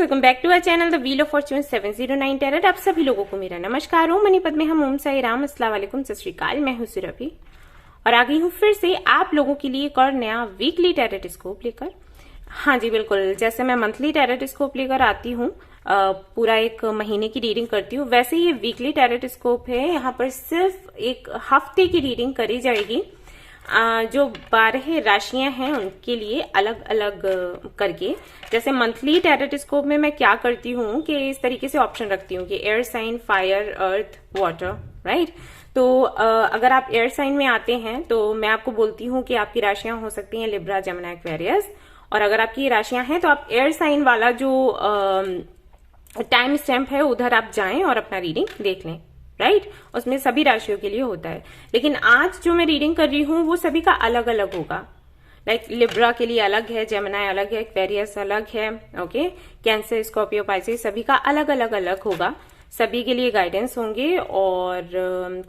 Welcome back to our channel the wheel of fortune 709 tarot. आप सभी लोगों को मेरा नमस्कार। ओम मनी पद्मे हम ओम साई राम, अस्सलाम वालेकुम, सत श्री अकाल। मैं हूं सुरभि और आ गई हूं फिर से आप लोगों के लिए एक और नया वीकली टैरेट स्कोप लेकर। हाँ जी बिल्कुल, जैसे मैं मंथली टैरेट स्कोप लेकर आती हूँ, पूरा एक महीने की रीडिंग करती हूँ, वैसे ही ये वीकली टैरेट स्कोप है। यहाँ पर सिर्फ एक हफ्ते की रीडिंग करी जाएगी। जो 12 राशियां हैं उनके लिए अलग अलग करके। जैसे मंथली टैरेट स्कोप में मैं क्या करती हूँ कि इस तरीके से ऑप्शन रखती हूँ कि एयर साइन, फायर, अर्थ, वाटर, राइट। तो अगर आप एयर साइन में आते हैं तो मैं आपको बोलती हूँ कि आपकी राशियां हो सकती हैं लिब्रा, जमुना, एक्वेरियस। और अगर आपकी राशियां हैं तो आप एयर साइन वाला जो टाइम स्टैम्प है उधर आप जाएं और अपना रीडिंग देख लें, राइट। उसमें सभी राशियों के लिए होता है, लेकिन आज जो मैं रीडिंग कर रही हूँ वो सभी का अलग अलग होगा। लाइक लिब्रा के लिए अलग है, जमुना अलग है, एक्वेरियस अलग है, ओके। कैंसर, स्कॉर्पियो, पाइसेस सभी का अलग अलग होगा। सभी के लिए गाइडेंस होंगे और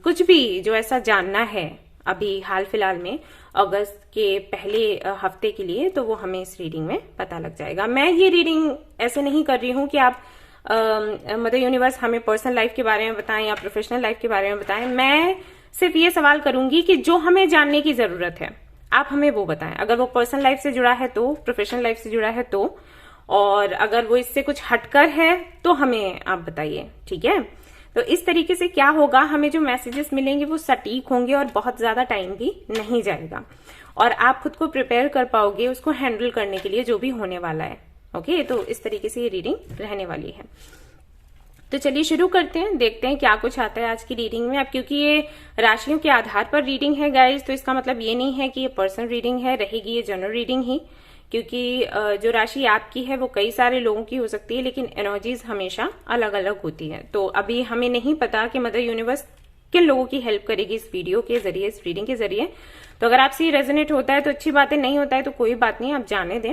कुछ भी जो ऐसा जानना है अभी हाल फिलहाल में अगस्त के पहले हफ्ते के लिए, तो वो हमें इस रीडिंग में पता लग जाएगा। मैं ये रीडिंग ऐसे नहीं कर रही हूँ कि आप मदर यूनिवर्स हमें पर्सनल लाइफ के बारे में बताएं या प्रोफेशनल लाइफ के बारे में बताएं। मैं सिर्फ ये सवाल करूंगी कि जो हमें जानने की जरूरत है आप हमें वो बताएं। अगर वो पर्सनल लाइफ से जुड़ा है तो, प्रोफेशनल लाइफ से जुड़ा है तो, और अगर वो इससे कुछ हटकर है तो हमें आप बताइए, ठीक है। तो इस तरीके से क्या होगा, हमें जो मैसेजेस मिलेंगे वो सटीक होंगे और बहुत ज्यादा टाइम भी नहीं जाएगा और आप खुद को प्रिपेयर कर पाओगे उसको हैंडल करने के लिए जो भी होने वाला है, ओके। तो इस तरीके से ये रीडिंग रहने वाली है। तो चलिए शुरू करते हैं, देखते हैं क्या कुछ आता है आज की रीडिंग में। अब क्योंकि ये राशियों के आधार पर रीडिंग है गाइज, तो इसका मतलब ये नहीं है कि ये पर्सनल रीडिंग है, रहेगी ये जनरल रीडिंग ही। क्योंकि जो राशि आपकी है वो कई सारे लोगों की हो सकती है, लेकिन एनर्जीज हमेशा अलग अलग होती है। तो अभी हमें नहीं पता कि मदर यूनिवर्स किन लोगों की हेल्प करेगी इस वीडियो के जरिए, इस रीडिंग के जरिए। तो अगर आपसे ये रेजोनेट होता है तो अच्छी बात है, नहीं होता है तो कोई बात नहीं, आप जाने दें।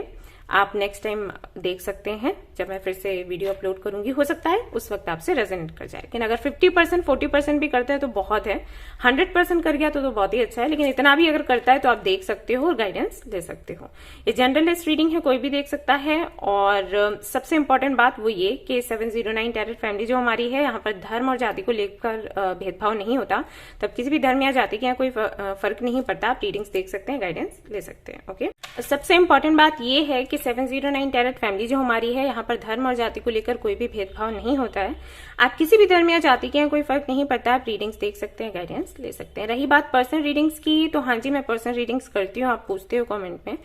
आप नेक्स्ट टाइम देख सकते हैं जब मैं फिर से वीडियो अपलोड करूंगी, हो सकता है उस वक्त आपसे रेजोनेट कर जाए। लेकिन अगर 50% 40% भी करता है तो बहुत है, 100% कर गया तो बहुत ही अच्छा है, लेकिन इतना भी अगर करता है तो आप देख सकते हो और गाइडेंस ले सकते हो। ये जनरलिस्ट रीडिंग है, कोई भी देख सकता है। और सबसे इंपॉर्टेंट बात वो ये कि 709 टैरेट फैमिली जो हमारी है, यहाँ पर धर्म और जाति को लेकर भेदभाव नहीं होता। तब किसी भी धर्म या जाति के यहाँ कोई फर्क नहीं पड़ता, आप रीडिंग्स देख सकते हैं, गाइडेंस ले सकते हैं, ओके। सबसे इंपॉर्टेंट बात ये है कि 709 टैरेट फैमिली जो हमारी है, यहाँ पर धर्म और जाति को लेकर कोई भी भेदभाव नहीं होता है। आप किसी भी धर्म या जाति के यहाँ कोई फर्क नहीं पड़ता, आप रीडिंग्स देख सकते हैं, गाइडेंस ले सकते हैं। रही बात पर्सनल रीडिंग्स की, तो हाँ जी मैं पर्सनल रीडिंग्स करती हूँ। आप पूछते हो कमेंट में,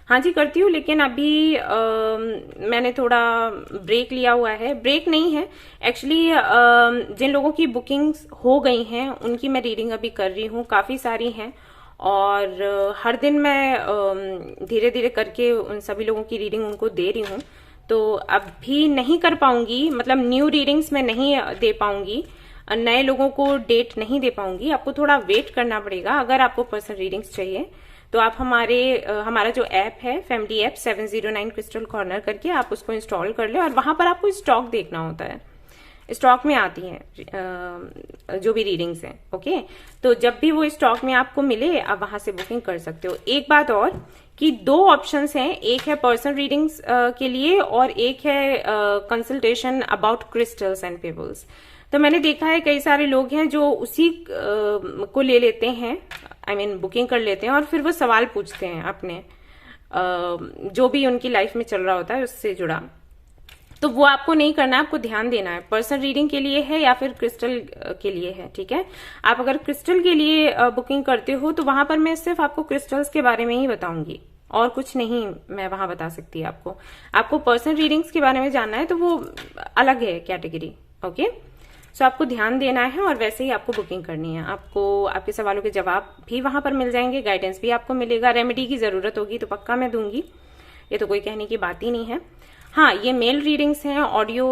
हाँ जी करती हूँ, लेकिन अभी मैंने थोड़ा ब्रेक लिया हुआ है। ब्रेक नहीं है एक्चुअली, जिन लोगों की बुकिंग्स हो गई हैं उनकी मैं रीडिंग अभी कर रही हूँ, काफी सारी हैं। और हर दिन मैं धीरे धीरे करके उन सभी लोगों की रीडिंग उनको दे रही हूँ। तो अभी नहीं कर पाऊंगी, मतलब न्यू रीडिंग्स में नहीं दे पाऊंगी, नए लोगों को डेट नहीं दे पाऊंगी। आपको थोड़ा वेट करना पड़ेगा। अगर आपको पर्सनल रीडिंग्स चाहिए तो आप हमारा जो ऐप है, फैमिली ऐप 709 क्रिस्टल कॉर्नर करके, आप उसको इंस्टॉल कर ले और वहां पर आपको स्टॉक देखना होता है। स्टॉक में आती हैं जो भी रीडिंग्स हैं, ओके। तो जब भी वो स्टॉक में आपको मिले आप वहां से बुकिंग कर सकते हो। एक बात और कि 2 ऑप्शंस हैं, एक है पर्सनल रीडिंग्स के लिए और एक है consultation about crystals and pebbles. तो मैंने देखा है कई सारे लोग हैं जो उसी को ले लेते हैं, बुकिंग कर लेते हैं और फिर वो सवाल पूछते हैं अपने जो भी उनकी लाइफ में चल रहा होता है उससे जुड़ा। तो वो आपको नहीं करना, आपको ध्यान देना है पर्सनल रीडिंग के लिए है या फिर क्रिस्टल के लिए है, ठीक है। आप अगर क्रिस्टल के लिए बुकिंग करते हो तो वहां पर मैं सिर्फ आपको क्रिस्टल्स के बारे में ही बताऊंगी और कुछ नहीं मैं वहां बता सकती आपको पर्सनल रीडिंग्स के बारे में जानना है तो वो अलग है कैटेगरी, ओके। सो आपको ध्यान देना है और वैसे ही आपको बुकिंग करनी है। आपको आपके सवालों के जवाब भी वहां पर मिल जाएंगे, गाइडेंस भी आपको मिलेगा। रेमेडी की जरूरत होगी तो पक्का मैं दूंगी, ये तो कोई कहने की बात ही नहीं है। हाँ, ये मेल रीडिंग्स हैं, ऑडियो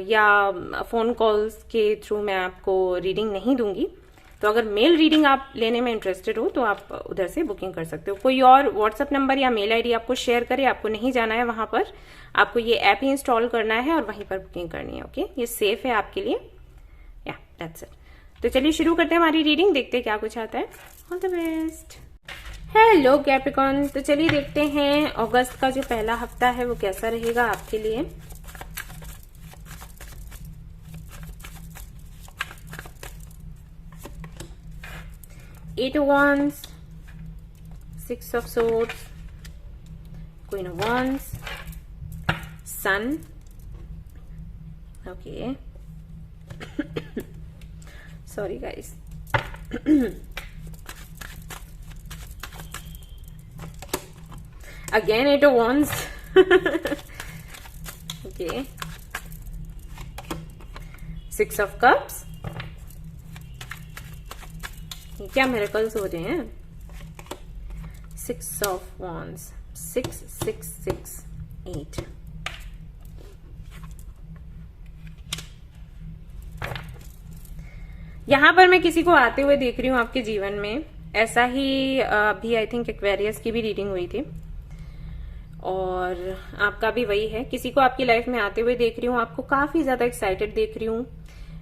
या फोन कॉल्स के थ्रू मैं आपको रीडिंग नहीं दूंगी। तो अगर मेल रीडिंग आप लेने में इंटरेस्टेड हो तो आप उधर से बुकिंग कर सकते हो। कोई और व्हाट्सएप नंबर या मेल आईडी आपको शेयर करे, आपको नहीं जाना है वहां पर, आपको ये ऐप ही इंस्टॉल करना है और वहीं पर बुकिंग करनी है, ओके। ये सेफ है आपके लिए, या दैट्स इट। तो चलिए शुरू करते हैं हमारी रीडिंग, देखते हैं क्या कुछ आता है। All the best. Hello Capricorn, तो चलिए देखते हैं अगस्त का जो पहला हफ्ता है वो कैसा रहेगा आपके लिए। 8 of Wands, 6 of Swords, Queen of Wands, Sun. Okay. Sorry guys. Again 8 of Wands. Okay. 6 of Cups. ये क्या मिरेकल्स हो रहे हैं? 6 of Wands, 6 6 6 8. यहां पर मैं किसी को आते हुए देख रही हूं आपके जीवन में। ऐसा ही अभी आई थिंक एक्वेरियस की भी रीडिंग हुई थी और आपका भी वही है। किसी को आपकी लाइफ में आते हुए देख रही हूँ, आपको काफी ज्यादा एक्साइटेड देख रही हूँ।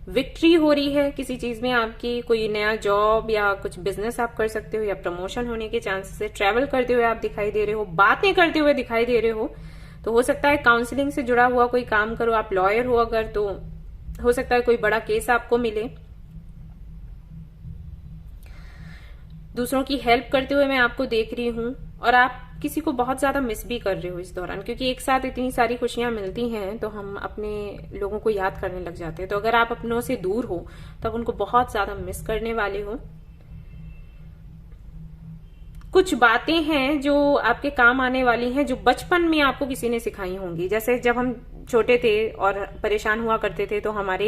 विक्ट्री हो रही है किसी चीज में आपकी, कोई नया जॉब या कुछ बिजनेस आप कर सकते हो या प्रमोशन होने के चांसेस है। ट्रेवल करते हुए आप दिखाई दे रहे हो, बातें करते हुए दिखाई दे रहे हो। तो हो सकता है काउंसलिंग से जुड़ा हुआ कोई काम करो, आप लॉयर हो अगर, तो हो सकता है कोई बड़ा केस आपको मिले। दूसरों की हेल्प करते हुए मैं आपको देख रही हूं और आप किसी को बहुत ज्यादा मिस भी कर रहे हो इस दौरान, क्योंकि एक साथ इतनी सारी खुशियां मिलती हैं तो हम अपने लोगों को याद करने लग जाते हैं। तो अगर आप अपनों से दूर हो तब उनको बहुत ज्यादा मिस करने वाले हो। कुछ बातें हैं जो आपके काम आने वाली हैं, जो बचपन में आपको किसी ने सिखाई होंगी। जैसे जब हम छोटे थे और परेशान हुआ करते थे तो हमारे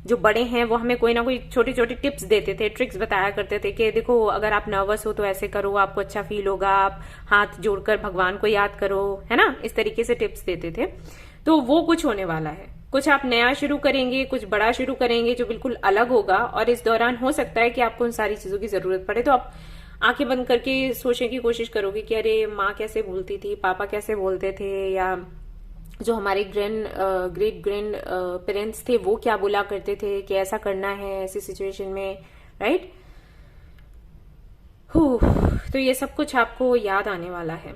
जो बड़े हैं वो हमें कोई ना कोई छोटे छोटे टिप्स देते थे, ट्रिक्स बताया करते थे कि देखो अगर आप नर्वस हो तो ऐसे करो, आपको अच्छा फील होगा, आप हाथ जोड़कर भगवान को याद करो, है ना। इस तरीके से टिप्स देते थे। तो वो कुछ होने वाला है, कुछ आप नया शुरू करेंगे, कुछ बड़ा शुरू करेंगे जो बिल्कुल अलग होगा। और इस दौरान हो सकता है कि आपको उन सारी चीजों की जरूरत पड़े। तो आप आंखें बंद करके सोचने की कोशिश करोगे कि अरे माँ कैसे बोलती थी, पापा कैसे बोलते थे, या जो हमारे ग्रेट ग्रैंड पेरेंट्स थे वो क्या बोला करते थे कि ऐसा करना है ऐसी सिचुएशन में, राइट। तो ये सब कुछ आपको याद आने वाला है।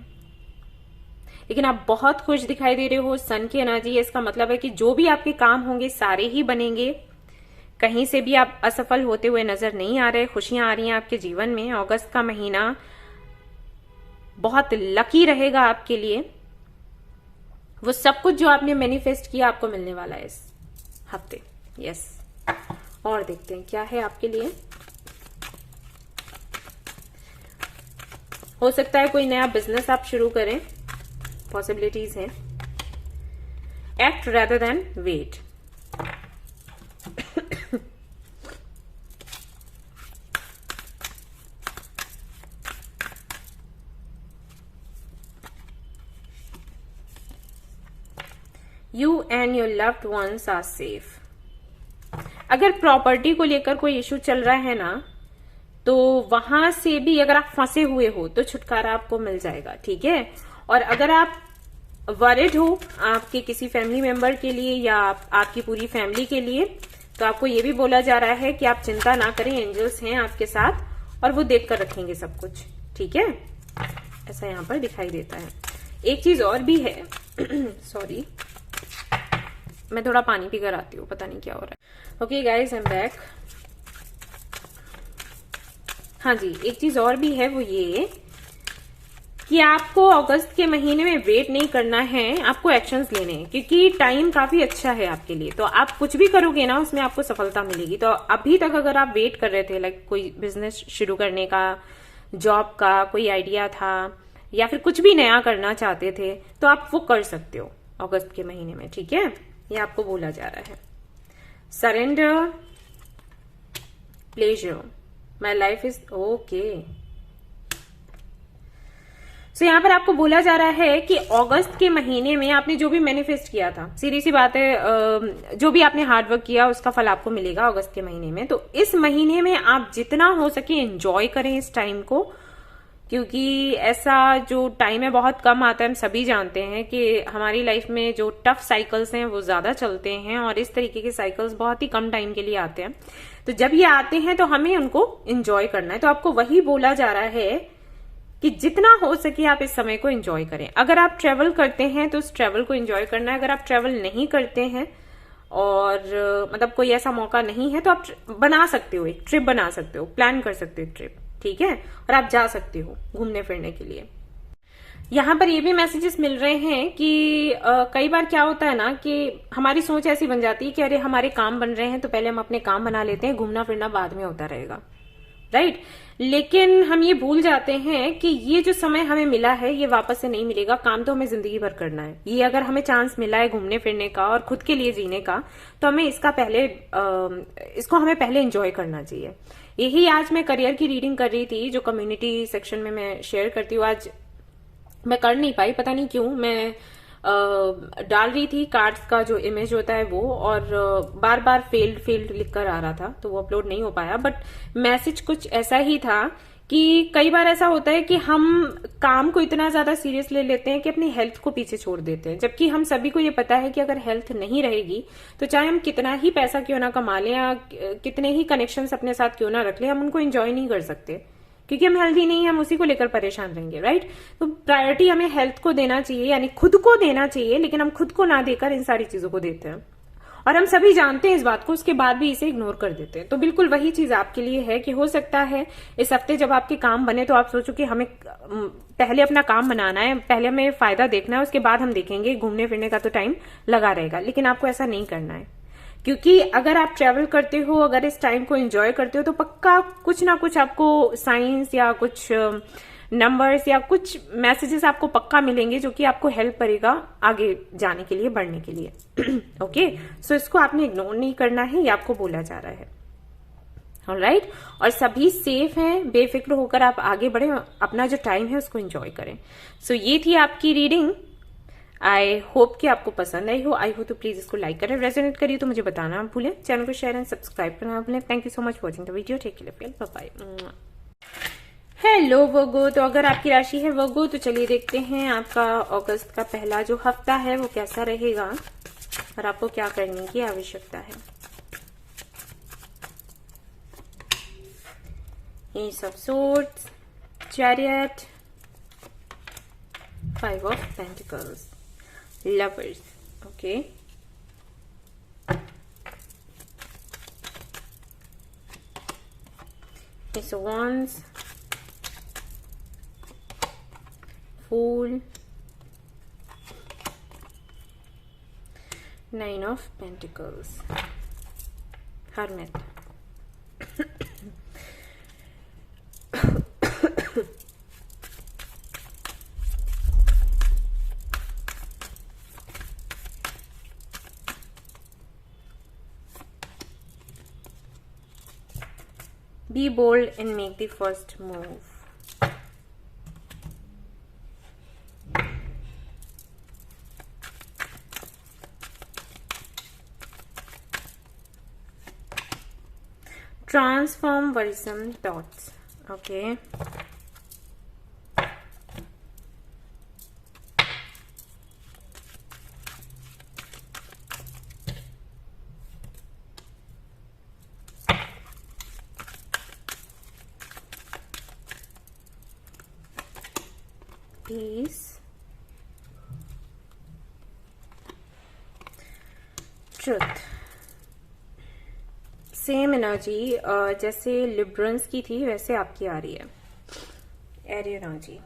लेकिन आप बहुत खुश दिखाई दे रहे हो, सन की एनर्जी है। इसका मतलब है कि जो भी आपके काम होंगे सारे ही बनेंगे। कहीं से भी आप असफल होते हुए नजर नहीं आ रहे, खुशियां आ रही हैं आपके जीवन में। अगस्त का महीना बहुत लकी रहेगा आपके लिए। वो सब कुछ जो आपने मैनिफेस्ट किया आपको मिलने वाला है इस हफ्ते। यस। और देखते हैं क्या है आपके लिए। हो सकता है कोई नया बिजनेस आप शुरू करें, पॉसिबिलिटीज हैं। Act rather than wait. You and your loved ones are safe. अगर प्रॉपर्टी को लेकर कोई इश्यू चल रहा है ना, तो वहां से भी अगर आप फंसे हुए हो तो छुटकारा आपको मिल जाएगा, ठीक है। और अगर आप वरिड हो आपके किसी फैमिली मेंबर के लिए या आपकी पूरी फैमिली के लिए, तो आपको ये भी बोला जा रहा है कि आप चिंता ना करें, एंजल्स हैं आपके साथ और वो देख कर रखेंगे सब कुछ, ठीक है। ऐसा यहां पर दिखाई देता है। एक चीज और भी है सॉरी, मैं थोड़ा पानी पी कर आती हूँ, पता नहीं क्या हो रहा है। Okay guys, I am back. हाँ जी, एक चीज और भी है, वो ये कि आपको अगस्त के महीने में वेट नहीं करना है, आपको एक्शंस लेने हैं, क्योंकि टाइम काफी अच्छा है आपके लिए। तो आप कुछ भी करोगे ना उसमें आपको सफलता मिलेगी। तो अभी तक अगर आप वेट कर रहे थे, लाइक कोई बिजनेस शुरू करने का, जॉब का कोई आइडिया था, या फिर कुछ भी नया करना चाहते थे, तो आप वो कर सकते हो अगस्त के महीने में, ठीक है। ये आपको बोला जा रहा है। Surrender, pleasure, my life is okay. So यहां पर आपको बोला जा रहा है कि अगस्त के महीने में आपने जो भी मैनिफेस्ट किया था, सीधी सी बात है, जो भी आपने हार्डवर्क किया उसका फल आपको मिलेगा अगस्त के महीने में। तो इस महीने में आप जितना हो सके एंजॉय करें इस टाइम को, क्योंकि ऐसा जो टाइम है बहुत कम आता है। हम सभी जानते हैं कि हमारी लाइफ में जो टफ साइकिल्स हैं वो ज्यादा चलते हैं और इस तरीके के साइकिल्स बहुत ही कम टाइम के लिए आते हैं। तो जब ये आते हैं तो हमें उनको एंजॉय करना है। तो आपको वही बोला जा रहा है कि जितना हो सके आप इस समय को एंजॉय करें। अगर आप ट्रेवल करते हैं तो उस ट्रेवल को एंजॉय करना है। अगर आप ट्रेवल नहीं करते हैं और मतलब कोई ऐसा मौका नहीं है, तो आप बना सकते हो, एक ट्रिप बना सकते हो, प्लान कर सकते हो एक ट्रिप, ठीक है, और आप जा सकते हो घूमने फिरने के लिए। यहाँ पर ये भी मैसेजेस मिल रहे हैं कि कई बार क्या होता है ना कि हमारी सोच ऐसी बन जाती है कि अरे हमारे काम बन रहे हैं तो पहले हम अपने काम बना लेते हैं, घूमना फिरना बाद में होता रहेगा, राइट। लेकिन हम ये भूल जाते हैं कि ये जो समय हमें मिला है ये वापस से नहीं मिलेगा। काम तो हमें जिंदगी भर करना है। ये अगर हमें चांस मिला है घूमने फिरने का और खुद के लिए जीने का, तो हमें इसको हमें पहले एंजॉय करना चाहिए। यही आज मैं करियर की रीडिंग कर रही थी जो कम्युनिटी सेक्शन में मैं शेयर करती हूँ। आज मैं कर नहीं पाई, पता नहीं क्यों। मैं डाल रही थी कार्ड्स का जो इमेज होता है वो, और बार बार फेल्ड लिख कर आ रहा था, तो वो अपलोड नहीं हो पाया। बट मैसेज कुछ ऐसा ही था कि कई बार ऐसा होता है कि हम काम को इतना ज्यादा सीरियस ले लेते हैं कि अपनी हेल्थ को पीछे छोड़ देते हैं, जबकि हम सभी को ये पता है कि अगर हेल्थ नहीं रहेगी तो चाहे हम कितना ही पैसा क्यों ना कमा लें या कितने ही कनेक्शंस अपने साथ क्यों ना रख लें, हम उनको एंजॉय नहीं कर सकते, क्योंकि हम हेल्दी नहीं, हम उसी को लेकर परेशान रहेंगे, राइट। तो प्रायोरिटी हमें हेल्थ को देना चाहिए, यानी खुद को देना चाहिए, लेकिन हम खुद को ना देकर इन सारी चीजों को देते हैं, और हम सभी जानते हैं इस बात को, उसके बाद भी इसे इग्नोर कर देते हैं। तो बिल्कुल वही चीज आपके लिए है कि हो सकता है इस हफ्ते जब आपके काम बने तो आप सोचो कि हमें पहले अपना काम बनाना है, पहले हमें फायदा देखना है, उसके बाद हम देखेंगे, घूमने फिरने का तो टाइम लगा रहेगा। लेकिन आपको ऐसा नहीं करना है, क्योंकि अगर आप ट्रेवल करते हो, अगर इस टाइम को एंजॉय करते हो, तो पक्का कुछ ना कुछ आपको साइंस या कुछ नंबर्स या कुछ मैसेजेस आपको पक्का मिलेंगे जो कि आपको हेल्प करेगा आगे जाने के लिए, बढ़ने के लिए। ओके, सो इसको आपने इग्नोर नहीं करना है, ये आपको बोला जा रहा है। ऑलराइट, और सभी सेफ हैं, बेफिक्र होकर आप आगे बढ़े, अपना जो टाइम है उसको एंजॉय करें। सो ये थी आपकी रीडिंग। आई होप कि आपको पसंद आई हो। आई हो तो प्लीज इसको लाइक करें, रेजोनेट करिए तो मुझे बताना आप भूलें, चैनल को शेयर एंड सब्सक्राइब करना भूलें। Thank you so much watching the video, take care, bye bye. Hello Virgo, तो अगर आपकी राशि है वर्गो तो चलिए देखते हैं आपका अगस्त का पहला जो हफ्ता है वो कैसा रहेगा और आपको क्या करने की आवश्यकता है। S of swords, chariot, 5 of pentacles, lovers. Okay, S of wands, Fool, 9 of Pentacles, Hermit, Be bold and make the first move. Transform worrisome thoughts. Okay. Peace. Truth. Same energy जैसे लिब्रंस की थी वैसे आपकी आ रही है। Arrear energy.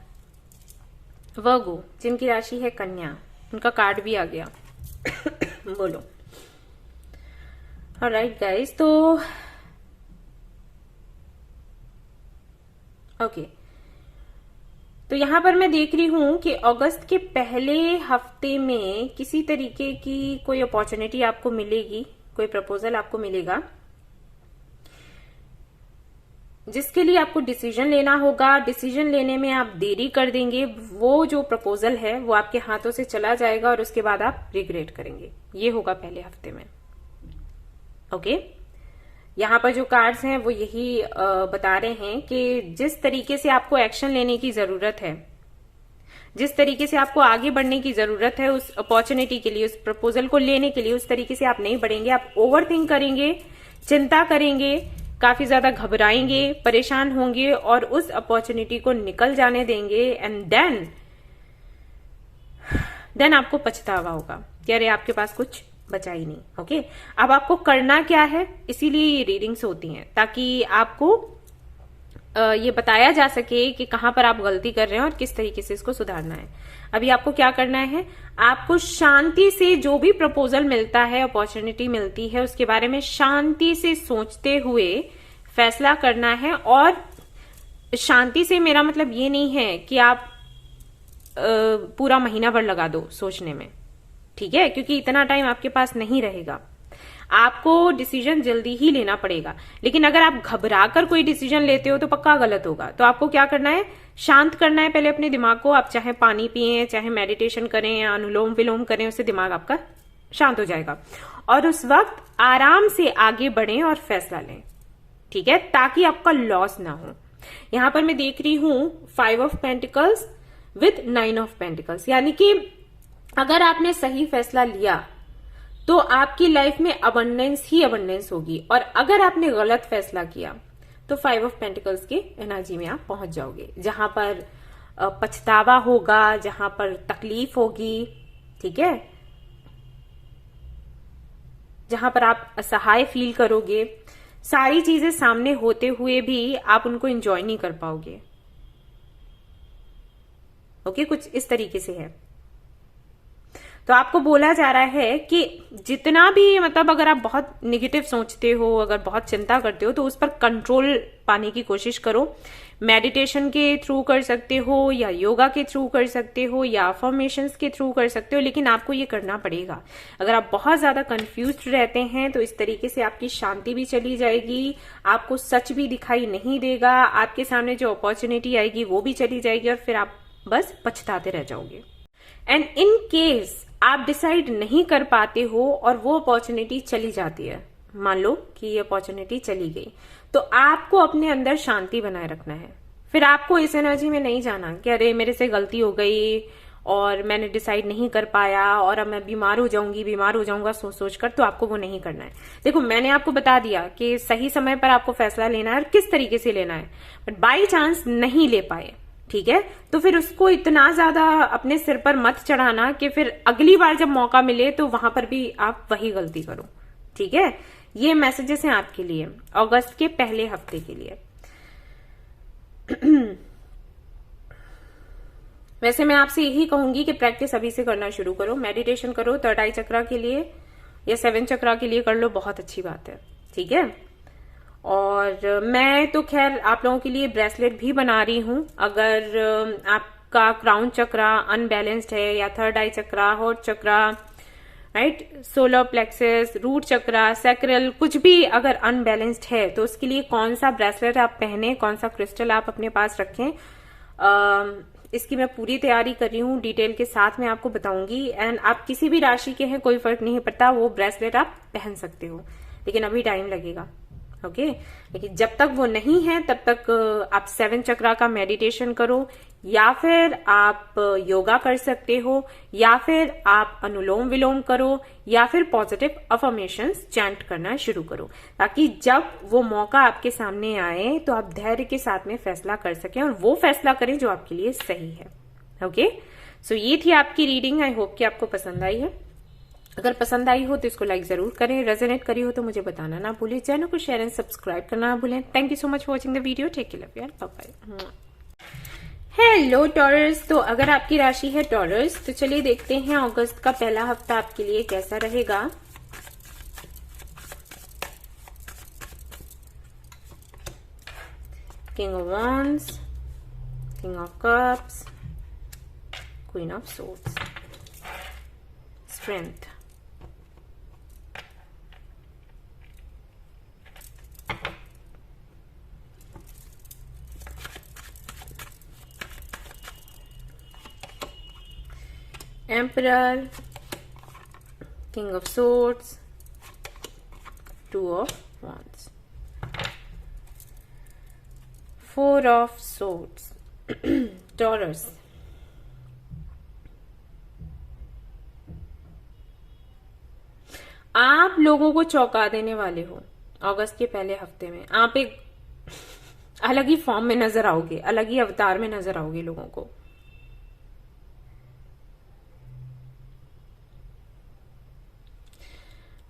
वर्गो जिनकी राशि है कन्या, उनका कार्ड भी आ गया। बोलो। ऑलराइट गाइस, तो ओके, तो यहां पर मैं देख रही हूं कि अगस्त के पहले हफ्ते में किसी तरीके की कोई अपॉर्चुनिटी आपको मिलेगी, कोई प्रपोजल आपको मिलेगा जिसके लिए आपको डिसीजन लेना होगा। डिसीजन लेने में आप देरी कर देंगे, वो जो प्रपोजल है वो आपके हाथों से चला जाएगा और उसके बाद आप रिग्रेट करेंगे। ये होगा पहले हफ्ते में। ओके, यहाँ पर जो कार्ड्स हैं वो यही बता रहे हैं कि जिस तरीके से आपको एक्शन लेने की जरूरत है, जिस तरीके से आपको आगे बढ़ने की जरूरत है उस अपॉर्चुनिटी के लिए, उस प्रपोजल को लेने के लिए, उस तरीके से आप नहीं बढ़ेंगे। आप ओवर थिंक करेंगे, चिंता करेंगे, काफी ज्यादा घबराएंगे, परेशान होंगे और उस अपॉर्चुनिटी को निकल जाने देंगे। एंड देन आपको पछतावा होगा कि अरे आपके पास कुछ बचा ही नहीं। ओके, अब आपको करना क्या है, इसीलिए ये रीडिंग्स होती हैं ताकि आपको ये बताया जा सके कि कहां पर आप गलती कर रहे हैं और किस तरीके से इसको सुधारना है। अभी आपको क्या करना है, आपको शांति से जो भी प्रपोजल मिलता है, अपॉर्चुनिटी मिलती है, उसके बारे में शांति से सोचते हुए फैसला करना है। और शांति से मेरा मतलब ये नहीं है कि आप पूरा महीना भर लगा दो सोचने में, ठीक है, क्योंकि इतना टाइम आपके पास नहीं रहेगा। आपको डिसीजन जल्दी ही लेना पड़ेगा। लेकिन अगर आप घबरा कर कोई डिसीजन लेते हो तो पक्का गलत होगा। तो आपको क्या करना है, शांत करना है पहले अपने दिमाग को। आप चाहे पानी पिए, चाहे मेडिटेशन करें या अनुलोम विलोम करें, उससे दिमाग आपका शांत हो जाएगा। और उस वक्त आराम से आगे बढ़ें और फैसला लें, ठीक है, ताकि आपका लॉस ना हो। यहां पर मैं देख रही हूं 5 of pentacles with 9 of pentacles, यानी कि अगर आपने सही फैसला लिया तो आपकी लाइफ में अबंडेंस ही अबंडेंस होगी। और अगर आपने गलत फैसला किया तो 5 ऑफ पेंटिकल्स की एनर्जी में आप पहुंच जाओगे, जहां पर पछतावा होगा, जहां पर तकलीफ होगी, ठीक है, जहां पर आप असहाय फील करोगे। सारी चीजें सामने होते हुए भी आप उनको एंजॉय नहीं कर पाओगे। ओके, कुछ इस तरीके से है। तो आपको बोला जा रहा है कि जितना भी मतलब अगर आप बहुत निगेटिव सोचते हो, अगर बहुत चिंता करते हो, तो उस पर कंट्रोल पाने की कोशिश करो। मेडिटेशन के थ्रू कर सकते हो, या योगा के थ्रू कर सकते हो, या अफर्मेशंस के थ्रू कर सकते हो, लेकिन आपको ये करना पड़ेगा। अगर आप बहुत ज्यादा कंफ्यूज्ड रहते हैं तो इस तरीके से आपकी शांति भी चली जाएगी, आपको सच भी दिखाई नहीं देगा, आपके सामने जो अपॉर्चुनिटी आएगी वो भी चली जाएगी, और फिर आप बस पछताते रह जाओगे। एंड इन केस आप डिसाइड नहीं कर पाते हो और वो अपॉर्चुनिटी चली जाती है, मान लो कि ये अपॉर्चुनिटी चली गई, तो आपको अपने अंदर शांति बनाए रखना है। फिर आपको इस एनर्जी में नहीं जाना कि अरे मेरे से गलती हो गई और मैंने डिसाइड नहीं कर पाया और अब मैं बीमार हो जाऊंगी, बीमार हो जाऊंगा सोच सोच कर। तो आपको वो नहीं करना है। देखो, मैंने आपको बता दिया कि सही समय पर आपको फैसला लेना है और किस तरीके से लेना है, बट बाई चांस नहीं ले पाए, ठीक है, तो फिर उसको इतना ज्यादा अपने सिर पर मत चढ़ाना कि फिर अगली बार जब मौका मिले तो वहां पर भी आप वही गलती करो, ठीक है। ये मैसेजेस हैं आपके लिए अगस्त के पहले हफ्ते के लिए। वैसे मैं आपसे यही कहूंगी कि प्रैक्टिस अभी से करना शुरू करो, मेडिटेशन करो, थर्ड आई चक्रा के लिए या 7 चक्रा के लिए कर लो, बहुत अच्छी बात है, ठीक है। और मैं तो खैर आप लोगों के लिए ब्रेसलेट भी बना रही हूं। अगर आपका क्राउन चक्रा अनबैलेंस्ड है, या थर्ड आई चक्रा, हॉट चक्रा, राइट, सोलर प्लेक्सस, रूट चक्रा, सैक्रल, कुछ भी अगर अनबैलेंस्ड है, तो उसके लिए कौन सा ब्रेसलेट आप पहने, कौन सा क्रिस्टल आप अपने पास रखें, इसकी मैं पूरी तैयारी कर रही हूँ, डिटेल के साथ मैं आपको बताऊंगी। एंड आप किसी भी राशि के हैं, कोई फर्क नहीं पड़ता, वो ब्रेसलेट आप पहन सकते हो, लेकिन अभी टाइम लगेगा, ओके। लेकिन जब तक वो नहीं है तब तक आप 7 चक्रा का मेडिटेशन करो, या फिर आप योगा कर सकते हो, या फिर आप अनुलोम विलोम करो, या फिर पॉजिटिव अफर्मेशंस चैंट करना शुरू करो, ताकि जब वो मौका आपके सामने आए तो आप धैर्य के साथ में फैसला कर सकें और वो फैसला करें जो आपके लिए सही है, ओके। सो ये थी आपकी रीडिंग। आई होप कि आपको पसंद आई है। अगर पसंद आई हो तो इसको लाइक जरूर करें, रेजोनेट करी हो तो मुझे बताना ना भूलें, चैनल को शेयर एंड सब्सक्राइब करना ना भूलें। Thank you so much for watching the video, take care, bye bye. Hello Taurus, तो अगर आपकी राशि है टॉरस तो चलिए देखते हैं अगस्त का पहला हफ्ता आपके लिए कैसा रहेगा। King of wands, king of cups, queen of swords, strength, Emperor, King of Swords, 2 of Wands, 4 of Swords, Taurus, आप लोगों को चौंका देने वाले हो अगस्त के पहले हफ्ते में। आप एक अलग ही फॉर्म में नजर आओगे, अलग ही अवतार में नजर आओगे लोगों को।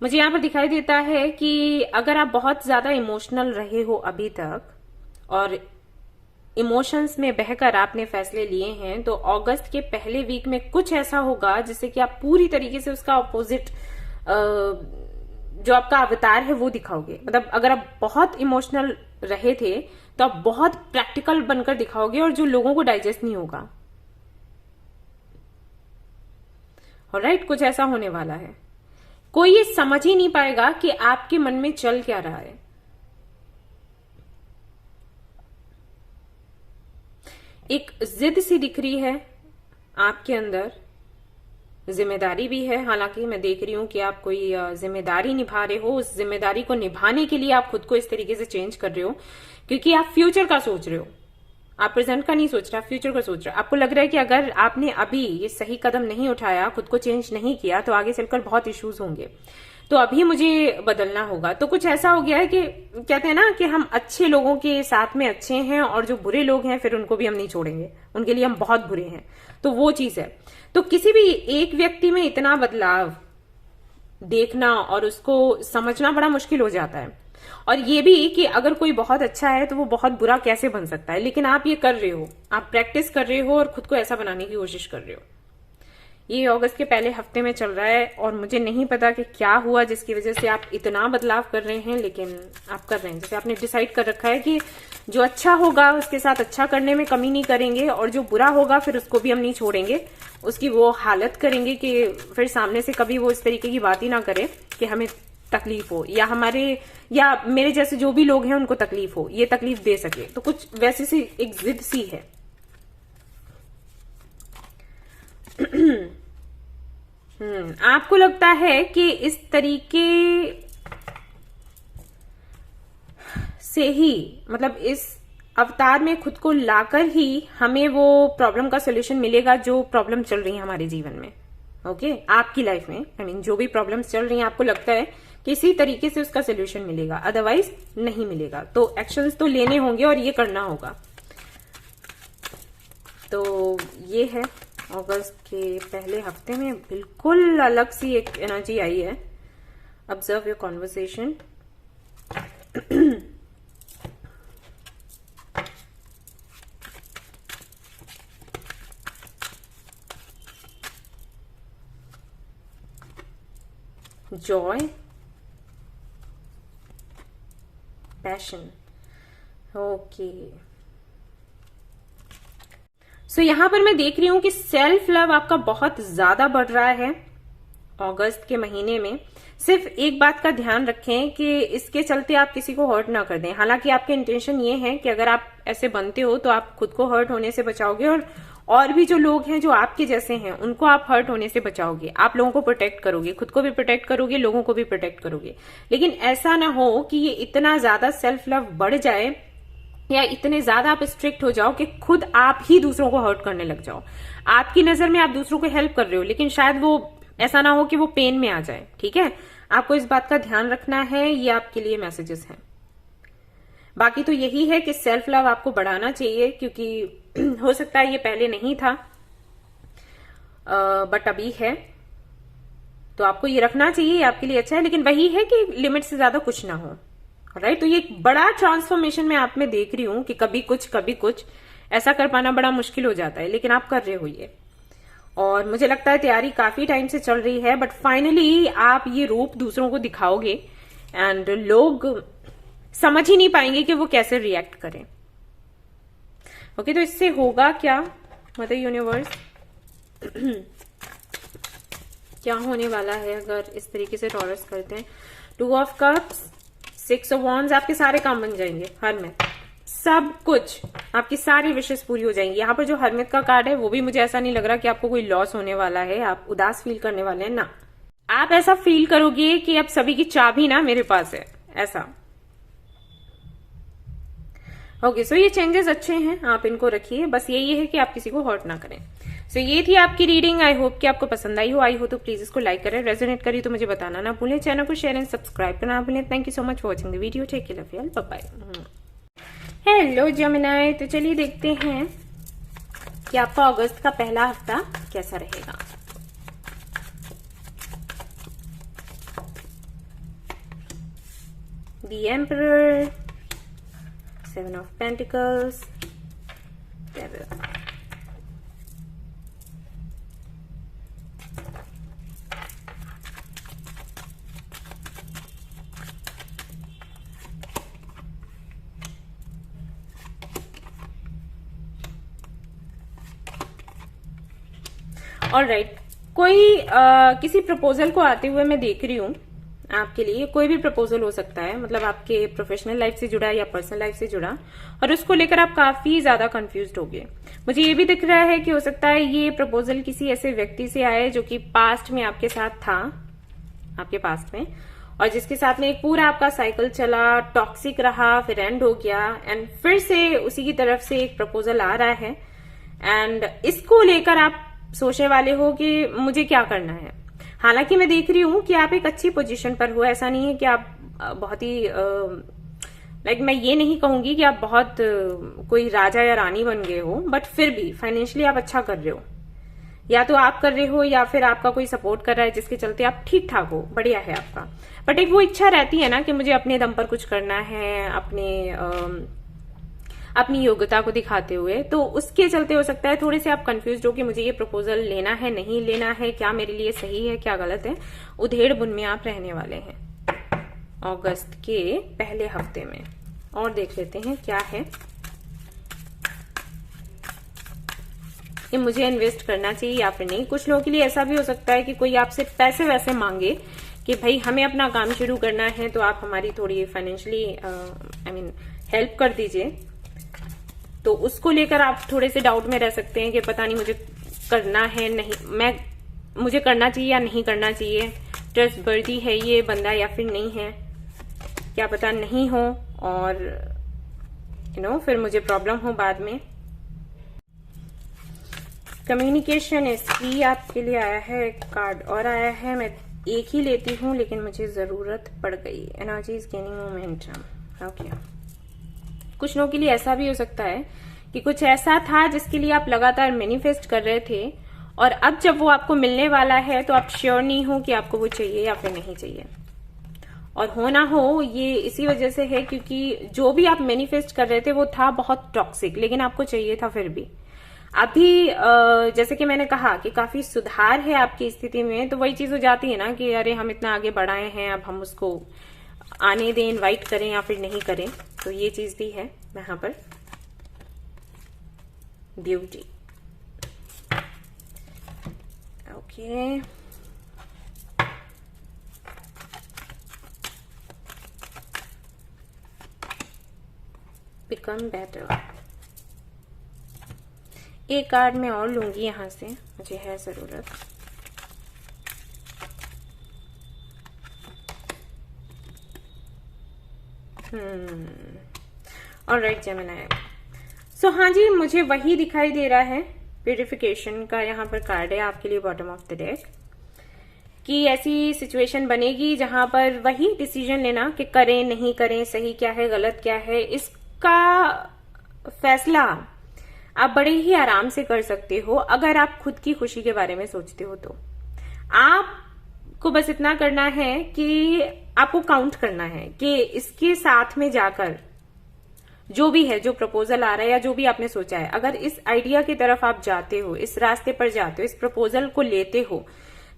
मुझे यहाँ पर दिखाई देता है कि अगर आप बहुत ज्यादा इमोशनल रहे हो अभी तक और इमोशंस में बहकर आपने फैसले लिए हैं, तो अगस्त के पहले वीक में कुछ ऐसा होगा जिससे कि आप पूरी तरीके से उसका ऑपोजिट जो आपका अवतार है वो दिखाओगे। मतलब अगर आप बहुत इमोशनल रहे थे तो आप बहुत प्रैक्टिकल बनकर दिखाओगे और जो लोगों को डाइजेस्ट नहीं होगा। ऑलराइट, कुछ ऐसा होने वाला है। कोई ये समझ ही नहीं पाएगा कि आपके मन में चल क्या रहा है। एक जिद सी दिख रही है आपके अंदर, जिम्मेदारी भी है। हालांकि मैं देख रही हूं कि आप कोई जिम्मेदारी निभा रहे हो। उस जिम्मेदारी को निभाने के लिए आप खुद को इस तरीके से चेंज कर रहे हो क्योंकि आप फ्यूचर का सोच रहे हो। आप प्रेजेंट का नहीं सोच रहे, फ्यूचर का सोच रहे हो। आपको लग रहा है कि अगर आपने अभी ये सही कदम नहीं उठाया, खुद को चेंज नहीं किया, तो आगे चलकर बहुत इश्यूज होंगे, तो अभी मुझे बदलना होगा। तो कुछ ऐसा हो गया है कि कहते हैं ना कि हम अच्छे लोगों के साथ में अच्छे हैं और जो बुरे लोग हैं फिर उनको भी हम नहीं छोड़ेंगे, उनके लिए हम बहुत बुरे हैं। तो वो चीज है। तो किसी भी एक व्यक्ति में इतना बदलाव देखना और उसको समझना बड़ा मुश्किल हो जाता है। और ये भी कि अगर कोई बहुत अच्छा है तो वो बहुत बुरा कैसे बन सकता है। लेकिन आप ये कर रहे हो, आप प्रैक्टिस कर रहे हो और खुद को ऐसा बनाने की कोशिश कर रहे हो। ये अगस्त के पहले हफ्ते में चल रहा है और मुझे नहीं पता कि क्या हुआ जिसकी वजह से आप इतना बदलाव कर रहे हैं, लेकिन आप कर रहे हैं। जैसे आपने डिसाइड कर रखा है कि जो अच्छा होगा उसके साथ अच्छा करने में कमी नहीं करेंगे और जो बुरा होगा फिर उसको भी हम नहीं छोड़ेंगे, उसकी वो हालत करेंगे कि फिर सामने से कभी वो इस तरीके की बात ही ना करे कि हमें तकलीफ हो या मेरे जैसे जो भी लोग हैं उनको तकलीफ हो, ये तकलीफ दे सके। तो कुछ वैसी सी एक जिद सी है। आपको लगता है कि इस तरीके से ही, मतलब इस अवतार में खुद को लाकर ही हमें वो प्रॉब्लम का सॉल्यूशन मिलेगा जो प्रॉब्लम चल रही है हमारे जीवन में। ओके, आपकी लाइफ में जो भी प्रॉब्लम्स चल रही हैं, आपको लगता है कि इसी तरीके से उसका सॉल्यूशन मिलेगा, अदरवाइज नहीं मिलेगा। तो एक्शंस तो लेने होंगे और ये करना होगा। तो ये है अगस्त के पहले हफ्ते में बिल्कुल अलग सी एक एनर्जी आई है। Observe your conversation. Joy, passion. Okay, so यहां पर मैं देख रही हूं कि सेल्फ लव आपका बहुत ज्यादा बढ़ रहा है अगस्त के महीने में। सिर्फ एक बात का ध्यान रखें कि इसके चलते आप किसी को हर्ट ना कर दें। हालांकि आपके इंटेंशन ये है कि अगर आप ऐसे बनते हो तो आप खुद को हर्ट होने से बचाओगे और भी जो लोग हैं जो आपके जैसे हैं उनको आप हर्ट होने से बचाओगे। आप लोगों को प्रोटेक्ट करोगे, खुद को भी प्रोटेक्ट करोगे, लोगों को भी प्रोटेक्ट करोगे। लेकिन ऐसा ना हो कि ये इतना ज्यादा सेल्फ लव बढ़ जाए या इतने ज्यादा आप स्ट्रिक्ट हो जाओ कि खुद आप ही दूसरों को हर्ट करने लग जाओ। आपकी नजर में आप दूसरों को हेल्प कर रहे हो, लेकिन शायद वो ऐसा ना हो कि वो पेन में आ जाए। ठीक है, आपको इस बात का ध्यान रखना है। ये आपके लिए मैसेजेस हैं। बाकी तो यही है कि सेल्फ लव आपको बढ़ाना चाहिए, क्योंकि हो सकता है ये पहले नहीं था बट अभी है, तो आपको ये रखना चाहिए, आपके लिए अच्छा है। लेकिन वही है कि लिमिट से ज्यादा कुछ ना हो। राइट, तो ये एक बड़ा ट्रांसफॉर्मेशन मैं आप में देख रही हूं कि कभी कुछ ऐसा कर पाना बड़ा मुश्किल हो जाता है, लेकिन आप कर रहे हो ये। और मुझे लगता है तैयारी काफी टाइम से चल रही है, बट फाइनली आप ये रूप दूसरों को दिखाओगे एंड लोग समझ ही नहीं पाएंगे कि वो कैसे रिएक्ट करें। ओके, तो इससे होगा क्या मदर यूनिवर्स, क्या होने वाला है अगर इस तरीके से टॉरस करते हैं। 2 ऑफ कप्स, 6 ऑफ वॉन्ड्स, आपके सारे काम बन जाएंगे। हरमिट, सब कुछ, आपकी सारी विशेष पूरी हो जाएंगी। यहाँ पर जो हरमिट का कार्ड है वो भी मुझे ऐसा नहीं लग रहा कि आपको कोई लॉस होने वाला है, आप उदास फील करने वाले हैं ना। आप ऐसा फील करोगे कि अब सभी की चाबी ना मेरे पास है, ऐसा। ओके, सो ये चेंजेस अच्छे हैं, आप इनको रखिए। बस यही है कि आप किसी को हर्ट ना करें। सो ये थी आपकी रीडिंग। आई होप कि आपको पसंद आई हो तो प्लीज इसको लाइक करें, रेजोनेट करी तो मुझे बताना ना भूलें, चैनल को शेयर एंड सब्सक्राइब करना ना भूलें। Thank you so much for watching the video. Take care, love you all, bye bye. Hello Gemini, तो चलिए देखते हैं कि आपका अगस्त का पहला हफ्ता कैसा रहेगा। The emperor, 7 of Pentacles, alright, कोई किसी प्रपोजल को आते हुए मैं देख रही हूँ आपके लिए। कोई भी प्रपोजल हो सकता है, मतलब आपके प्रोफेशनल लाइफ से जुड़ा या पर्सनल लाइफ से जुड़ा, और उसको लेकर आप काफी ज्यादा कंफ्यूज्ड हो गए। मुझे ये भी दिख रहा है कि हो सकता है ये प्रपोजल किसी ऐसे व्यक्ति से आए जो कि पास्ट में आपके साथ था, आपके पास्ट में, और जिसके साथ में एक पूरा आपका साइकिल चला, टॉक्सिक रहा, फिर एंड हो गया, एंड फिर से उसी की तरफ से एक प्रपोजल आ रहा है, एंड इसको लेकर आप सोचने वाले हो कि मुझे क्या करना है। हालांकि मैं देख रही हूं कि आप एक अच्छी पोजीशन पर हो, ऐसा नहीं है कि आप बहुत ही लाइक मैं ये नहीं कहूंगी कि आप बहुत कोई राजा या रानी बन गए हो, बट फिर भी फाइनेंशियली आप अच्छा कर रहे हो, या तो आप कर रहे हो या फिर आपका कोई सपोर्ट कर रहा है जिसके चलते आप ठीक ठाक हो, बढ़िया है आपका। बट एक वो इच्छा रहती है ना कि मुझे अपने दम पर कुछ करना है, अपनी योग्यता को दिखाते हुए, तो उसके चलते हो सकता है थोड़े से आप कंफ्यूज हो कि मुझे ये प्रपोजल लेना है, नहीं लेना है, क्या मेरे लिए सही है, क्या गलत है। उधेड़ बुन में आप रहने वाले हैं अगस्त के पहले हफ्ते में। और देख लेते हैं क्या है। ये मुझे इन्वेस्ट करना चाहिए या फिर नहीं। कुछ लोगों के लिए ऐसा भी हो सकता है कि कोई आपसे पैसे वैसे मांगे कि भाई हमें अपना काम शुरू करना है, तो आप हमारी थोड़ी फाइनेंशियली हेल्प कर दीजिए। तो उसको लेकर आप थोड़े से डाउट में रह सकते हैं कि पता नहीं मुझे करना है, नहीं मुझे करना चाहिए या नहीं करना चाहिए, ट्रस्टवर्दी है ये बंदा या फिर नहीं है, क्या पता नहीं हो, और फिर मुझे प्रॉब्लम हो बाद में। कम्युनिकेशन इसकी आपके लिए आया है, एक कार्ड और आया है। मैं एक ही लेती हूँ लेकिन मुझे जरूरत पड़ गई। Energy is gaining momentum. Okay, कुछ लोगों के लिए ऐसा भी हो सकता है कि कुछ ऐसा था जिसके लिए आप लगातार मैनिफेस्ट कर रहे थे, और अब जब वो आपको मिलने वाला है तो आप श्योर नहीं हो कि आपको वो चाहिए या फिर नहीं चाहिए। और हो ना हो ये इसी वजह से है क्योंकि जो भी आप मैनिफेस्ट कर रहे थे वो था बहुत टॉक्सिक, लेकिन आपको चाहिए था फिर भी। अभी जैसे कि मैंने कहा कि काफी सुधार है आपकी स्थिति में, तो वही चीज हो जाती है ना कि अरे हम इतना आगे बढ़ाए हैं, अब हम उसको आने दें, इनवाइट करें या फिर नहीं करें। तो ये चीज भी है यहाँ पर। Beauty, okay, become better. एक कार्ड मैं और लूंगी यहां से, मुझे है जरूरत। Alright Gemini. सो हाँ जी, मुझे वही दिखाई दे रहा है, प्यूरिफिकेशन का यहाँ पर कार्ड है आपके लिए बॉटम ऑफ द डेक, कि ऐसी सिचुएशन बनेगी जहां पर वही डिसीजन लेना कि करें नहीं करें, सही क्या है गलत क्या है, इसका फैसला आप बड़े ही आराम से कर सकते हो अगर आप खुद की खुशी के बारे में सोचते हो। तो आपको बस इतना करना है कि आपको काउंट करना है कि इसके साथ में जाकर जो भी है, जो प्रपोजल आ रहा है या जो भी आपने सोचा है, अगर इस आइडिया की तरफ आप जाते हो, इस रास्ते पर जाते हो, इस प्रपोजल को लेते हो,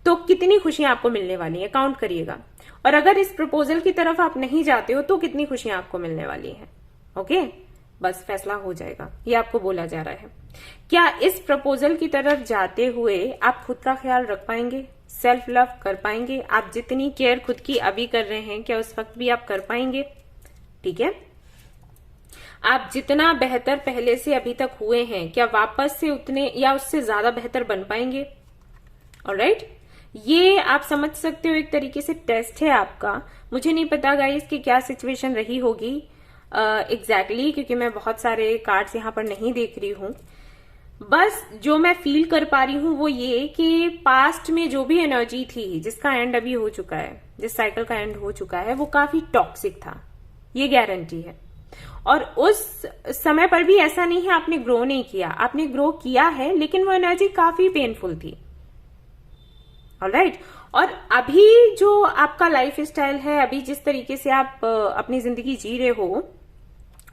तो कितनी खुशियां आपको मिलने वाली है, काउंट करिएगा। और अगर इस प्रपोजल की तरफ आप नहीं जाते हो तो कितनी खुशियां आपको मिलने वाली है। ओके, बस फैसला हो जाएगा, ये आपको बोला जा रहा है। क्या इस प्रपोजल की तरफ जाते हुए आप खुद का ख्याल रख पाएंगे, सेल्फ लव कर पाएंगे? आप जितनी केयर खुद की अभी कर रहे हैं, क्या उस वक्त भी आप कर पाएंगे? ठीक है, आप जितना बेहतर पहले से अभी तक हुए हैं, क्या वापस से उतने या उससे ज्यादा बेहतर बन पाएंगे? ऑलराइट, ये आप समझ सकते हो एक तरीके से टेस्ट है आपका। मुझे नहीं पता गाइस कि क्या सिचुएशन रही होगी एग्जैक्टली, क्योंकि मैं बहुत सारे कार्ड्स यहाँ पर नहीं देख रही हूँ। बस जो मैं फील कर पा रही हूँ वो ये कि पास्ट में जो भी एनर्जी थी, जिसका एंड अभी हो चुका है, जिस साइकिल का एंड हो चुका है, वो काफी टॉक्सिक था, ये गारंटी है। और उस समय पर भी ऐसा नहीं है आपने ग्रो नहीं किया, आपने ग्रो किया है, लेकिन वो एनर्जी काफी पेनफुल थी। ऑलराइट, और अभी जो आपका लाइफ स्टाइल है, अभी जिस तरीके से आप अपनी जिंदगी जी रहे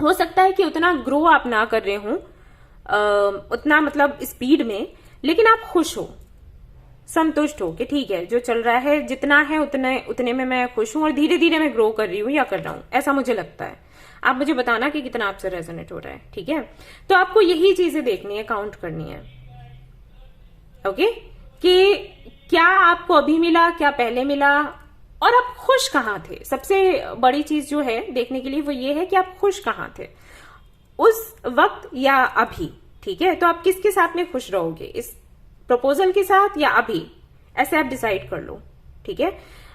हो सकता है कि उतना ग्रो आप ना कर रहे हो, उतना मतलब स्पीड में, लेकिन आप खुश हो, संतुष्ट हो कि ठीक है जो चल रहा है, जितना है उतने में मैं खुश हूं और धीरे धीरे मैं ग्रो कर रही हूं या कर रहा हूं, ऐसा मुझे लगता है। आप मुझे बताना कि कितना आपसे रेजोनेट हो रहा है। ठीक है, तो आपको यही चीजें देखनी है, काउंट करनी है। ओके, कि क्या आपको अभी मिला, क्या पहले मिला, और आप खुश कहाँ थे। सबसे बड़ी चीज जो है देखने के लिए वो ये है कि आप खुश कहाँ थे उस वक्त या अभी। ठीक है, तो आप किसके साथ में खुश रहोगे, इस प्रपोजल के साथ या अभी, ऐसे आप डिसाइड कर लो। ठीक है,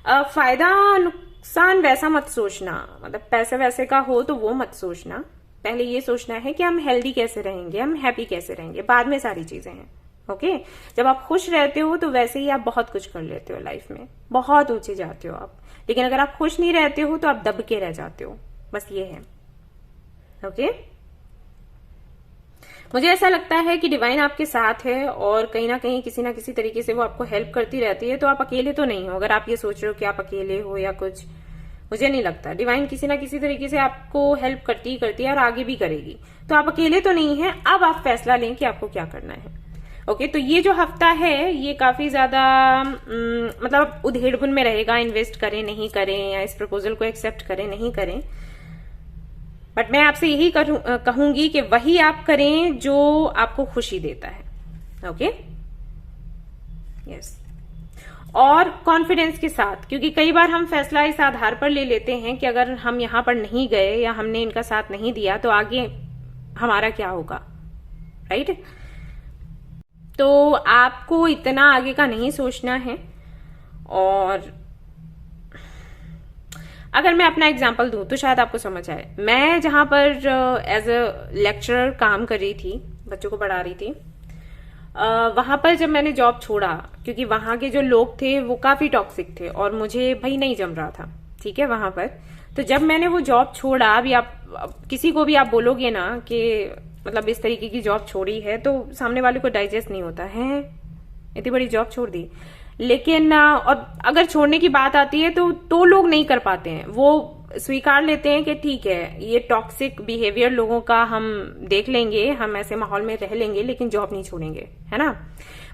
फायदा नुकसान वैसा मत सोचना, मतलब पैसे वैसे का हो तो वो मत सोचना। पहले ये सोचना है कि हम हेल्दी कैसे रहेंगे, हम हैप्पी कैसे रहेंगे, बाद में सारी चीजें हैं। ओके, जब आप खुश रहते हो तो वैसे ही आप बहुत कुछ कर लेते हो लाइफ में, बहुत ऊंचे जाते हो आप। लेकिन अगर आप खुश नहीं रहते हो तो आप दब के रह जाते हो, बस ये है। ओके, मुझे ऐसा लगता है कि डिवाइन आपके साथ है और कहीं ना कहीं किसी ना किसी तरीके से वो आपको हेल्प करती रहती है। तो आप अकेले तो नहीं हो। अगर आप ये सोच रहे हो कि आप अकेले हो या कुछ, मुझे नहीं लगता। डिवाइन किसी ना किसी तरीके से आपको हेल्प करती ही करती है और आगे भी करेगी। तो आप अकेले तो नहीं है। अब आप फैसला लें कि आपको क्या करना है। ओके, तो ये जो हफ्ता है ये काफी ज्यादा मतलब उधेड़बुन में रहेगा। इन्वेस्ट करें नहीं करें, या इस प्रपोजल को एक्सेप्ट करें नहीं करें, बट मैं आपसे यही कहूंगी कि वही आप करें जो आपको खुशी देता है। ओके, यस, और कॉन्फिडेंस के साथ, क्योंकि कई बार हम फैसला इस आधार पर ले लेते हैं कि अगर हम यहां पर नहीं गए या हमने इनका साथ नहीं दिया तो आगे हमारा क्या होगा, राइट। तो आपको इतना आगे का नहीं सोचना है। और अगर मैं अपना एग्जांपल दूं तो शायद आपको समझ आए। मैं जहां पर एज अ लेक्चरर काम कर रही थी, बच्चों को पढ़ा रही थी, वहां पर जब मैंने जॉब छोड़ा, क्योंकि वहां के जो लोग थे वो काफी टॉक्सिक थे और मुझे भाई नहीं जम रहा था। ठीक है, वहां पर तो जब मैंने वो जॉब छोड़ा, अभी आप किसी को भी आप बोलोगे ना कि मतलब इस तरीके की जॉब छोड़ी है तो सामने वाले को डाइजेस्ट नहीं होता है, इतनी बड़ी जॉब छोड़ दी। लेकिन और अगर छोड़ने की बात आती है तो लोग नहीं कर पाते हैं। वो स्वीकार लेते हैं कि ठीक है ये टॉक्सिक बिहेवियर लोगों का हम देख लेंगे, हम ऐसे माहौल में रह लेंगे, लेकिन जॉब नहीं छोड़ेंगे, है ना।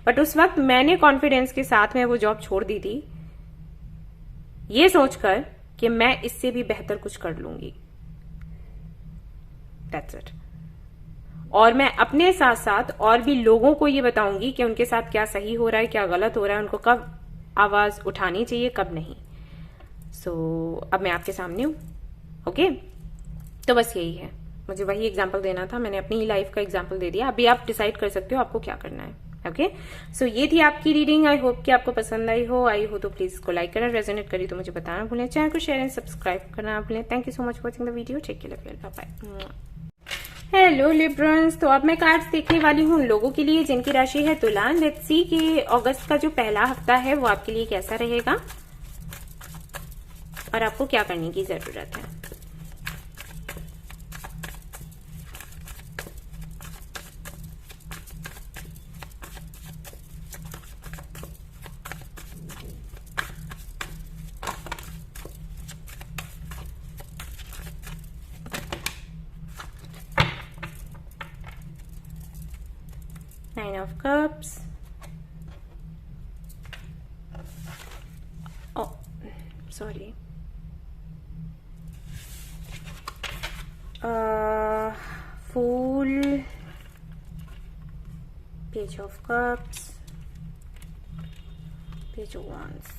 बट उस वक्त मैंने कॉन्फिडेंस के साथ में वो जॉब छोड़ दी थी, ये सोचकर कि मैं इससे भी बेहतर कुछ कर लूंगी। That's it. और मैं अपने साथ साथ और भी लोगों को ये बताऊंगी कि उनके साथ क्या सही हो रहा है, क्या गलत हो रहा है, उनको कब आवाज उठानी चाहिए, कब नहीं। सो अब मैं आपके सामने हूं। ओके, तो बस यही है, मुझे वही एग्जाम्पल देना था। मैंने अपनी ही लाइफ का एग्जाम्पल दे दिया। अभी आप डिसाइड कर सकते हो आपको क्या करना है। ओके, सो ये थी आपकी रीडिंग। आई होप कि आपको पसंद आई हो तो प्लीज इसको लाइक करना, रेजोनेट करी तो मुझे बताना भूलें, चैनल को शेयर एंड सब्सक्राइब करना ना भूलें। Thank you so much for watching the video. Take care, bye bye. Hello Librans, तो अब मैं कार्ड्स देखने वाली हूँ उन लोगों के लिए जिनकी राशि है तुला। लेट्स सी कि अगस्त का जो पहला हफ्ता है वो आपके लिए कैसा रहेगा और आपको क्या करने की जरूरत है। Nine of Cups. Oh, sorry. Fool. Page of Cups. Page of Wands.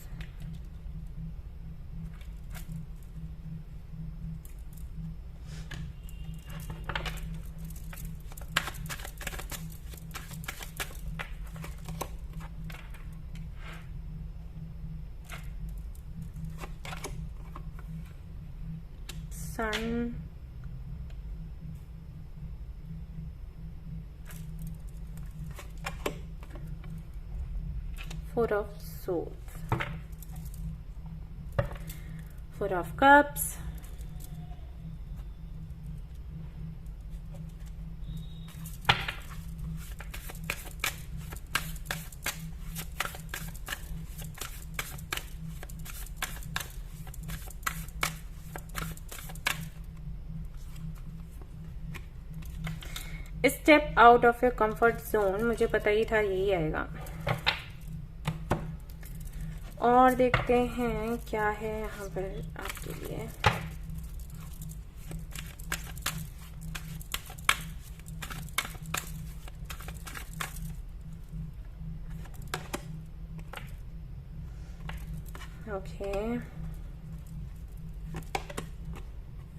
Sun. Four of Swords. Four of Cups. Step out of your comfort zone, मुझे पता ही था यही आएगा। और देखते हैं क्या है यहाँ पर आपके लिए। Okay.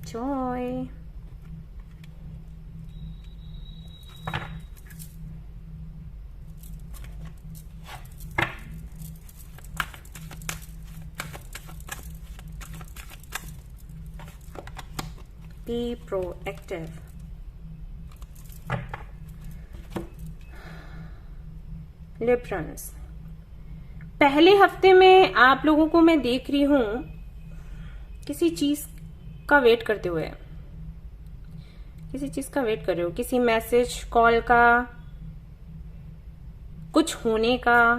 Joy. Be proactive. Librans. पहले हफ्ते में आप लोगों को मैं देख रही हूं किसी चीज का वेट करते हुए, किसी चीज का वेट कर रहे हो, किसी मैसेज कॉल का, कुछ होने का,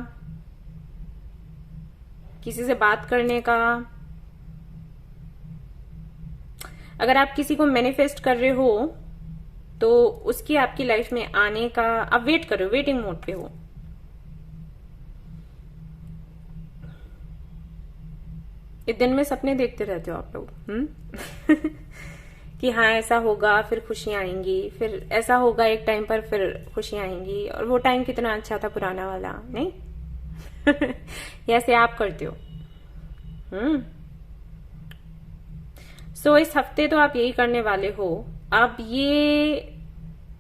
किसी से बात करने का। अगर आप किसी को मैनिफेस्ट कर रहे हो तो उसकी आपकी लाइफ में आने का आप वेट कर रहे हो, वेटिंग मोड पे हो। दिन में सपने देखते रहते हो आप लोग कि हाँ ऐसा होगा, फिर खुशियां आएंगी, फिर ऐसा होगा एक टाइम पर, फिर खुशियां आएंगी। और वो टाइम कितना अच्छा था पुराना वाला, नहीं? ऐसे आप करते हो। सो इस हफ्ते तो आप यही करने वाले हो। अब ये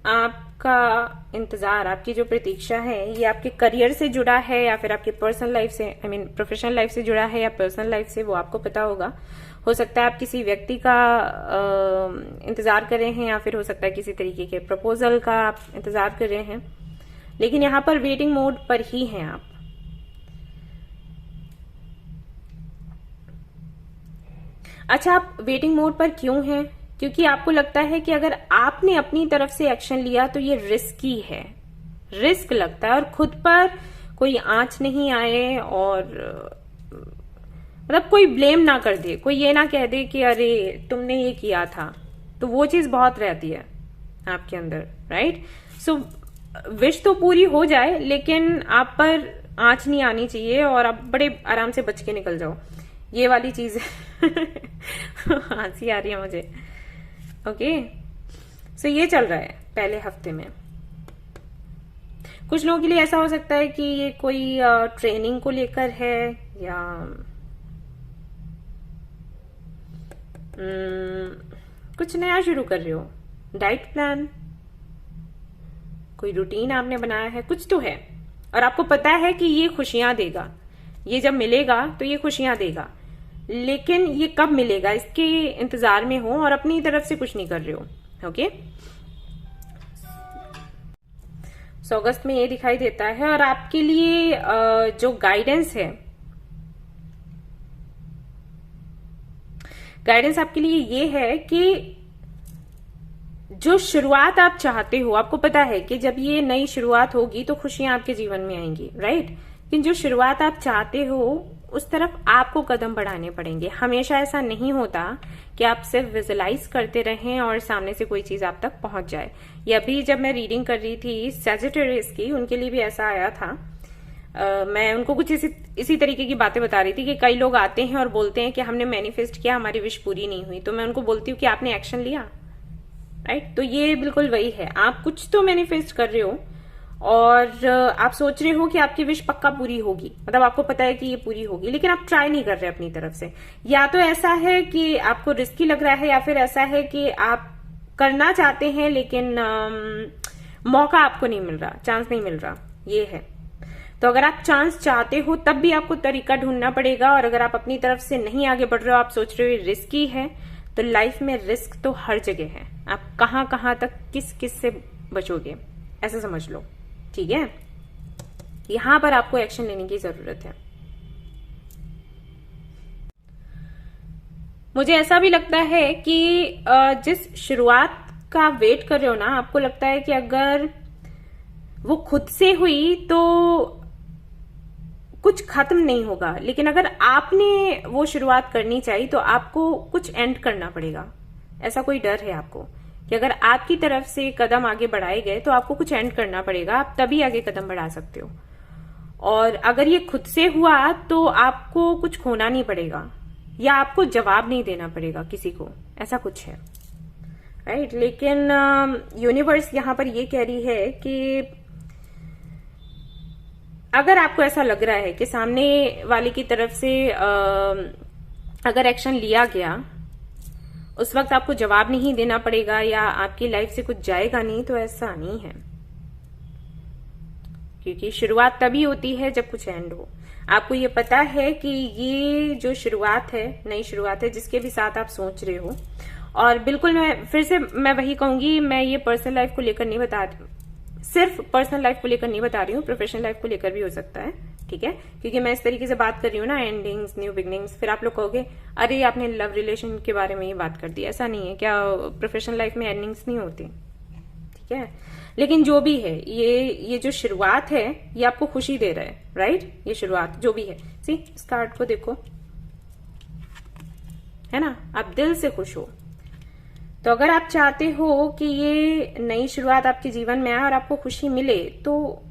आपका इंतजार, आपकी जो प्रतीक्षा है, ये आपके करियर से जुड़ा है या फिर आपके पर्सनल लाइफ से, आई मीन प्रोफेशनल लाइफ से जुड़ा है या पर्सनल लाइफ से, वो आपको पता होगा। हो सकता है आप किसी व्यक्ति का इंतजार कर रहे हैं या फिर हो सकता है किसी तरीके के प्रपोजल का आप इंतजार कर रहे हैं, लेकिन यहां पर वेटिंग मोड पर ही हैं आप। अच्छा, आप वेटिंग मोड पर क्यों हैं? क्योंकि आपको लगता है कि अगर आपने अपनी तरफ से एक्शन लिया तो ये रिस्की है, रिस्क लगता है, और खुद पर कोई आंच नहीं आए और मतलब कोई ब्लेम ना कर दे, कोई ये ना कह दे कि अरे तुमने ये किया था। तो वो चीज बहुत रहती है आपके अंदर, राइट? सो विश तो पूरी हो जाए लेकिन आप पर आंच नहीं आनी चाहिए और आप बड़े आराम से बच के निकल जाओ, ये वाली चीज हंसी आ रही है मुझे। ओके, सो ये चल रहा है पहले हफ्ते में। कुछ लोगों के लिए ऐसा हो सकता है कि ये कोई ट्रेनिंग को लेकर है या कुछ नया शुरू कर रहे हो, डाइट प्लान, कोई रूटीन आपने बनाया है, कुछ तो है और आपको पता है कि ये खुशियां देगा, ये जब मिलेगा तो ये खुशियां देगा, लेकिन ये कब मिलेगा इसके इंतजार में हो और अपनी तरफ से कुछ नहीं कर रहे हो। ओके, सो अगस्त में ये दिखाई देता है और आपके लिए जो गाइडेंस है, गाइडेंस आपके लिए ये है कि जो शुरुआत आप चाहते हो, आपको पता है कि जब ये नई शुरुआत होगी तो खुशियां आपके जीवन में आएंगी, राइट? लेकिन जो शुरुआत आप चाहते हो उस तरफ आपको कदम बढ़ाने पड़ेंगे। हमेशा ऐसा नहीं होता कि आप सिर्फ विजुलाइज करते रहें और सामने से कोई चीज आप तक पहुंच जाए। ये अभी जब मैं रीडिंग कर रही थी सैजिटेरियस की, उनके लिए भी ऐसा आया था। मैं उनको कुछ इसी तरीके की बातें बता रही थी कि कई लोग आते हैं और बोलते हैं कि हमने मैनिफेस्ट किया, हमारी विश पूरी नहीं हुई। तो मैं उनको बोलती हूँ कि आपने एक्शन लिया, राइट? तो ये बिल्कुल वही है, आप कुछ तो मैनिफेस्ट कर रहे हो और आप सोच रहे हो कि आपकी विश पक्का पूरी होगी, मतलब आपको पता है कि ये पूरी होगी, लेकिन आप ट्राई नहीं कर रहे अपनी तरफ से। या तो ऐसा है कि आपको रिस्की लग रहा है या फिर ऐसा है कि आप करना चाहते हैं लेकिन मौका आपको नहीं मिल रहा, चांस नहीं मिल रहा, ये है। तो अगर आप चांस चाहते हो तब भी आपको तरीका ढूंढना पड़ेगा, और अगर आप अपनी तरफ से नहीं आगे बढ़ रहे हो, आप सोच रहे हो रिस्की है, तो लाइफ में रिस्क तो हर जगह है। आप कहां कहां तक किस किस से बचोगे, ऐसा समझ लो, ठीक है? यहां पर आपको एक्शन लेने की जरूरत है। मुझे ऐसा भी लगता है कि जिस शुरुआत का वेट कर रहे हो ना, आपको लगता है कि अगर वो खुद से हुई तो कुछ खत्म नहीं होगा, लेकिन अगर आपने वो शुरुआत करनी चाहिए तो आपको कुछ एंड करना पड़ेगा। ऐसा कोई डर है आपको कि अगर आपकी तरफ से कदम आगे बढ़ाए गए तो आपको कुछ एंड करना पड़ेगा, आप तभी आगे कदम बढ़ा सकते हो। और अगर ये खुद से हुआ तो आपको कुछ खोना नहीं पड़ेगा या आपको जवाब नहीं देना पड़ेगा किसी को, ऐसा कुछ है, राइट? लेकिन यूनिवर्स यहां पर ये कह रही है कि अगर आपको ऐसा लग रहा है कि सामने वाले की तरफ से अगर एक्शन लिया गया, उस वक्त आपको जवाब नहीं देना पड़ेगा या आपकी लाइफ से कुछ जाएगा नहीं, तो ऐसा नहीं है। क्योंकि शुरुआत तभी होती है जब कुछ एंड हो। आपको ये पता है कि ये जो शुरुआत है, नई शुरुआत है, जिसके भी साथ आप सोच रहे हो। और बिल्कुल मैं वही कहूंगी, मैं ये पर्सनल लाइफ को लेकर नहीं बता रही, सिर्फ पर्सनल लाइफ को लेकर नहीं बता रही हूँ, प्रोफेशनल लाइफ को लेकर भी हो सकता है, ठीक है। क्योंकि मैं इस तरीके से बात कर रही हूँ ना, एंडिंग्स, न्यू बिगनिंग्स, फिर आप लोग कहोगे अरे आपने लव रिलेशन के बारे में ये बात कर दी। ऐसा नहीं है, क्या प्रोफेशनल लाइफ में एंडिंग्स नहीं होती, ठीक है। लेकिन जो भी है, ये जो शुरुआत है, ये आपको खुशी दे रहा है, राइट। ये शुरुआत जो भी है, सी इस कार्ड को देखो, है ना, आप दिल से खुश हो। तो अगर आप चाहते हो कि ये नई शुरुआत आपके जीवन में आए और आपको खुशी मिले, तो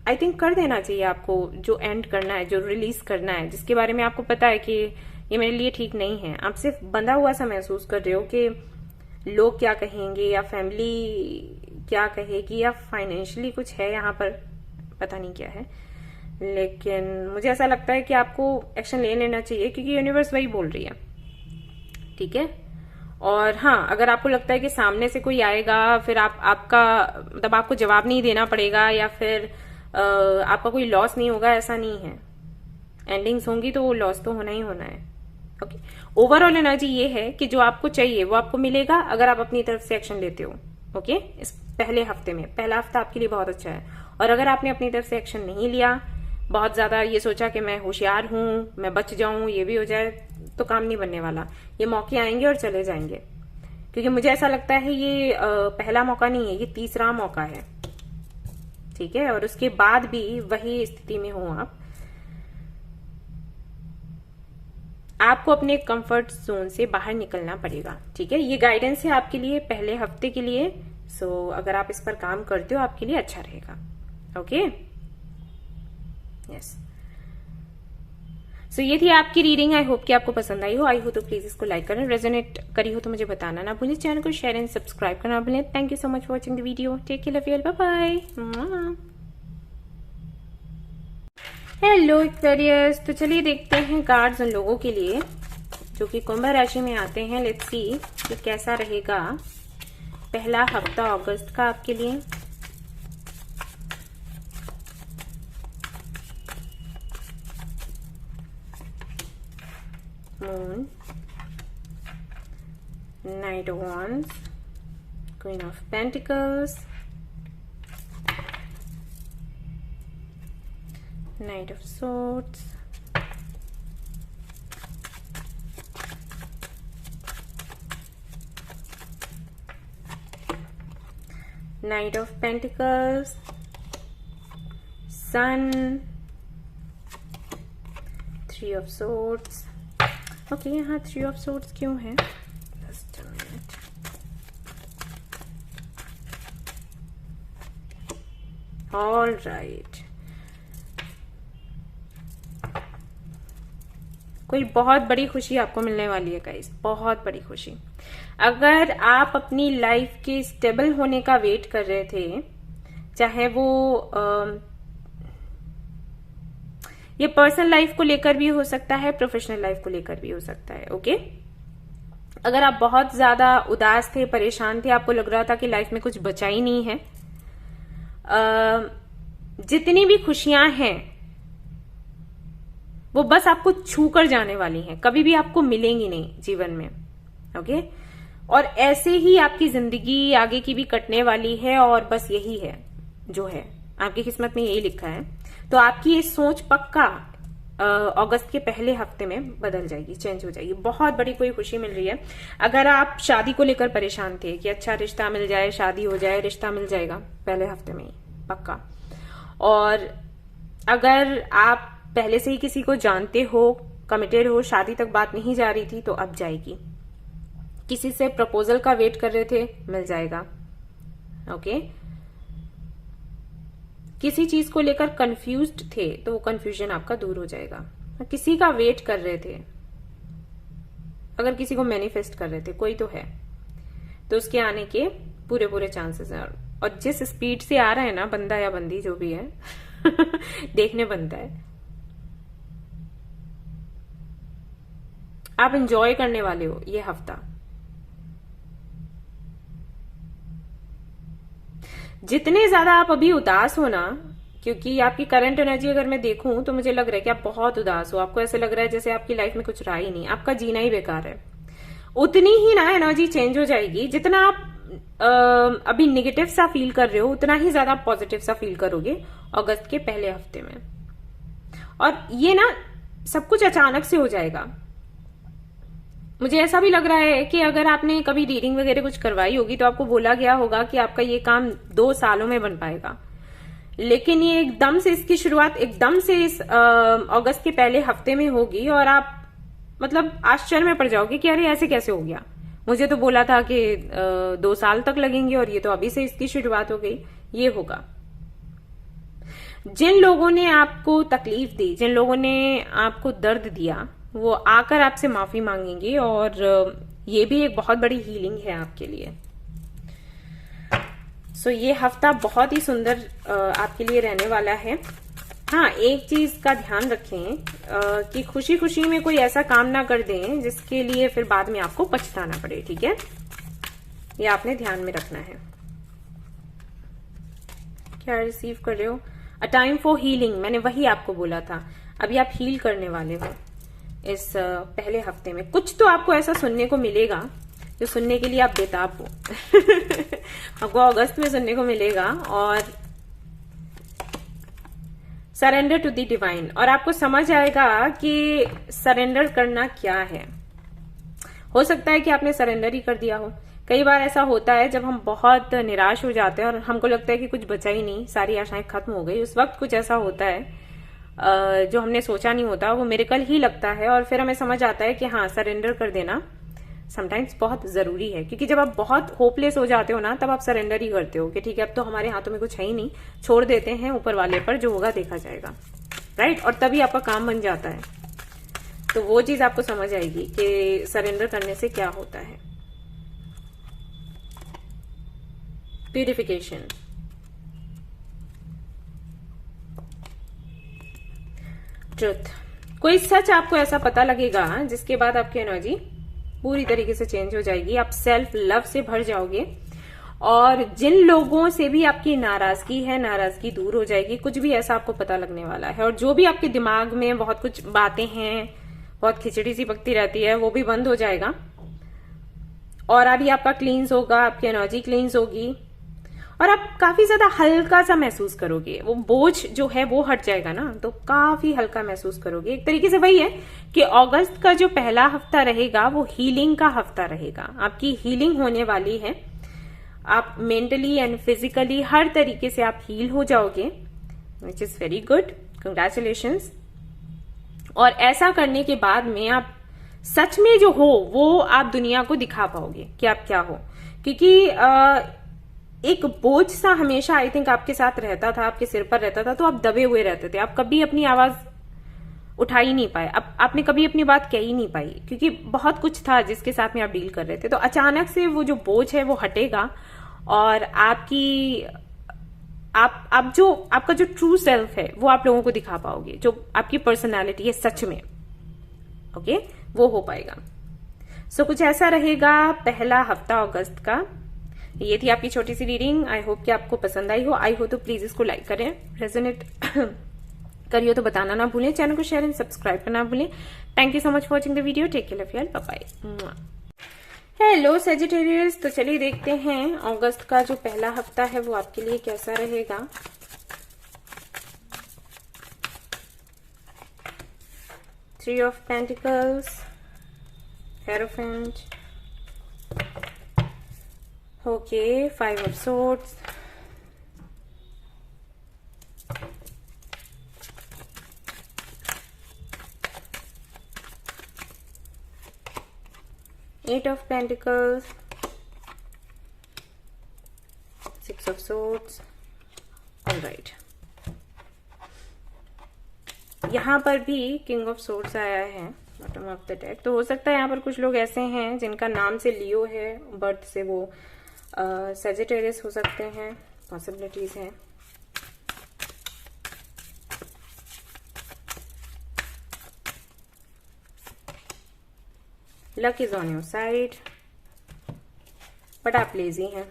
आई थिंक कर देना चाहिए आपको। जो एंड करना है, जो रिलीज करना है, जिसके बारे में आपको पता है कि ये मेरे लिए ठीक नहीं है, आप सिर्फ बंधा हुआ सा महसूस कर रहे हो कि लोग क्या कहेंगे या फैमिली क्या कहेगी या फाइनेंशियली कुछ है यहाँ पर, पता नहीं क्या है। लेकिन मुझे ऐसा लगता है कि आपको एक्शन ले लेना चाहिए, क्योंकि यूनिवर्स वही बोल रही है, ठीक है। और हाँ, अगर आपको लगता है कि सामने से कोई आएगा, फिर आपका मतलब आपको जवाब नहीं देना पड़ेगा या फिर आपका कोई लॉस नहीं होगा, ऐसा नहीं है। एंडिंग्स होंगी तो वो लॉस तो होना ही होना है, ओके। ओवरऑल एनर्जी ये है कि जो आपको चाहिए वो आपको मिलेगा अगर आप अपनी तरफ से एक्शन लेते हो, ओके। इस पहले हफ्ते में, पहला हफ्ता आपके लिए बहुत अच्छा है। और अगर आपने अपनी तरफ से एक्शन नहीं लिया, बहुत ज्यादा ये सोचा कि मैं होशियार हूं, मैं बच जाऊं, ये भी हो जाए, तो काम नहीं बनने वाला। ये मौके आएंगे और चले जाएंगे, क्योंकि मुझे ऐसा लगता है ये पहला मौका नहीं है, ये तीसरा मौका है, ठीक है। और उसके बाद भी वही स्थिति में हो आपको अपने कंफर्ट जोन से बाहर निकलना पड़ेगा, ठीक है। ये गाइडेंस है आपके लिए पहले हफ्ते के लिए। सो अगर आप इस पर काम करते हो, आपके लिए अच्छा रहेगा, ओके, यस। सो ये थी आपकी रीडिंग। आई होप कि आपको पसंद आई हो। आई हो तो प्लीज इसको लाइक करें, रेजोनेट करी हो तो मुझे बताना ना भूलें। चैनल को शेयर एंड सब्सक्राइब करना ना भूलें। Thank you so much for watching the video. Take care, love you, bye bye. Hello Aquarius, तो चलिए देखते हैं कार्ड्स उन लोगों के लिए जो कि कुंभ राशि में आते हैं। लेट्स सी कि कैसा रहेगा पहला हफ्ता अगस्त का आपके लिए। Moon, night of wands, queen of pentacles, Knight of Swords, Knight of Pentacles, Sun, Three of Swords. Okay, यहाँ Three of Swords क्यों है? Just a minute. All right. कोई बहुत बड़ी खुशी आपको मिलने वाली है गाइस, बहुत बड़ी खुशी। अगर आप अपनी लाइफ के स्टेबल होने का वेट कर रहे थे, चाहे वो ये पर्सनल लाइफ को लेकर भी हो सकता है, प्रोफेशनल लाइफ को लेकर भी हो सकता है, ओके। अगर आप बहुत ज्यादा उदास थे, परेशान थे, आपको लग रहा था कि लाइफ में कुछ बचा ही नहीं है, जितनी भी खुशियां हैं वो बस आपको छू कर जाने वाली हैं, कभी भी आपको मिलेंगी नहीं जीवन में, ओके। और ऐसे ही आपकी जिंदगी आगे की भी कटने वाली है, और बस यही है जो है आपकी किस्मत में, यही लिखा है। तो आपकी ये सोच पक्का अगस्त के पहले हफ्ते में बदल जाएगी, चेंज हो जाएगी। बहुत बड़ी कोई खुशी मिल रही है। अगर आप शादी को लेकर परेशान थे कि अच्छा रिश्ता मिल जाए, शादी हो जाए, रिश्ता मिल जाएगा पहले हफ्ते में ही पक्का। और अगर आप पहले से ही किसी को जानते हो, कमिटेड हो, शादी तक बात नहीं जा रही थी, तो अब जाएगी। किसी से प्रपोजल का वेट कर रहे थे, मिल जाएगा, ओके। किसी चीज को लेकर कंफ्यूज्ड थे तो वो कंफ्यूजन आपका दूर हो जाएगा। किसी का वेट कर रहे थे, अगर किसी को मैनिफेस्ट कर रहे थे, कोई तो है, तो उसके आने के पूरे चांसेस हैं। और जिस स्पीड से आ रहा है ना बंदा या बंदी जो भी है देखने बनता है। आप एंजॉय करने वाले हो ये हफ्ता। जितने ज्यादा आप अभी उदास हो ना, क्योंकि आपकी करंट एनर्जी अगर मैं देखूं तो मुझे लग रहा है कि आप बहुत उदास हो। आपको ऐसे लग रहा है जैसे आपकी लाइफ में कुछ रहा ही नहीं, आपका जीना ही बेकार है। उतनी ही ना एनर्जी चेंज हो जाएगी, जितना आप अभी निगेटिव सा फील कर रहे हो उतना ही ज्यादा पॉजिटिव सा फील करोगे अगस्त के पहले हफ्ते में। और ये ना सब कुछ अचानक से हो जाएगा। मुझे ऐसा भी लग रहा है कि अगर आपने कभी रीडिंग वगैरह कुछ करवाई होगी तो आपको बोला गया होगा कि आपका ये काम 2 सालों में बन पाएगा, लेकिन ये एकदम से इसकी शुरुआत एकदम से इस अगस्त के पहले हफ्ते में होगी और आप मतलब आश्चर्य में पड़ जाओगे कि अरे ऐसे कैसे हो गया, मुझे तो बोला था कि 2 साल तक लगेंगे और ये तो अभी से इसकी शुरुआत हो गई। ये होगा। जिन लोगों ने आपको तकलीफ दी, जिन लोगों ने आपको दर्द दिया, वो आकर आपसे माफी मांगेंगे और ये भी एक बहुत बड़ी हीलिंग है आपके लिए। सो ये हफ्ता बहुत ही सुंदर आपके लिए रहने वाला है। हाँ, एक चीज का ध्यान रखें कि खुशी खुशी में कोई ऐसा काम ना कर दें जिसके लिए फिर बाद में आपको पछताना पड़े, ठीक है? ये आपने ध्यान में रखना है। क्या रिसीव कर रहे हो? अ टाइम फॉर हीलिंग, मैंने वही आपको बोला था। अभी आप हील करने वाले हो इस पहले हफ्ते में। कुछ तो आपको ऐसा सुनने को मिलेगा जो सुनने के लिए आप बेताब हो। आपको अगस्त में सुनने को मिलेगा और सरेंडर टू द डिवाइन, और आपको समझ आएगा कि सरेंडर करना क्या है। हो सकता है कि आपने सरेंडर ही कर दिया हो। कई बार ऐसा होता है जब हम बहुत निराश हो जाते हैं और हमको लगता है कि कुछ बचा ही नहीं, सारी आशाएं खत्म हो गई। उस वक्त कुछ ऐसा होता है जो हमने सोचा नहीं होता, वो मिरेकल ही लगता है और फिर हमें समझ आता है कि हाँ, सरेंडर कर देना समटाइम्स बहुत जरूरी है। क्योंकि जब आप बहुत होपलेस हो जाते हो ना, तब आप सरेंडर ही करते हो कि ठीक है, अब तो हमारे हाथों में कुछ है ही नहीं, छोड़ देते हैं ऊपर वाले पर, जो होगा देखा जाएगा, राइट? और तभी आपका काम बन जाता है। तो वो चीज आपको समझ आएगी कि सरेंडर करने से क्या होता है। प्यूरिफिकेशन, ट्रुथ, कोई सच आपको ऐसा पता लगेगा जिसके बाद आपकी एनर्जी पूरी तरीके से चेंज हो जाएगी। आप सेल्फ लव से भर जाओगे और जिन लोगों से भी आपकी नाराजगी है, नाराजगी दूर हो जाएगी। कुछ भी ऐसा आपको पता लगने वाला है और जो भी आपके दिमाग में बहुत कुछ बातें हैं, बहुत खिचड़ी सी पकती रहती है, वो भी बंद हो जाएगा और अभी आपका क्लींस होगा, आपकी एनर्जी क्लींस होगी और आप काफी ज्यादा हल्का सा महसूस करोगे। वो बोझ जो है वो हट जाएगा ना, तो काफी हल्का महसूस करोगे। एक तरीके से वही है कि अगस्त का जो पहला हफ्ता रहेगा वो हीलिंग का हफ्ता रहेगा। आपकी हीलिंग होने वाली है। आप मेंटली एंड फिजिकली हर तरीके से आप हील हो जाओगे, which is very good, congratulations. और ऐसा करने के बाद में आप सच में जो हो वो आप दुनिया को दिखा पाओगे कि आप क्या हो। क्योंकि एक बोझ सा हमेशा आई थिंक आपके साथ रहता था, आपके सिर पर रहता था, तो आप दबे हुए रहते थे। आप कभी अपनी आवाज उठा ही नहीं पाए, आपने कभी अपनी बात कह ही नहीं पाई, क्योंकि बहुत कुछ था जिसके साथ में आप डील कर रहे थे। तो अचानक से वो जो बोझ है वो हटेगा और आप जो आपका जो ट्रू सेल्फ है वो आप लोगों को दिखा पाओगे, जो आपकी पर्सनालिटी है सच में, ओके, वो हो पाएगा। सो कुछ ऐसा रहेगा पहला हफ्ता अगस्त का। ये थी आपकी छोटी सी रीडिंग। आई होप कि आपको पसंद आई हो। आई हो तो प्लीज इसको लाइक करें, रेजोनेट करिए तो बताना ना भूलें, चैनल को शेयर एंड सब्सक्राइब करना भूलें। Thank you so much for watching the video. Take care, love you all, bye bye. Hello Sagittarius, तो चलिए देखते हैं अगस्त का जो पहला हफ्ता है वो आपके लिए कैसा रहेगा। Three of pentacles, hierophant, okay, 5 of swords, Eight of Pentacles, 6 of Swords. All right. यहाँ पर भी किंग ऑफ सोर्ड्स आया है बॉटम ऑफ द डेक। तो हो सकता है यहाँ पर कुछ लोग ऐसे हैं जिनका नाम से लियो है, बर्थ से वो सेजिटेरियस हो सकते हैं, पॉसिबिलिटीज हैं। Luck is on your side, but आप लेजी हैं,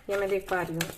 ये मैं देख पा रही हूँ।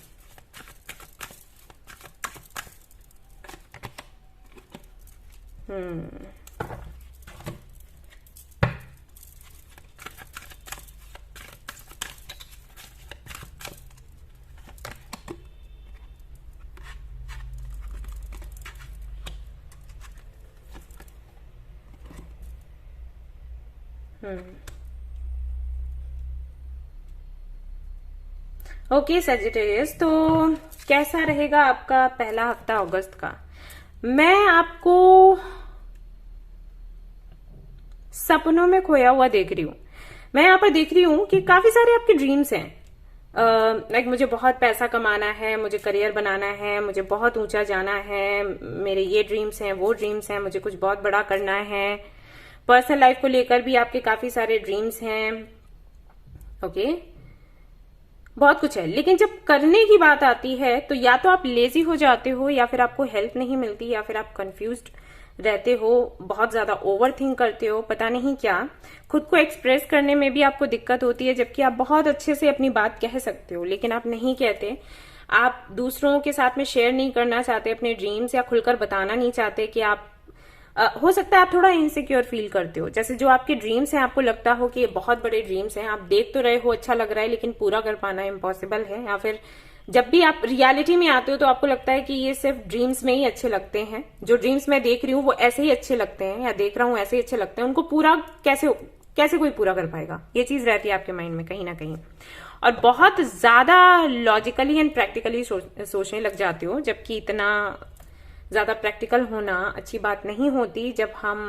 ओके सजिटेरियस, तो कैसा रहेगा आपका पहला हफ्ता अगस्त का? मैं आपको सपनों में खोया हुआ देख रही हूं। मैं यहाँ पर देख रही हूं कि काफी सारे आपके ड्रीम्स हैं। लाइक मुझे बहुत पैसा कमाना है, मुझे करियर बनाना है, मुझे बहुत ऊंचा जाना है, मेरे ये ड्रीम्स हैं, वो ड्रीम्स हैं, मुझे कुछ बहुत बड़ा करना है। पर्सनल लाइफ को लेकर भी आपके काफी सारे ड्रीम्स हैं। ओके, बहुत कुछ है, लेकिन जब करने की बात आती है तो या तो आप लेजी हो जाते हो, या फिर आपको हेल्प नहीं मिलती, या फिर आप कंफ्यूज्ड रहते हो, बहुत ज्यादा ओवर थिंक करते हो, पता नहीं क्या, खुद को एक्सप्रेस करने में भी आपको दिक्कत होती है, जबकि आप बहुत अच्छे से अपनी बात कह सकते हो, लेकिन आप नहीं कहते। आप दूसरों के साथ में शेयर नहीं करना चाहते अपने ड्रीम्स, या खुलकर बताना नहीं चाहते कि आप हो सकता है आप थोड़ा इनसिक्योर फील करते हो। जैसे जो आपके ड्रीम्स हैं, आपको लगता हो कि ये बहुत बड़े ड्रीम्स हैं, आप देख तो रहे हो अच्छा लग रहा है, लेकिन पूरा कर पाना इम्पॉसिबल है। या फिर जब भी आप रियलिटी में आते हो तो आपको लगता है कि ये सिर्फ ड्रीम्स में ही अच्छे लगते हैं, जो ड्रीम्स मैं देख रही हूँ वो ऐसे ही अच्छे लगते हैं, या देख रहा हूँ ऐसे ही अच्छे लगते हैं, उनको पूरा कैसे कोई पूरा कर पाएगा, ये चीज रहती है आपके माइंड में कहीं ना कहीं। और बहुत ज्यादा लॉजिकली एंड प्रैक्टिकली सोचने लग जाते हो, जबकि इतना ज्यादा प्रैक्टिकल होना अच्छी बात नहीं होती जब हम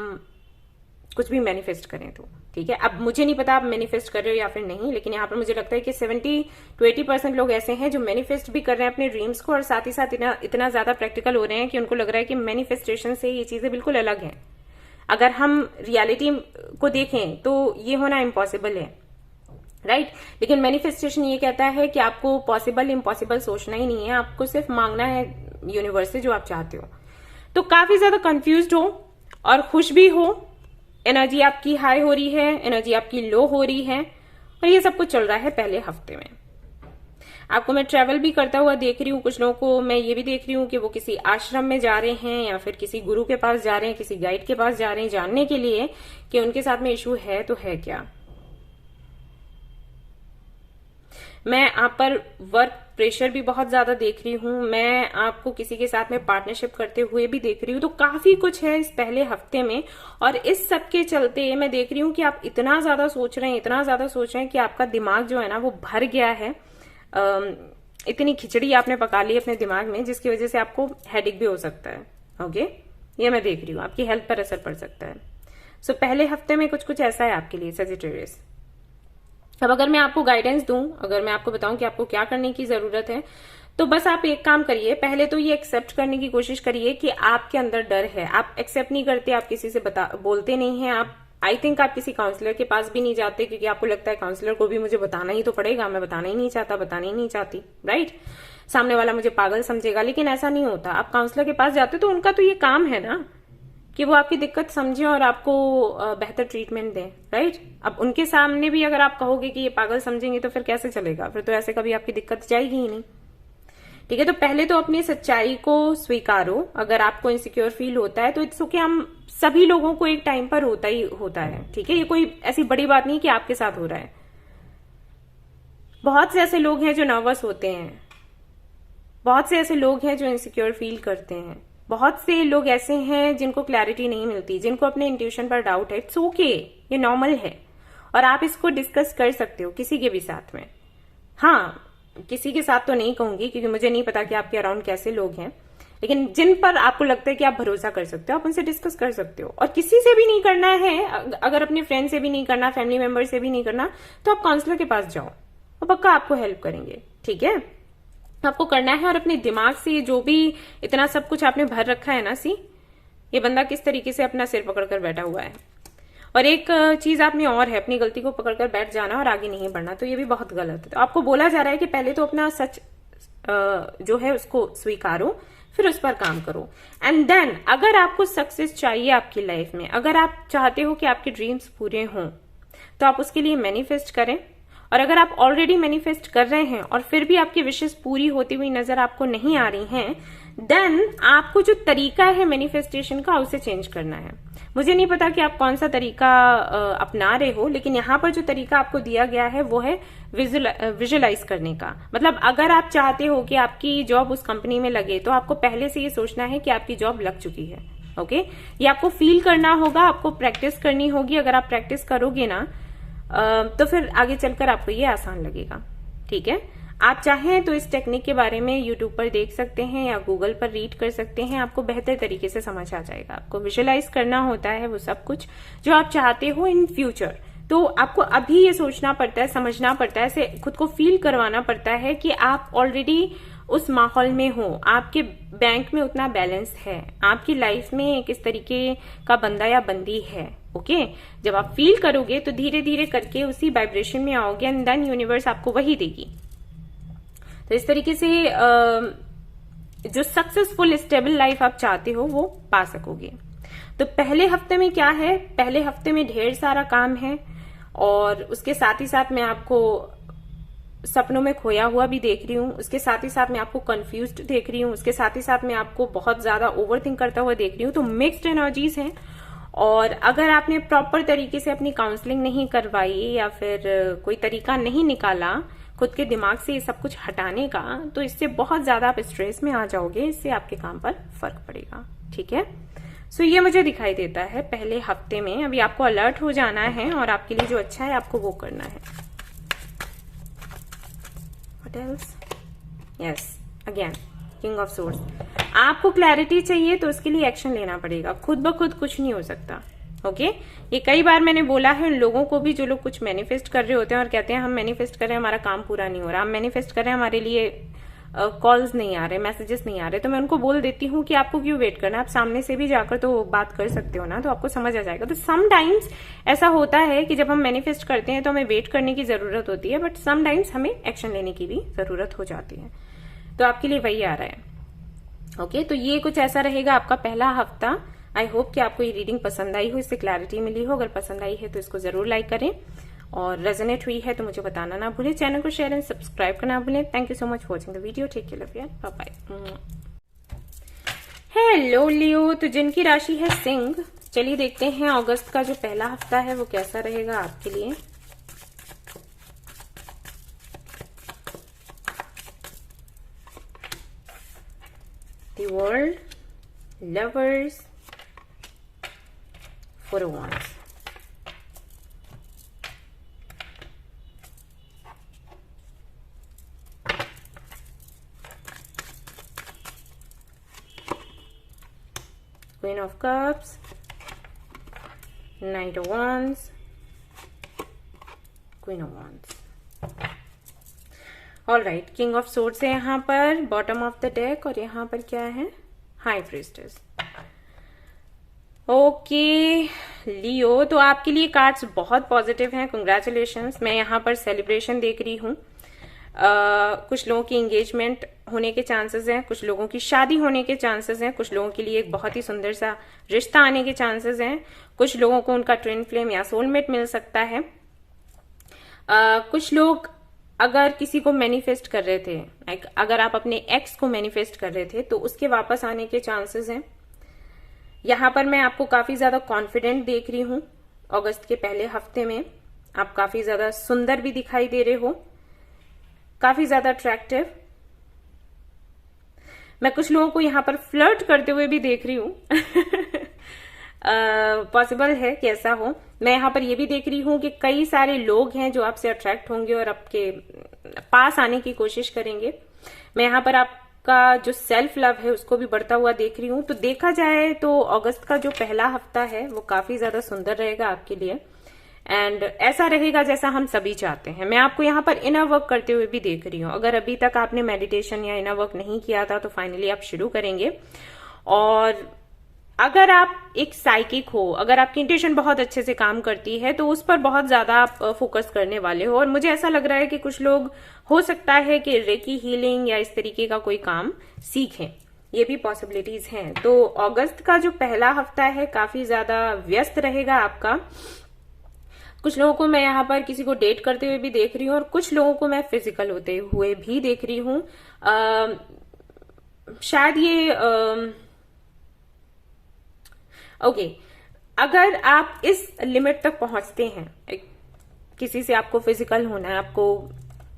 कुछ भी मैनिफेस्ट करें तो। ठीक है, अब मुझे नहीं पता आप मैनिफेस्ट कर रहे हो या फिर नहीं, लेकिन यहाँ पर मुझे लगता है कि 70 to 80% लोग ऐसे हैं जो मैनिफेस्ट भी कर रहे हैं अपने ड्रीम्स को, और साथ ही साथ इतना ज्यादा प्रैक्टिकल हो रहे हैं कि उनको लग रहा है कि मैनिफेस्टेशन से ये चीजें बिल्कुल अलग हैं। अगर हम रियलिटी को देखें तो ये होना इम्पॉसिबल है, राइट? लेकिन मैनिफेस्टेशन ये कहता है कि आपको पॉसिबल इम्पॉसिबल सोचना ही नहीं है, आपको सिर्फ मांगना है यूनिवर्स से जो आप चाहते हो। तो काफी ज्यादा कंफ्यूज्ड हो और खुश भी हो, एनर्जी आपकी हाई हो रही है, एनर्जी आपकी लो हो रही है, और ये सब कुछ चल रहा है पहले हफ्ते में। आपको मैं ट्रेवल भी करता हुआ देख रही हूँ, कुछ लोगों को मैं ये भी देख रही हूँ कि वो किसी आश्रम में जा रहे हैं, या फिर किसी गुरु के पास जा रहे हैं, किसी गाइड के पास जा रहे हैं, जानने के लिए कि उनके साथ में इशू है तो है क्या। मैं आप पर वर्क प्रेशर भी बहुत ज्यादा देख रही हूँ, मैं आपको किसी के साथ में पार्टनरशिप करते हुए भी देख रही हूँ। तो काफी कुछ है इस पहले हफ्ते में, और इस सब के चलते मैं देख रही हूँ कि आप इतना ज्यादा सोच रहे हैं, इतना ज्यादा सोच रहे हैं कि आपका दिमाग जो है ना वो भर गया है। इतनी खिचड़ी आपने पका ली अपने दिमाग में, जिसकी वजह से आपको हेडेक भी हो सकता है। ओके, ये मैं देख रही हूँ, आपकी हेल्थ पर असर पड़ सकता है। सो पहले हफ्ते में कुछ ऐसा है आपके लिए सजिटेरियस। अब अगर मैं आपको गाइडेंस दूं, अगर मैं आपको बताऊं कि आपको क्या करने की जरूरत है, तो बस आप एक काम करिए, पहले तो ये एक्सेप्ट करने की कोशिश करिए कि आपके अंदर डर है। आप एक्सेप्ट नहीं करते, आप किसी से बोलते नहीं हैं, आप आई थिंक आप किसी काउंसलर के पास भी नहीं जाते, क्योंकि आपको लगता है काउंसलर को भी मुझे बताना ही तो पड़ेगा, मैं बताना ही नहीं चाहता, बताना ही नहीं चाहती, राइट? सामने वाला मुझे पागल समझेगा, लेकिन ऐसा नहीं होता। आप काउंसलर के पास जाते तो उनका तो ये काम है ना कि वो आपकी दिक्कत समझे और आपको बेहतर ट्रीटमेंट दें, राइट? अब उनके सामने भी अगर आप कहोगे कि ये पागल समझेंगे तो फिर कैसे चलेगा? फिर तो ऐसे कभी आपकी दिक्कत जाएगी ही नहीं। ठीक है, तो पहले तो अपनी सच्चाई को स्वीकारो। अगर आपको इनसिक्योर फील होता है तो इट्स ओके, हम सभी लोगों को एक टाइम पर होता ही होता है। ठीक है, ये कोई ऐसी बड़ी बात नहीं कि आपके साथ हो रहा है। बहुत से ऐसे लोग हैं जो नर्वस होते हैं, बहुत से ऐसे लोग हैं जो इनसिक्योर फील करते हैं, बहुत से लोग ऐसे हैं जिनको क्लैरिटी नहीं मिलती, जिनको अपने इंट्यूशन पर डाउट है। इट्स ओके, ये नॉर्मल है, और आप इसको डिस्कस कर सकते हो किसी के भी साथ में। हाँ, किसी के साथ तो नहीं कहूंगी क्योंकि मुझे नहीं पता कि आपके अराउंड कैसे लोग हैं, लेकिन जिन पर आपको लगता है कि आप भरोसा कर सकते हो, आप उनसे डिस्कस कर सकते हो। और किसी से भी नहीं करना है, अगर अपने फ्रेंड से भी नहीं करना, फैमिली मेंबर से भी नहीं करना, तो आप काउंसलर के पास जाओ, वो पक्का आपको हेल्प करेंगे। ठीक है, आपको करना है। और अपने दिमाग से जो भी इतना सब कुछ आपने भर रखा है ना, ये बंदा किस तरीके से अपना सिर पकड़कर बैठा हुआ है। और एक चीज आप में और है, अपनी गलती को पकड़कर बैठ जाना और आगे नहीं बढ़ना, तो ये भी बहुत गलत है। तो आपको बोला जा रहा है कि पहले तो अपना सच जो है उसको स्वीकारो, फिर उस पर काम करो। एंड देन अगर आपको सक्सेस चाहिए आपकी लाइफ में, अगर आप चाहते हो कि आपके ड्रीम्स पूरे हों, तो आप उसके लिए मैनिफेस्ट करें। और अगर आप ऑलरेडी मैनिफेस्ट कर रहे हैं और फिर भी आपकी विशेष पूरी होती हुई नजर आपको नहीं आ रही हैं, देन आपको जो तरीका है मैनिफेस्टेशन का उसे चेंज करना है। मुझे नहीं पता कि आप कौन सा तरीका अपना रहे हो, लेकिन यहाँ पर जो तरीका आपको दिया गया है वो है विजुअलाइज करने का। मतलब अगर आप चाहते हो कि आपकी जॉब उस कंपनी में लगे, तो आपको पहले से ये सोचना है कि आपकी जॉब लग चुकी है। ओके, ये आपको फील करना होगा, आपको प्रैक्टिस करनी होगी। अगर आप प्रैक्टिस करोगे ना तो फिर आगे चलकर आपको ये आसान लगेगा। ठीक है, आप चाहें तो इस टेक्निक के बारे में यूट्यूब पर देख सकते हैं या गूगल पर रीड कर सकते हैं, आपको बेहतर तरीके से समझ आ जाएगा। आपको विजुअलाइज करना होता है वो सब कुछ जो आप चाहते हो इन फ्यूचर। तो आपको अभी ये सोचना पड़ता है, समझना पड़ता है, ऐसे खुद को फील करवाना पड़ता है कि आप ऑलरेडी उस माहौल में हो, आपके बैंक में उतना बैलेंस है, आपकी लाइफ में एक इस तरीके का बंदा या बंदी है। ओके, जब आप फील करोगे तो धीरे धीरे करके उसी वाइब्रेशन में आओगे एंड देन यूनिवर्स आपको वही देगी। तो इस तरीके से जो सक्सेसफुल स्टेबल लाइफ आप चाहते हो वो पा सकोगे। तो पहले हफ्ते में क्या है, पहले हफ्ते में ढेर सारा काम है और उसके साथ ही साथ मैं आपको सपनों में खोया हुआ भी देख रही हूँ, उसके साथ ही साथ मैं आपको कंफ्यूज्ड देख रही हूँ, उसके साथ ही साथ मैं आपको बहुत ज्यादा ओवरथिंक करता हुआ देख रही हूँ। तो मिक्स्ड एनर्जीज हैं और अगर आपने प्रॉपर तरीके से अपनी काउंसलिंग नहीं करवाई या फिर कोई तरीका नहीं निकाला खुद के दिमाग से ये सब कुछ हटाने का, तो इससे बहुत ज्यादा आप स्ट्रेस में आ जाओगे, इससे आपके काम पर फर्क पड़ेगा। ठीक है, सो ये मुझे दिखाई देता है पहले हफ्ते में। अभी आपको अलर्ट हो जाना है और आपके लिए जो अच्छा है आपको वो करना है। What else? Yes, again, King of Swords. आपको क्लैरिटी चाहिए तो उसके लिए एक्शन लेना पड़ेगा, खुद ब खुद कुछ नहीं हो सकता। ओके, ये कई बार मैंने बोला है उन लोगों को भी जो लोग कुछ मैनिफेस्ट कर रहे होते हैं और कहते हैं हम मैनिफेस्ट कर रहे हैं, हमारा काम पूरा नहीं हो रहा, हम मैनिफेस्ट कर रहे हैं, हमारे लिए कॉल्स नहीं आ रहे, मैसेजेस नहीं आ रहे। तो मैं उनको बोल देती हूँ कि आपको क्यों वेट करना, आप सामने से भी जाकर तो बात कर सकते हो ना, तो आपको समझ आ जाएगा। तो समटाइम्स ऐसा होता है कि जब हम मैनिफेस्ट करते हैं तो हमें वेट करने की जरूरत होती है, बट समटाइम्स हमें एक्शन लेने की भी जरूरत हो जाती है। तो आपके लिए वही आ रहा है। ओके, तो ये कुछ ऐसा रहेगा आपका पहला हफ्ता। आई होप कि आपको ये रीडिंग पसंद आई हो, इससे क्लैरिटी मिली हो। अगर पसंद आई है तो इसको जरूर लाइक करें और रेजोनेट हुई है तो मुझे बताना ना भूलें। चैनल को शेयर एंड सब्सक्राइब करना भूलें। Thank you so much for watching the video. Take care, love you, bye bye. Hello Leo, तो जिनकी राशि है सिंह, चलिए देखते हैं अगस्त का जो पहला हफ्ता है वो कैसा रहेगा आपके लिए। The World, Lovers, Four of Wands. Queen of Cups, Knight of Wands, Queen of Wands. All right, king of swords है यहाँ पर बॉटम ऑफ द डेक और यहाँ पर क्या है, हाई प्रीस्टेस। ओके लियो, तो आपके लिए कार्ड्स बहुत पॉजिटिव हैं, कंग्रेचुलेशंस। मैं यहाँ पर सेलिब्रेशन देख रही हूँ। कुछ लोगों की एंगेजमेंट होने के चांसेस हैं, कुछ लोगों की शादी होने के चांसेस हैं, कुछ लोगों के लिए एक बहुत ही सुंदर सा रिश्ता आने के चांसेस हैं, कुछ लोगों को उनका ट्विन फ्लेम या सोलमेट मिल सकता है। कुछ लोग अगर किसी को मैनिफेस्ट कर रहे थे, अगर आप अपने एक्स को मैनिफेस्ट कर रहे थे तो उसके वापस आने के चांसेस हैं। यहां पर मैं आपको काफी ज्यादा कॉन्फिडेंट देख रही हूं। अगस्त के पहले हफ्ते में आप काफी ज्यादा सुंदर भी दिखाई दे रहे हो, काफी ज्यादा अट्रैक्टिव। मैं कुछ लोगों को यहां पर फ्लर्ट करते हुए भी देख रही हूं। पॉसिबल है कि ऐसा हो। मैं यहाँ पर ये भी देख रही हूँ कि कई सारे लोग हैं जो आपसे अट्रैक्ट होंगे और आपके पास आने की कोशिश करेंगे। मैं यहाँ पर आपका जो सेल्फ लव है उसको भी बढ़ता हुआ देख रही हूँ। तो देखा जाए तो अगस्त का जो पहला हफ्ता है वो काफी ज्यादा सुंदर रहेगा आपके लिए एंड ऐसा रहेगा जैसा हम सभी चाहते हैं। मैं आपको यहाँ पर इनर वर्क करते हुए भी देख रही हूँ। अगर अभी तक आपने मेडिटेशन या इनर वर्क नहीं किया था तो फाइनली आप शुरू करेंगे। और अगर आप एक साइकिक हो, अगर आपकी इंट्यूशन बहुत अच्छे से काम करती है तो उस पर बहुत ज्यादा आप फोकस करने वाले हो। और मुझे ऐसा लग रहा है कि कुछ लोग हो सकता है कि रेकी हीलिंग या इस तरीके का कोई काम सीखें, ये भी पॉसिबिलिटीज हैं। तो अगस्त का जो पहला हफ्ता है काफी ज्यादा व्यस्त रहेगा आपका। कुछ लोगों को मैं यहाँ पर किसी को डेट करते हुए भी देख रही हूँ और कुछ लोगों को मैं फिजिकल होते हुए भी देख रही हूँ। शायद ये ओके, अगर आप इस लिमिट तक पहुंचते हैं, किसी से आपको फिजिकल होना है, आपको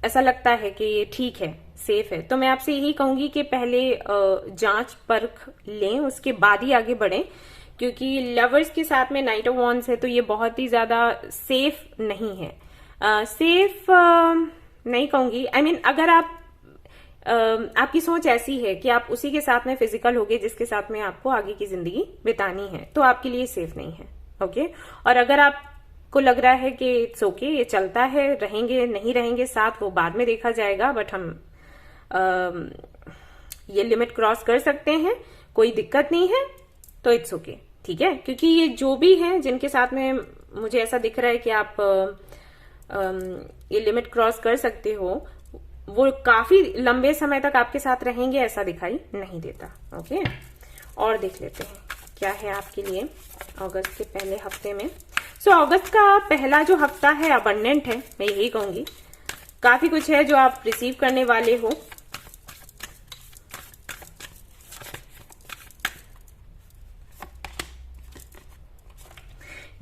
ऐसा लगता है कि ये ठीक है, सेफ है, तो मैं आपसे यही कहूंगी कि पहले जांच परख लें, उसके बाद ही आगे बढ़ें, क्योंकि लवर्स के साथ में नाइट ऑफ वॉन्ड्स है तो ये बहुत ही ज्यादा सेफ नहीं है। सेफ नहीं कहूंगी, आई मीन अगर आप आपकी सोच ऐसी है कि आप उसी के साथ में फिजिकल होगे जिसके साथ में आपको आगे की जिंदगी बितानी है, तो आपके लिए सेफ नहीं है। ओके, और अगर आपको लग रहा है कि इट्स ओके, ये चलता है, रहेंगे नहीं रहेंगे साथ वो बाद में देखा जाएगा, बट हम ये लिमिट क्रॉस कर सकते हैं, कोई दिक्कत नहीं है, तो इट्स ओके, ठीक है। क्योंकि ये जो भी हैं जिनके साथ में मुझे ऐसा दिख रहा है कि आप ये लिमिट क्रॉस कर सकते हो, वो काफी लंबे समय तक आपके साथ रहेंगे ऐसा दिखाई नहीं देता। ओके, और देख लेते हैं क्या है आपके लिए अगस्त के पहले हफ्ते में। अगस्त का पहला जो हफ्ता है अबंडेंट है, मैं यही कहूंगी। काफी कुछ है जो आप रिसीव करने वाले हो।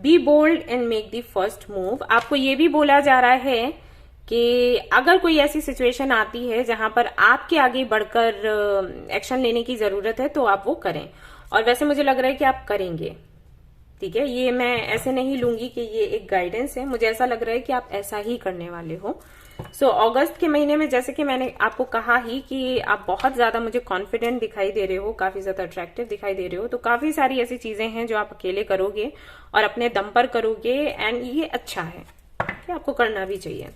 Be bold and make the first move. आपको ये भी बोला जा रहा है कि अगर कोई ऐसी सिचुएशन आती है जहां पर आपके आगे बढ़कर एक्शन लेने की जरूरत है तो आप वो करें, और वैसे मुझे लग रहा है कि आप करेंगे, ठीक है। ये मैं ऐसे नहीं लूंगी कि ये एक गाइडेंस है, मुझे ऐसा लग रहा है कि आप ऐसा ही करने वाले हो। अगस्त के महीने में जैसे कि मैंने आपको कहा ही कि आप बहुत ज्यादा मुझे कॉन्फिडेंट दिखाई दे रहे हो, काफी ज्यादा अट्रैक्टिव दिखाई दे रहे हो, तो काफी सारी ऐसी चीजें हैं जो आप अकेले करोगे और अपने दम पर करोगे, एंड ये अच्छा है कि आपको करना भी चाहिए।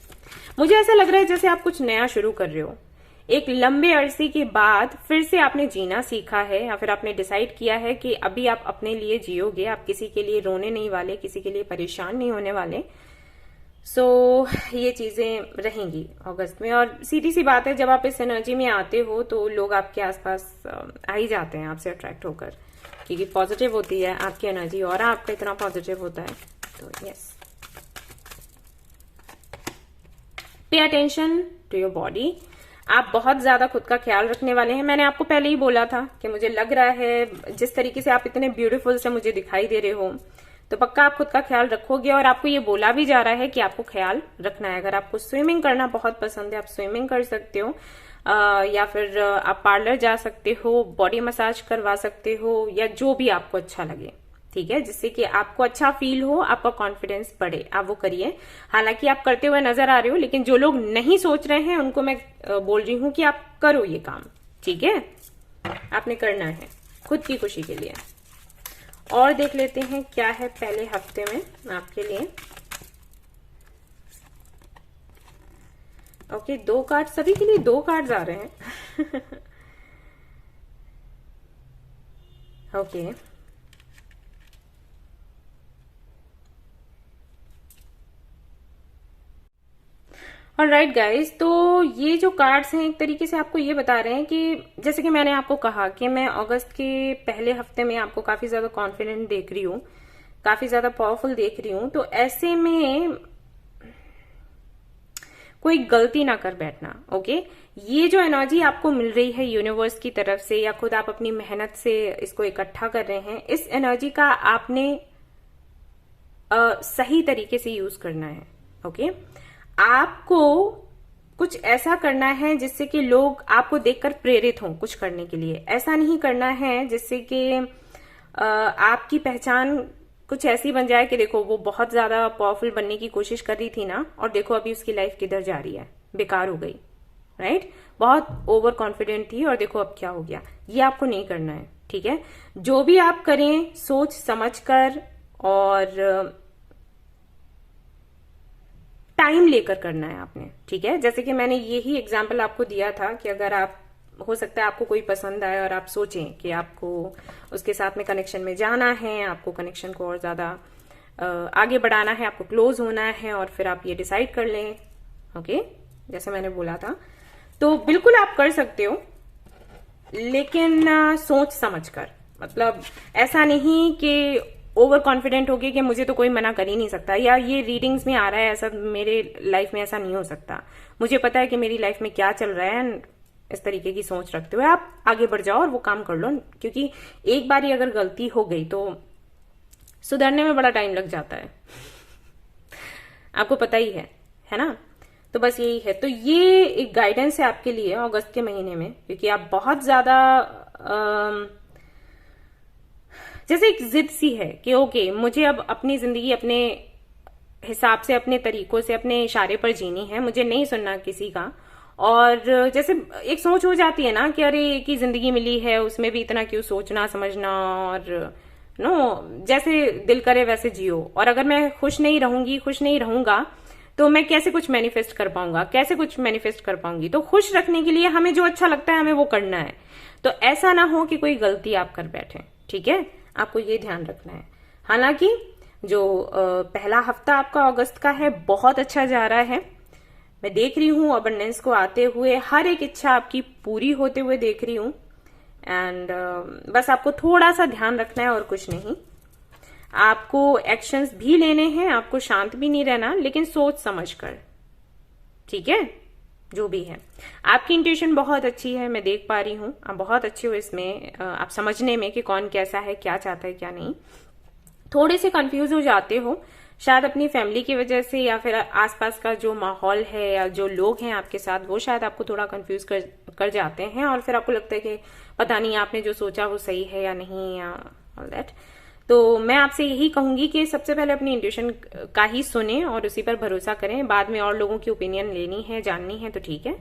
मुझे ऐसा लग रहा है जैसे आप कुछ नया शुरू कर रहे हो, एक लंबे अरसे के बाद फिर से आपने जीना सीखा है, या फिर आपने डिसाइड किया है कि अभी आप अपने लिए जियोगे, आप किसी के लिए रोने नहीं वाले, किसी के लिए परेशान नहीं होने वाले। ये चीजें रहेंगी अगस्त में। और सीधी सी बात है, जब आप इस एनर्जी में आते हो तो लोग आपके आसपास आ ही जाते हैं आपसे अट्रैक्ट होकर, क्योंकि पॉजिटिव होती है आपकी एनर्जी और आपका इतना पॉजिटिव होता है। तो yes, pay attention to your body. आप बहुत ज्यादा खुद का ख्याल रखने वाले हैं। मैंने आपको पहले ही बोला था कि मुझे लग रहा है जिस तरीके से आप इतने ब्यूटीफुल से मुझे दिखाई दे रहे हो, तो पक्का आप खुद का ख्याल रखोगे, और आपको ये बोला भी जा रहा है कि आपको ख्याल रखना है। अगर आपको स्विमिंग करना बहुत पसंद है, आप स्विमिंग कर सकते हो, या फिर आप पार्लर जा सकते हो, बॉडी मसाज करवा सकते हो, या जो भी आपको अच्छा लगे, ठीक है, जिससे कि आपको अच्छा फील हो, आपका कॉन्फिडेंस बढ़े, आप वो करिए। हालांकि आप करते हुए नजर आ रहे हो, लेकिन जो लोग नहीं सोच रहे हैं उनको मैं बोल रही हूं कि आप करो ये काम, ठीक है, आपने करना है खुद की खुशी के लिए। और देख लेते हैं क्या है पहले हफ्ते में आपके लिए। ओके, 2 कार्ड, सभी के लिए 2 कार्ड्स आ रहे हैं। ओके, ऑलराइट गाइज, तो ये जो कार्ड्स हैं एक तरीके से आपको ये बता रहे हैं कि जैसे कि मैंने आपको कहा कि मैं अगस्त के पहले हफ्ते में आपको काफी ज्यादा कॉन्फिडेंट देख रही हूँ, काफी ज्यादा पावरफुल देख रही हूँ। तो ऐसे में कोई गलती ना कर बैठना। ओके, ये जो एनर्जी आपको मिल रही है यूनिवर्स की तरफ से, या खुद आप अपनी मेहनत से इसको इकट्ठा कर रहे हैं, इस एनर्जी का आपने सही तरीके से यूज करना है। ओके, आपको कुछ ऐसा करना है जिससे कि लोग आपको देखकर प्रेरित हों कुछ करने के लिए। ऐसा नहीं करना है जिससे कि आपकी पहचान कुछ ऐसी बन जाए कि देखो वो बहुत ज्यादा पावरफुल बनने की कोशिश कर रही थी ना, और देखो अभी उसकी लाइफ किधर जा रही है, बेकार हो गई, राइट, बहुत ओवर कॉन्फिडेंट थी और देखो अब क्या हो गया। ये आपको नहीं करना है, ठीक है। जो भी आप करें सोच समझ कर और टाइम लेकर करना है आपने, ठीक है। जैसे कि मैंने यही एग्जाम्पल आपको दिया था कि अगर आप, हो सकता है आपको कोई पसंद आए और आप सोचें कि आपको उसके साथ में कनेक्शन में जाना है, आपको कनेक्शन को और ज्यादा आगे बढ़ाना है, आपको क्लोज होना है, और फिर आप ये डिसाइड कर लें। ओके, जैसे मैंने बोला था, तो बिल्कुल आप कर सकते हो, लेकिन सोच समझ कर। मतलब ऐसा नहीं कि ओवर कॉन्फिडेंट होगे कि मुझे तो कोई मना कर ही नहीं सकता, या ये रीडिंग्स में आ रहा है, ऐसा मेरे लाइफ में ऐसा नहीं हो सकता, मुझे पता है कि मेरी लाइफ में क्या चल रहा है, इस तरीके की सोच रखते हुए आप आगे बढ़ जाओ और वो काम कर लो। क्योंकि एक बार ही अगर गलती हो गई तो सुधरने में बड़ा टाइम लग जाता है, आपको पता ही है ना। तो बस यही है। तो ये एक गाइडेंस है आपके लिए अगस्त के महीने में, क्योंकि आप बहुत ज्यादा जैसे एक जिद सी है कि ओके मुझे अब अपनी जिंदगी अपने हिसाब से, अपने तरीकों से, अपने इशारे पर जीनी है, मुझे नहीं सुनना किसी का। और जैसे एक सोच हो जाती है ना कि अरे एक ही जिंदगी मिली है, उसमें भी इतना क्यों सोचना समझना, और जैसे दिल करे वैसे जियो। और अगर मैं खुश नहीं रहूंगी, खुश नहीं रहूंगा, तो मैं कैसे कुछ मैनिफेस्ट कर पाऊंगा, कैसे कुछ मैनिफेस्ट कर पाऊंगी। तो खुश रखने के लिए हमें जो अच्छा लगता है हमें वो करना है। तो ऐसा ना हो कि कोई गलती आप कर बैठे, ठीक है, आपको ये ध्यान रखना है। हालांकि जो पहला हफ्ता आपका अगस्त का है बहुत अच्छा जा रहा है, मैं देख रही हूँ अबंडेंस को आते हुए, हर एक इच्छा आपकी पूरी होते हुए देख रही हूँ। एंड बस आपको थोड़ा सा ध्यान रखना है और कुछ नहीं। आपको एक्शंस भी लेने हैं, आपको शांत भी नहीं रहना, लेकिन सोच समझ कर, ठीक है। जो भी है आपकी इंट्यूशन बहुत अच्छी है, मैं देख पा रही हूं, आप बहुत अच्छे हो इसमें, आप समझने में कि कौन कैसा है, क्या चाहता है क्या नहीं। थोड़े से कंफ्यूज हो जाते हो शायद अपनी फैमिली की वजह से, या फिर आसपास का जो माहौल है या जो लोग हैं आपके साथ, वो शायद आपको थोड़ा कंफ्यूज कर जाते हैं, और फिर आपको लगता है कि पता नहीं आपने जो सोचा वो सही है या नहीं, या ऑल दैट। तो मैं आपसे यही कहूंगी कि सबसे पहले अपनी इंट्यूशन का ही सुने और उसी पर भरोसा करें। बाद में और लोगों की ओपिनियन लेनी है, जाननी है तो ठीक है,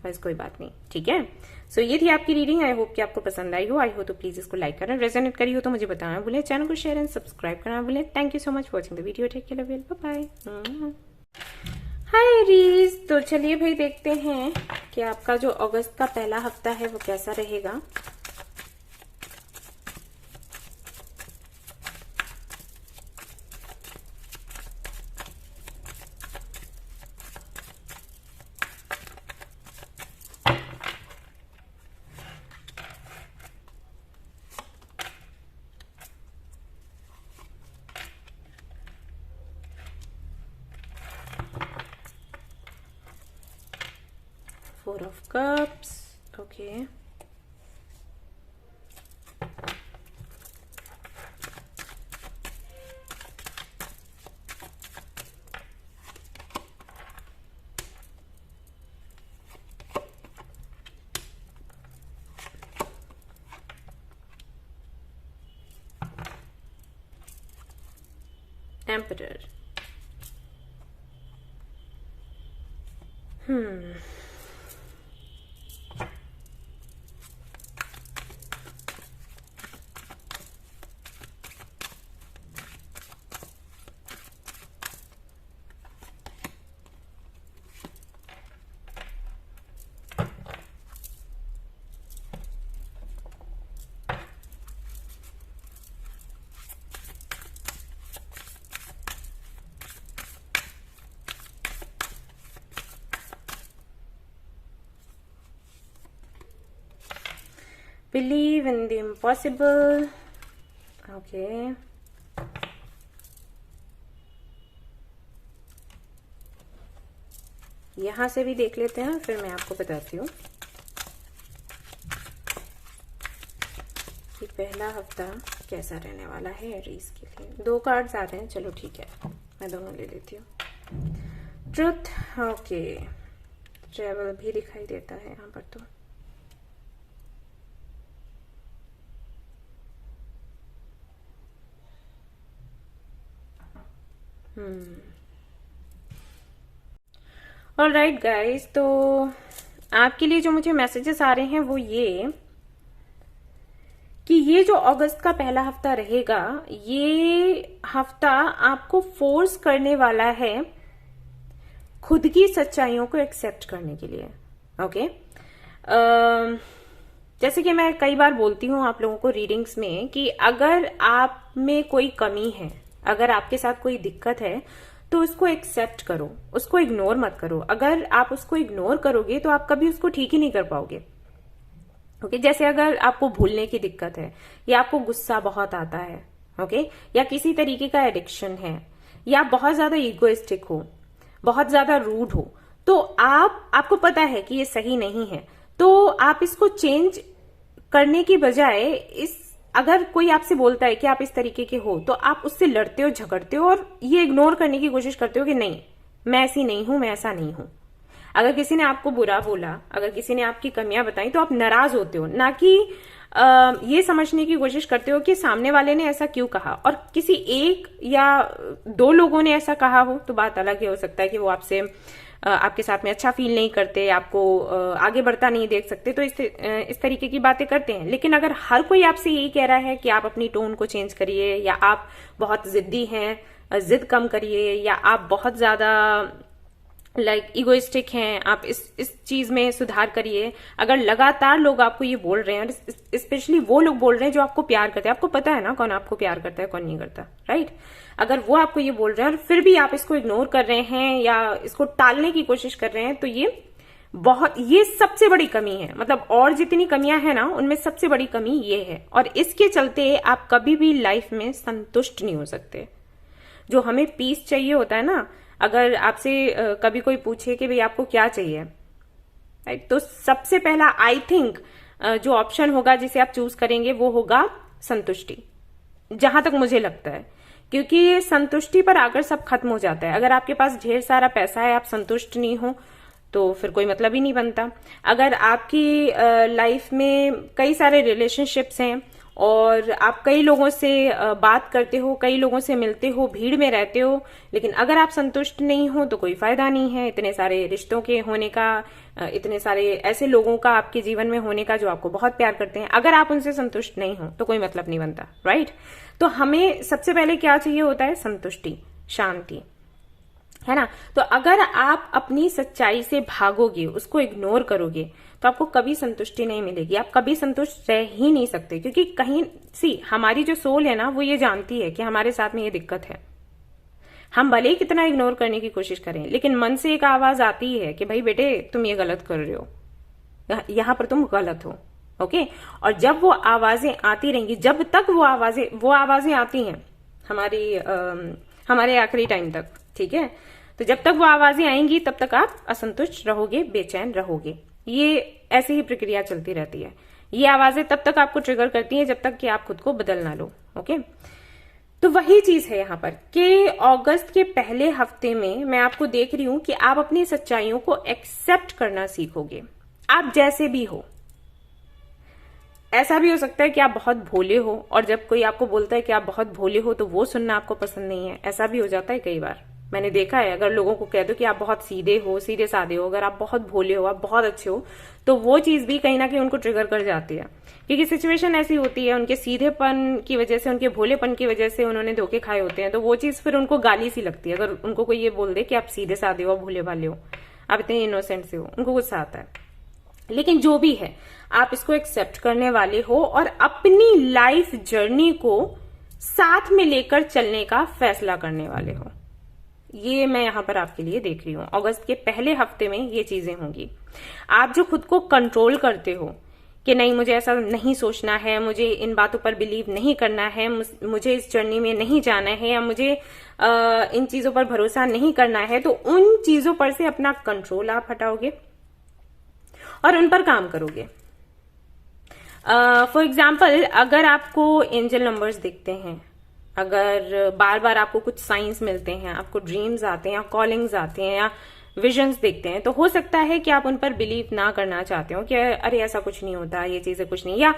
बस कोई बात नहीं, ठीक है। सो ये थी आपकी रीडिंग। आई होप कि आपको पसंद आई हो। आई हो तो प्लीज इसको लाइक करना, रेजोनेट करी हो तो मुझे बताना भूलें, चैनल को शेयर एंड सब्सक्राइब करना भूलें। Thank you so much for watching the video. Take care, love you, bye bye. Hi Aries, तो चलिए भाई देखते हैं कि आपका जो अगस्त का पहला हफ्ता है वो कैसा रहेगा। Four of Cups, okay. Emperor. Believe in the impossible. Okay. यहां से भी देख लेते हैं, फिर मैं आपको बताती हूँ कि पहला हफ्ता कैसा रहने वाला है एरीज के लिए। 2 कार्ड्स आ रहे हैं, चलो ठीक है, मैं दोनों ले लेती हूँ। ट्रुथ, ओके, ट्रेवल भी दिखाई देता है यहाँ पर। तो ऑलराइट गाइस, तो आपके लिए जो मुझे मैसेजेस आ रहे हैं वो ये कि ये जो अगस्त का पहला हफ्ता रहेगा, ये हफ्ता आपको फोर्स करने वाला है खुद की सच्चाइयों को एक्सेप्ट करने के लिए। ओके, जैसे कि मैं कई बार बोलती हूँ आप लोगों को रीडिंग्स में कि अगर आप में कोई कमी है, अगर आपके साथ कोई दिक्कत है, तो उसको एक्सेप्ट करो, उसको इग्नोर मत करो। अगर आप उसको इग्नोर करोगे तो आप कभी उसको ठीक ही नहीं कर पाओगे। ओके, जैसे अगर आपको भूलने की दिक्कत है या आपको गुस्सा बहुत आता है, ओके, या किसी तरीके का एडिक्शन है, या बहुत ज्यादा इगोइस्टिक हो, बहुत ज्यादा रूड हो, तो आपको पता है कि ये सही नहीं है, तो आप इसको चेंज करने की बजाय अगर कोई आपसे बोलता है कि आप इस तरीके के हो, तो आप उससे लड़ते हो, झगड़ते हो और ये इग्नोर करने की कोशिश करते हो कि नहीं, मैं ऐसी नहीं हूं, मैं ऐसा नहीं हूं। अगर किसी ने आपको बुरा बोला, अगर किसी ने आपकी कमियां बताई, तो आप नाराज होते हो, ना कि ये समझने की कोशिश करते हो कि सामने वाले ने ऐसा क्यों कहा। और किसी एक या दो लोगों ने ऐसा कहा हो तो बात अलग है, हो सकता है कि वो आपके साथ में अच्छा फील नहीं करते, आपको आगे बढ़ता नहीं देख सकते, तो इस तरीके की बातें करते हैं। लेकिन अगर हर कोई आपसे यही कह रहा है कि आप अपनी टोन को चेंज करिए, या आप बहुत जिद्दी हैं, जिद कम करिए, या आप बहुत ज्यादा इगोइस्टिक हैं, आप इस चीज में सुधार करिए, अगर लगातार लोग आपको ये बोल रहे हैं, और स्पेशली वो लोग बोल रहे हैं जो आपको प्यार करते हैं, आपको पता है ना कौन आपको प्यार करता है कौन नहीं करता, राइट? अगर वो आपको ये बोल रहे हैं और फिर भी आप इसको इग्नोर कर रहे हैं या इसको टालने की कोशिश कर रहे हैं, तो ये सबसे बड़ी कमी है। मतलब और जितनी कमियां हैं ना, उनमें सबसे बड़ी कमी ये है, और इसके चलते आप कभी भी लाइफ में संतुष्ट नहीं हो सकते। जो हमें पीस चाहिए होता है ना, अगर आपसे कभी कोई पूछे कि भाई आपको क्या चाहिए, राइट, तो सबसे पहला आई थिंक जो ऑप्शन होगा जिसे आप चूज करेंगे वो होगा संतुष्टि, जहां तक मुझे लगता है, क्योंकि ये संतुष्टि पर आकर सब खत्म हो जाता है। अगर आपके पास ढेर सारा पैसा है, आप संतुष्ट नहीं हो, तो फिर कोई मतलब ही नहीं बनता। अगर आपकी लाइफ में कई सारे रिलेशनशिप्स हैं और आप कई लोगों से बात करते हो, कई लोगों से मिलते हो, भीड़ में रहते हो, लेकिन अगर आप संतुष्ट नहीं हो तो कोई फायदा नहीं है इतने सारे रिश्तों के होने का, इतने सारे ऐसे लोगों का आपके जीवन में होने का जो आपको बहुत प्यार करते हैं। अगर आप उनसे संतुष्ट नहीं हो तो कोई मतलब नहीं बनता, राइट? तो हमें सबसे पहले क्या चाहिए होता है? संतुष्टि, शांति, है ना? तो अगर आप अपनी सच्चाई से भागोगे, उसको इग्नोर करोगे, तो आपको कभी संतुष्टि नहीं मिलेगी, आप कभी संतुष्ट रह ही नहीं सकते। क्योंकि कहीं हमारी जो सोल है ना, वो ये जानती है कि हमारे साथ में ये दिक्कत है। हम भले ही कितना इग्नोर करने की कोशिश करें, लेकिन मन से एक आवाज आती है कि भाई बेटे तुम ये गलत कर रहे हो, यहां पर तुम गलत हो, ओके? और जब वो आवाजें आती रहेंगी, जब तक वो आवाजें आती हैं हमारे आखिरी टाइम तक, ठीक है? तो जब तक वो आवाजें आएंगी तब तक आप असंतुष्ट रहोगे, बेचैन रहोगे। ये ऐसी ही प्रक्रिया चलती रहती है। ये आवाजें तब तक आपको ट्रिगर करती हैं जब तक कि आप खुद को बदल ना लो, ओके? तो वही चीज है यहाँ पर कि अगस्त के पहले हफ्ते में मैं आपको देख रही हूं कि आप अपनी सच्चाइयों को एक्सेप्ट करना सीखोगे, आप जैसे भी हो। ऐसा भी हो सकता है कि आप बहुत भोले हो, और जब कोई आपको बोलता है कि आप बहुत भोले हो तो वो सुनना आपको पसंद नहीं है। ऐसा भी हो जाता है कई बार, मैंने देखा है। अगर लोगों को कह दो कि आप बहुत सीधे हो, सीधे साधे हो, अगर आप बहुत भोले हो, आप बहुत अच्छे हो, तो वो चीज भी कहीं ना कहीं उनको ट्रिगर कर जाती है, क्योंकि सिचुएशन ऐसी होती है, उनके सीधेपन की वजह से, उनके भोलेपन की वजह से उन्होंने धोखे खाए होते हैं, तो वो चीज फिर उनको गाली सी लगती है। अगर उनको कोई ये बोल दे कि आप सीधे साधे हो, भोले भाले हो, आप इतने इनोसेंट से हो, उनको गुस्सा आता है। लेकिन जो भी है, आप इसको एक्सेप्ट करने वाले हो और अपनी लाइफ जर्नी को साथ में लेकर चलने का फैसला करने वाले हो। ये मैं यहां पर आपके लिए देख रही हूं। अगस्त के पहले हफ्ते में ये चीजें होंगी। आप जो खुद को कंट्रोल करते हो कि नहीं, मुझे ऐसा नहीं सोचना है, मुझे इन बातों पर बिलीव नहीं करना है, मुझे इस जर्नी में नहीं जाना है, या मुझे इन चीजों पर भरोसा नहीं करना है, तो उन चीजों पर से अपना कंट्रोल आप हटाओगे और उन पर काम करोगे। फॉर एग्जाम्पल, अगर आपको एंजल नंबर्स दिखते हैं, अगर बार बार आपको कुछ साइंस मिलते हैं, आपको ड्रीम्स आते हैं या कॉलिंग्स आते हैं या विजन्स दिखते हैं, तो हो सकता है कि आप उन पर बिलीव ना करना चाहते हो कि अरे ऐसा कुछ नहीं होता, ये चीजें कुछ नहीं, या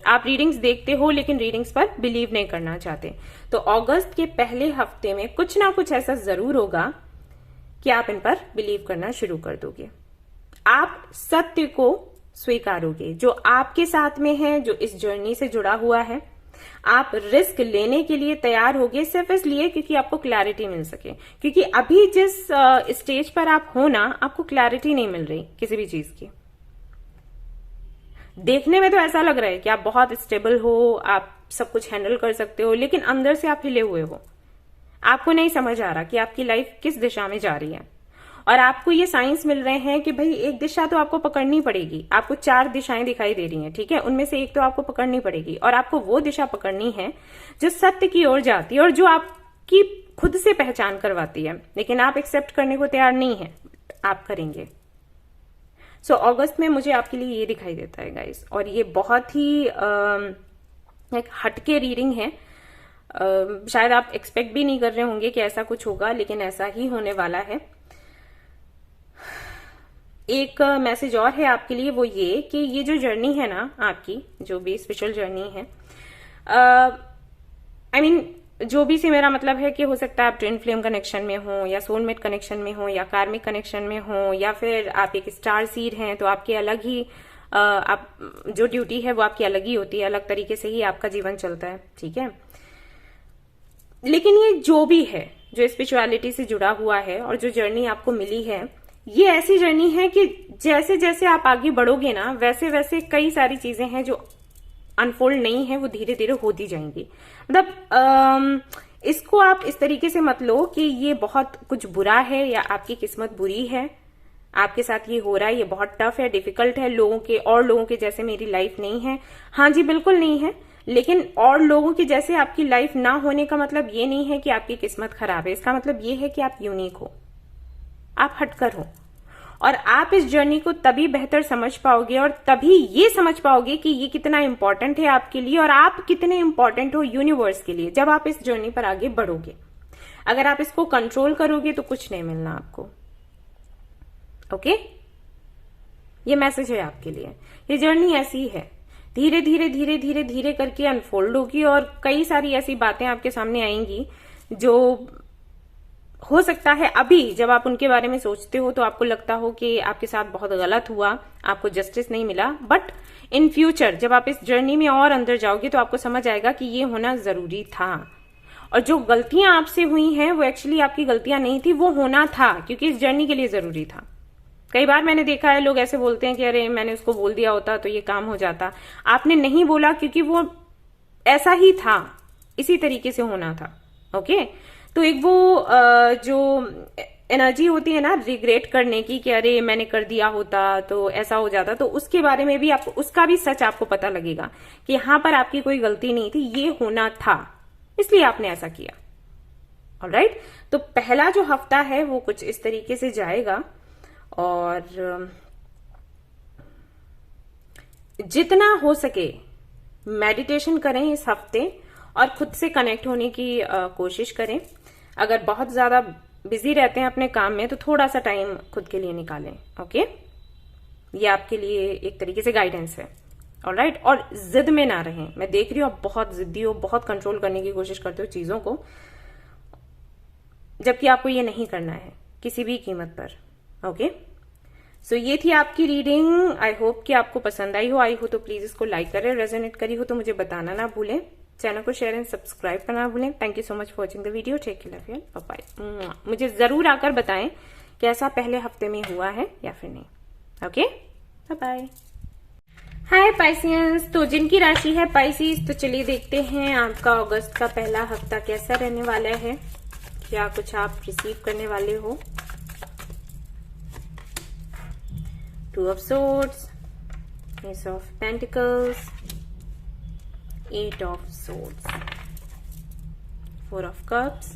आप रीडिंग्स देखते हो लेकिन रीडिंग्स पर बिलीव नहीं करना चाहते। तो अगस्त के पहले हफ्ते में कुछ ना कुछ ऐसा जरूर होगा कि आप इन पर बिलीव करना शुरू कर दोगे। आप सत्य को स्वीकारोगे जो आपके साथ में है, जो इस जर्नी से जुड़ा हुआ है। आप रिस्क लेने के लिए तैयार होगे, सिर्फ इसलिए क्योंकि आपको क्लैरिटी मिल सके। क्योंकि अभी जिस स्टेज पर आप हो ना, आपको क्लैरिटी नहीं मिल रही किसी भी चीज की। देखने में तो ऐसा लग रहा है कि आप बहुत स्टेबल हो, आप सब कुछ हैंडल कर सकते हो, लेकिन अंदर से आप हिले हुए हो। आपको नहीं समझ आ रहा कि आपकी लाइफ किस दिशा में जा रही है। और आपको ये साइंस मिल रहे हैं कि भाई एक दिशा तो आपको पकड़नी पड़ेगी, आपको 4 दिशाएं दिखाई दे रही हैं, ठीक है, उनमें से एक तो आपको पकड़नी पड़ेगी और आपको वो दिशा पकड़नी है जो सत्य की ओर जाती है और जो आपकी खुद से पहचान करवाती है, लेकिन आप एक्सेप्ट करने को तैयार नहीं है, आप करेंगे। सो अगस्त में मुझे आपके लिए ये दिखाई देता है गाइस, और ये बहुत ही एक हटके रीडिंग है। शायद आप एक्सपेक्ट भी नहीं कर रहे होंगे कि ऐसा कुछ होगा, लेकिन ऐसा ही होने वाला है। एक मैसेज और है आपके लिए, वो ये कि ये जो जर्नी है ना आपकी, जो भी स्पिरिचुअल जर्नी है, आई मीन जो भी से मेरा मतलब है कि हो सकता है आप ट्विन फ्लेम कनेक्शन में हो, या सोलमेट कनेक्शन में हो, या कार्मिक कनेक्शन में हो, या फिर आप एक स्टार सीड हैं, तो आपके अलग ही आप जो ड्यूटी है वो आपकी अलग ही होती है, अलग तरीके से ही आपका जीवन चलता है, ठीक है। लेकिन ये जो भी है, जो स्पिरिचुअलिटी से जुड़ा हुआ है और जो जर्नी आपको मिली है, ये ऐसी जर्नी है कि जैसे जैसे आप आगे बढ़ोगे ना, वैसे वैसे कई सारी चीजें हैं जो अनफोल्ड नहीं है, वो धीरे धीरे होती जाएंगी। मतलब इसको आप इस तरीके से मत लो कि ये बहुत कुछ बुरा है या आपकी किस्मत बुरी है, आपके साथ ये हो रहा है, ये बहुत टफ है, डिफिकल्ट है, लोगों के जैसे मेरी लाइफ नहीं है। हाँ जी, बिल्कुल नहीं है, लेकिन और लोगों के जैसे आपकी लाइफ ना होने का मतलब ये नहीं है कि आपकी किस्मत खराब है। इसका मतलब ये है कि आप यूनिक हो, आप हटकर हो, और आप इस जर्नी को तभी बेहतर समझ पाओगे और तभी ये समझ पाओगे कि ये कितना इंपॉर्टेंट है आपके लिए और आप कितने इंपॉर्टेंट हो यूनिवर्स के लिए, जब आप इस जर्नी पर आगे बढ़ोगे। अगर आप इसको कंट्रोल करोगे तो कुछ नहीं मिलना आपको। ओके, ये मैसेज है आपके लिए। ये जर्नी ऐसी है, धीरे धीरे धीरे धीरे धीरे करके अनफोल्ड होगी और कई सारी ऐसी बातें आपके सामने आएंगी जो हो सकता है अभी जब आप उनके बारे में सोचते हो तो आपको लगता हो कि आपके साथ बहुत गलत हुआ, आपको जस्टिस नहीं मिला, बट इन फ्यूचर जब आप इस जर्नी में और अंदर जाओगे तो आपको समझ आएगा कि ये होना जरूरी था। और जो गलतियां आपसे हुई हैं वो एक्चुअली आपकी गलतियां नहीं थी, वो होना था क्योंकि इस जर्नी के लिए जरूरी था। कई बार मैंने देखा है लोग ऐसे बोलते हैं कि अरे मैंने उसको बोल दिया होता तो ये काम हो जाता। आपने नहीं बोला क्योंकि वो ऐसा ही था, इसी तरीके से होना था। ओके, तो एक वो जो एनर्जी होती है ना रिग्रेट करने की कि अरे मैंने कर दिया होता तो ऐसा हो जाता, तो उसके बारे में भी आपको, उसका भी सच आपको पता लगेगा कि यहाँ पर आपकी कोई गलती नहीं थी, ये होना था इसलिए आपने ऐसा किया। ऑलराइट, तो पहला जो हफ्ता है वो कुछ इस तरीके से जाएगा और जितना हो सके मेडिटेशन करें इस हफ्ते और खुद से कनेक्ट होने की कोशिश करें। अगर बहुत ज्यादा बिजी रहते हैं अपने काम में तो थोड़ा सा टाइम खुद के लिए निकालें। ओके, ये आपके लिए एक तरीके से गाइडेंस है। ऑलराइट, और जिद में ना रहें। मैं देख रही हूँ आप बहुत जिद्दी हो, बहुत कंट्रोल करने की कोशिश करते हो चीजों को, जबकि आपको ये नहीं करना है किसी भी कीमत पर। ओके, सो ये थी आपकी रीडिंग। आई होप कि आपको पसंद आई हो तो प्लीज इसको लाइक करें, रेजोनेट करी हो तो मुझे बताना ना भूलें, चैनल को शेयर एंड सब्सक्राइब करना ना भूलें। Thank you so much for watching the video, take care, love you, bye bye. मुझे जरूर आकर बताएं कैसा पहले हफ्ते में हुआ है या फिर नहीं। Okay, bye bye. Hi Pisceans, तो जिनकी राशि है पाइसिस, तो चलिए देखते हैं आपका अगस्त का पहला हफ्ता कैसा रहने वाला है, क्या कुछ आप रिसीव करने वाले हो। Two of Swords, Ace of Pentacles, 8 of Swords, 4 of Cups,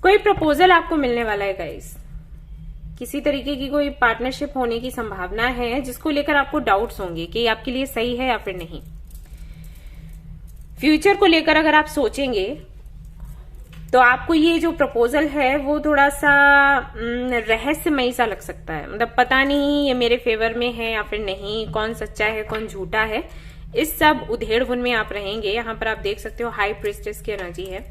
कोई प्रपोजल आपको मिलने वाला है गाइस। किसी तरीके की कोई पार्टनरशिप होने की संभावना है जिसको लेकर आपको डाउट्स होंगे कि आपके लिए सही है या फिर नहीं। फ्यूचर को लेकर अगर आप सोचेंगे तो आपको ये जो प्रपोजल है वो थोड़ा सा रहस्यमयी सा लग सकता है। मतलब पता नहीं ये मेरे फेवर में है या फिर नहीं, कौन सच्चा है कौन झूठा है, इस सब उधेड़-बुन में आप रहेंगे। यहाँ पर आप देख सकते हो हाई प्रिस्टेस की एनर्जी है,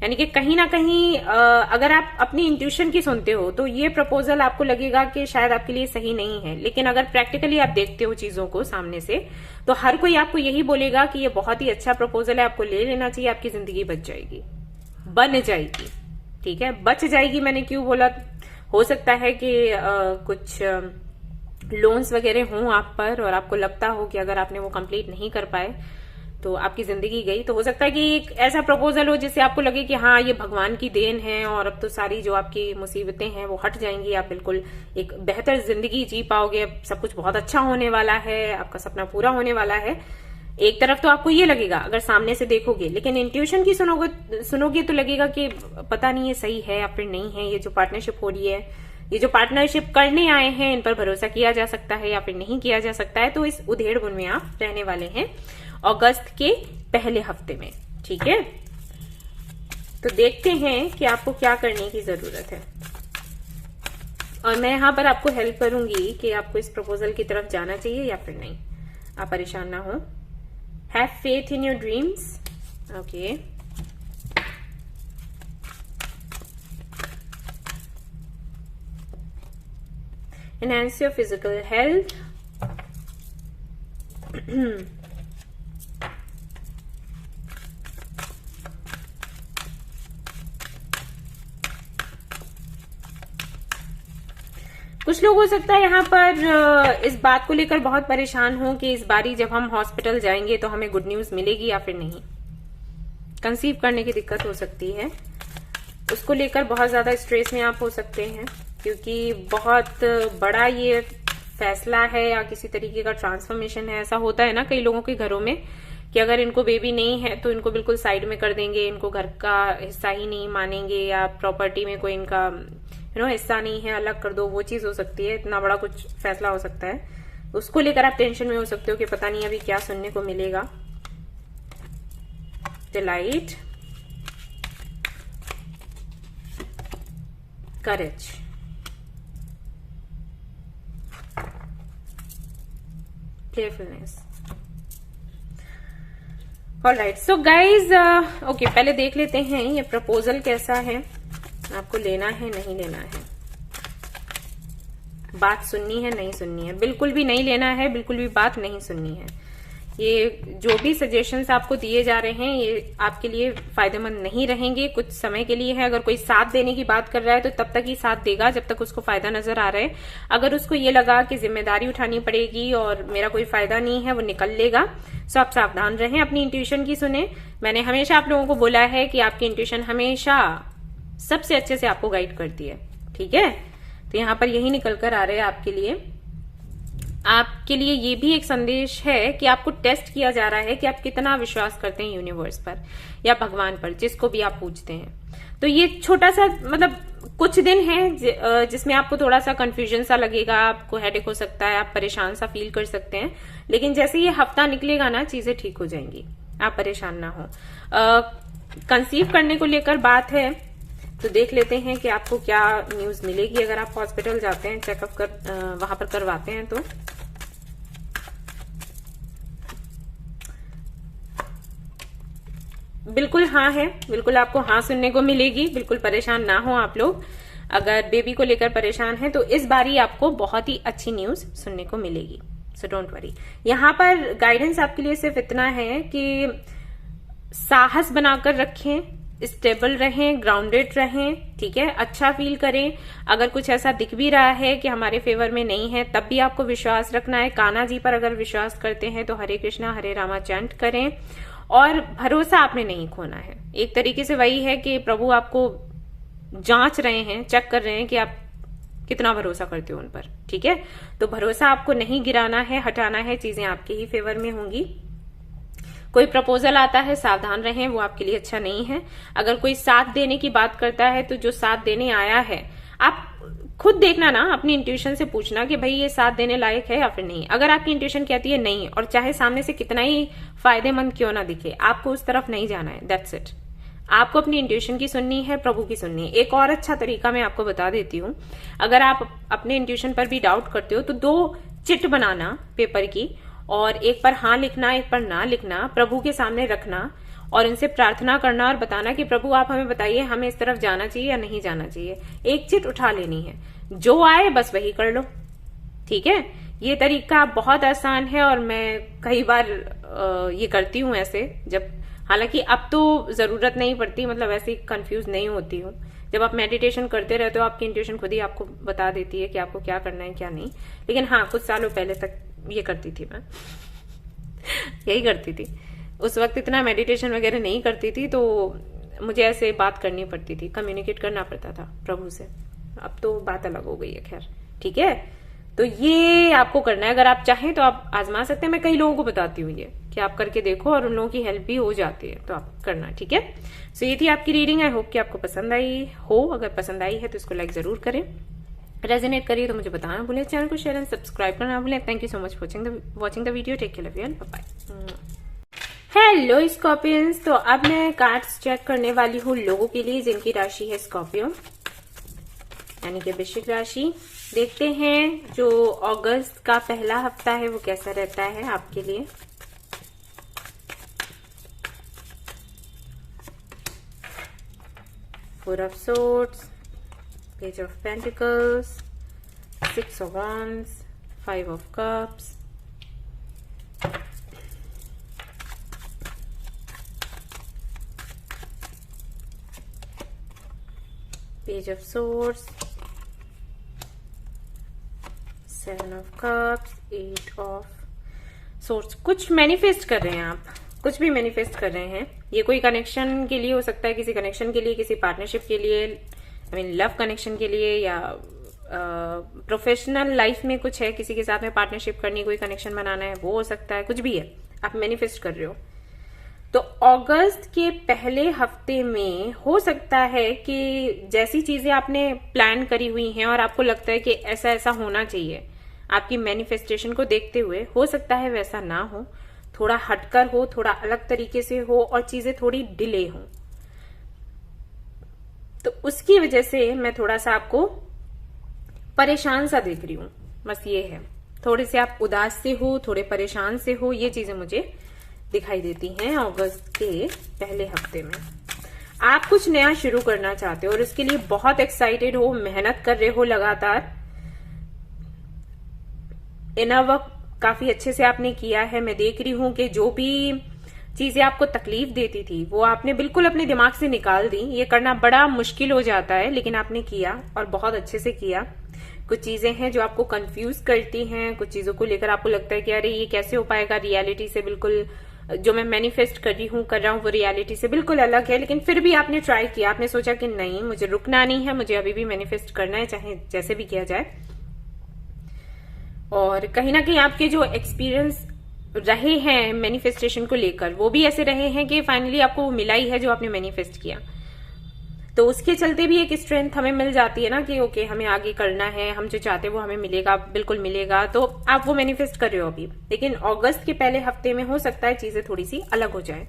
यानी कि कहीं ना कहीं अगर आप अपनी इंट्यूशन की सुनते हो तो ये प्रपोजल आपको लगेगा कि शायद आपके लिए सही नहीं है, लेकिन अगर प्रैक्टिकली आप देखते हो चीजों को सामने से तो हर कोई आपको यही बोलेगा कि ये बहुत ही अच्छा प्रपोजल है, आपको ले लेना चाहिए, आपकी जिंदगी बच जाएगी, बन जाएगी। ठीक है, बच जाएगी मैंने क्यों बोला, हो सकता है कि कुछ लोन्स वगैरह हों आप पर और आपको लगता हो कि अगर आपने वो कंप्लीट नहीं कर पाए तो आपकी जिंदगी गई। तो हो सकता है कि एक ऐसा प्रपोजल हो जिससे आपको लगे कि हाँ ये भगवान की देन है और अब तो सारी जो आपकी मुसीबतें हैं वो हट जाएंगी, आप बिल्कुल एक बेहतर जिंदगी जी पाओगे, अब सब कुछ बहुत अच्छा होने वाला है, आपका सपना पूरा होने वाला है। एक तरफ तो आपको ये लगेगा अगर सामने से देखोगे, लेकिन इंट्यूशन की सुनोगे तो लगेगा कि पता नहीं ये सही है या फिर नहीं है, ये जो पार्टनरशिप हो रही है, ये जो पार्टनरशिप करने आए हैं, इन पर भरोसा किया जा सकता है या फिर नहीं किया जा सकता है। तो इस उधेड़ बुन में आप रहने वाले हैं अगस्त के पहले हफ्ते में, ठीक है। तो देखते हैं कि आपको क्या करने की जरूरत है और मैं यहां पर आपको हेल्प करूंगी कि आपको इस प्रपोजल की तरफ जाना चाहिए या फिर नहीं। आप परेशान ना हो। Have faith in your dreams. Okay, enhance your physical health. कुछ लोग हो सकता है यहाँ पर इस बात को लेकर बहुत परेशान हो कि इस बारी जब हम हॉस्पिटल जाएंगे तो हमें गुड न्यूज मिलेगी या फिर नहीं। कंसीव करने की दिक्कत हो सकती है, उसको लेकर बहुत ज्यादा स्ट्रेस में आप हो सकते हैं क्योंकि बहुत बड़ा ये फैसला है या किसी तरीके का ट्रांसफॉर्मेशन है। ऐसा होता है ना कई लोगों के घरों में कि अगर इनको बेबी नहीं है तो इनको बिल्कुल साइड में कर देंगे, इनको घर का हिस्सा ही नहीं मानेंगे या प्रॉपर्टी में कोई इनका हिस्सा नहीं है, अलग कर दो, वो चीज हो सकती है। इतना बड़ा कुछ फैसला हो सकता है, उसको लेकर आप टेंशन में हो सकते हो कि पता नहीं अभी क्या सुनने को मिलेगा। Delight, courage, playfulness. Alright, so guys okay, पहले देख लेते हैं ये प्रपोजल कैसा है, आपको लेना है नहीं लेना है, बात सुननी है नहीं सुननी है। बिल्कुल भी नहीं लेना है, बिल्कुल भी बात नहीं सुननी है। ये जो भी सजेशंस आपको दिए जा रहे हैं ये आपके लिए फायदेमंद नहीं रहेंगे, कुछ समय के लिए है। अगर कोई साथ देने की बात कर रहा है तो तब तक ही साथ देगा जब तक उसको फायदा नजर आ रहा है। अगर उसको ये लगा कि जिम्मेदारी उठानी पड़ेगी और मेरा कोई फायदा नहीं है, वो निकल लेगा। सो आप सावधान रहें, अपनी इंट्यूशन की सुने। मैंने हमेशा आप लोगों को बोला है कि आपकी इंट्यूशन हमेशा सबसे अच्छे से आपको गाइड करती है, ठीक है। तो यहां पर यही निकल कर आ रहे हैं आपके लिए। आपके लिए ये भी एक संदेश है कि आपको टेस्ट किया जा रहा है कि आप कितना विश्वास करते हैं यूनिवर्स पर या भगवान पर, जिसको भी आप पूछते हैं। तो ये छोटा सा मतलब कुछ दिन है जिसमें आपको थोड़ा सा कंफ्यूजन सा लगेगा, आपको हेडेक हो सकता है, आप परेशान सा फील कर सकते हैं, लेकिन जैसे ये हफ्ता निकलेगा ना चीजें ठीक हो जाएंगी, आप परेशान ना हो। कंसीव करने को लेकर बात है तो देख लेते हैं कि आपको क्या न्यूज मिलेगी अगर आप हॉस्पिटल जाते हैं, चेकअप कर वहां पर करवाते हैं तो। बिल्कुल हाँ है, बिल्कुल आपको हाँ सुनने को मिलेगी, बिल्कुल परेशान ना हो आप लोग। अगर बेबी को लेकर परेशान है तो इस बारी आपको बहुत ही अच्छी न्यूज सुनने को मिलेगी, सो डोंट वरी। यहाँ पर गाइडेंस आपके लिए सिर्फ इतना है कि साहस बनाकर रखें, स्टेबल रहें, ग्राउंडेड रहें, ठीक है, अच्छा फील करें। अगर कुछ ऐसा दिख भी रहा है कि हमारे फेवर में नहीं है तब भी आपको विश्वास रखना है। कान्हा जी पर अगर विश्वास करते हैं तो हरे कृष्णा हरे रामा चैंट करें और भरोसा आपने नहीं खोना है। एक तरीके से वही है कि प्रभु आपको जांच रहे हैं, चेक कर रहे हैं कि आप कितना भरोसा करते हो उन पर, ठीक है। तो भरोसा आपको नहीं गिराना है, हटाना है, चीजें आपके ही फेवर में होंगी। कोई प्रपोजल आता है सावधान रहें, वो आपके लिए अच्छा नहीं है। अगर कोई साथ देने की बात करता है तो जो साथ देने आया है आप खुद देखना ना, अपनी इंट्यूशन से पूछना कि भाई ये साथ देने लायक है या फिर नहीं। अगर आपकी इंट्यूशन कहती है नहीं, और चाहे सामने से कितना ही फायदेमंद क्यों ना दिखे, आपको उस तरफ नहीं जाना है, दैट्स इट। आपको अपनी इंट्यूशन की सुननी है, प्रभु की सुननी है। एक और अच्छा तरीका मैं आपको बता देती हूँ, अगर आप अपने इंट्यूशन पर भी डाउट करते हो तो 2 चिट बनाना पेपर की और एक पर हाँ लिखना, एक पर ना लिखना, प्रभु के सामने रखना और इनसे प्रार्थना करना और बताना कि प्रभु आप हमें बताइए हमें इस तरफ जाना चाहिए या नहीं जाना चाहिए। एक चिट उठा लेनी है, जो आए बस वही कर लो, ठीक है। ये तरीका बहुत आसान है और मैं कई बार ये करती हूँ ऐसे, जब हालांकि अब तो जरूरत नहीं पड़ती, मतलब ऐसे कंफ्यूज नहीं होती हूँ जब आप मेडिटेशन करते रहते हो आपकी इंट्यूशन खुद ही आपको बता देती है कि आपको क्या करना है क्या नहीं। लेकिन हाँ, कुछ सालों पहले तक ये करती थी मैं यही करती थी। उस वक्त इतना मेडिटेशन वगैरह नहीं करती थी, तो मुझे ऐसे बात करनी पड़ती थी, कम्युनिकेट करना पड़ता था प्रभु से। अब तो बात अलग हो गई है, खैर ठीक है। तो ये आपको करना है, अगर आप चाहें तो आप आजमा सकते हैं। मैं कई लोगों को बताती हूँ ये कि आप करके देखो और उन लोगों की हेल्प भी हो जाती है, तो आप करना, ठीक है। सो ये थी आपकी रीडिंग। आई होप कि आपको पसंद आई हो। अगर पसंद आई है तो इसको लाइक जरूर करें, रेजोनेट करिए तो मुझे बताना भूलें, चैनल को शेयर एंड सब्सक्राइब करना भूलें। Thank you so much watching the video. Take care everyone, bye bye. Hello Scorpions, तो अब मैं कार्ड्स चेक करने वाली हूँ लोगों के लिए जिनकी राशि है स्कॉर्पियो यानी कि वृश्चिक राशि। देखते हैं जो अगस्त का पहला हफ्ता है वो कैसा रहता है आपके लिए। Four of swords, page of pentacles, six of wands, five of cups, page of swords, seven of cups, eight of swords. कुछ मैनिफेस्ट कर रहे हैं आप, कुछ भी मैनिफेस्ट कर रहे हैं। ये कोई कनेक्शन के लिए हो सकता है, किसी कनेक्शन के लिए, किसी पार्टनरशिप के लिए, आई मीन लव कनेक्शन के लिए, या प्रोफेशनल लाइफ में कुछ है, किसी के साथ में पार्टनरशिप करनी, कोई कनेक्शन बनाना है, वो हो सकता है। कुछ भी है, आप मैनिफेस्ट कर रहे हो। तो अगस्त के पहले हफ्ते में हो सकता है कि जैसी चीजें आपने प्लान करी हुई हैं और आपको लगता है कि ऐसा ऐसा होना चाहिए, आपकी मैनिफेस्टेशन को देखते हुए, हो सकता है वैसा ना हो, थोड़ा हटकर हो, थोड़ा अलग तरीके से हो और चीजें थोड़ी डिले हो। तो उसकी वजह से मैं थोड़ा सा आपको परेशान सा देख रही हूं, बस ये है। थोड़े से आप उदास से हो, थोड़े परेशान से हो, ये चीजें मुझे दिखाई देती हैं अगस्त के पहले हफ्ते में। आप कुछ नया शुरू करना चाहते हो और उसके लिए बहुत एक्साइटेड हो, मेहनत कर रहे हो लगातार। इनर वर्क काफी अच्छे से आपने किया है। मैं देख रही हूं कि जो भी चीजें आपको तकलीफ देती थी वो आपने बिल्कुल अपने दिमाग से निकाल दी। ये करना बड़ा मुश्किल हो जाता है, लेकिन आपने किया और बहुत अच्छे से किया। कुछ चीजें हैं जो आपको कंफ्यूज करती हैं, कुछ चीजों को लेकर आपको लगता है कि अरे ये कैसे हो पाएगा, रियलिटी से बिल्कुल, जो मैं मैनिफेस्ट कर रहा हूँ वो रियलिटी से बिल्कुल अलग है। लेकिन फिर भी आपने ट्राई किया, आपने सोचा कि नहीं, मुझे रुकना नहीं है, मुझे अभी भी मैनिफेस्ट करना है, चाहे जैसे भी किया जाए। और कहीं ना कहीं आपके जो एक्सपीरियंस रहे हैं मैनिफेस्टेशन को लेकर, वो भी ऐसे रहे हैं कि फाइनली आपको वो मिला ही है जो आपने मैनिफेस्ट किया। तो उसके चलते भी एक स्ट्रेंथ हमें मिल जाती है ना कि ओके, हमें आगे करना है, हम जो चाहते हैं वो हमें मिलेगा, बिल्कुल मिलेगा। तो आप वो मैनिफेस्ट कर रहे हो अभी। लेकिन अगस्त के पहले हफ्ते में हो सकता है चीजें थोड़ी सी अलग हो जाए।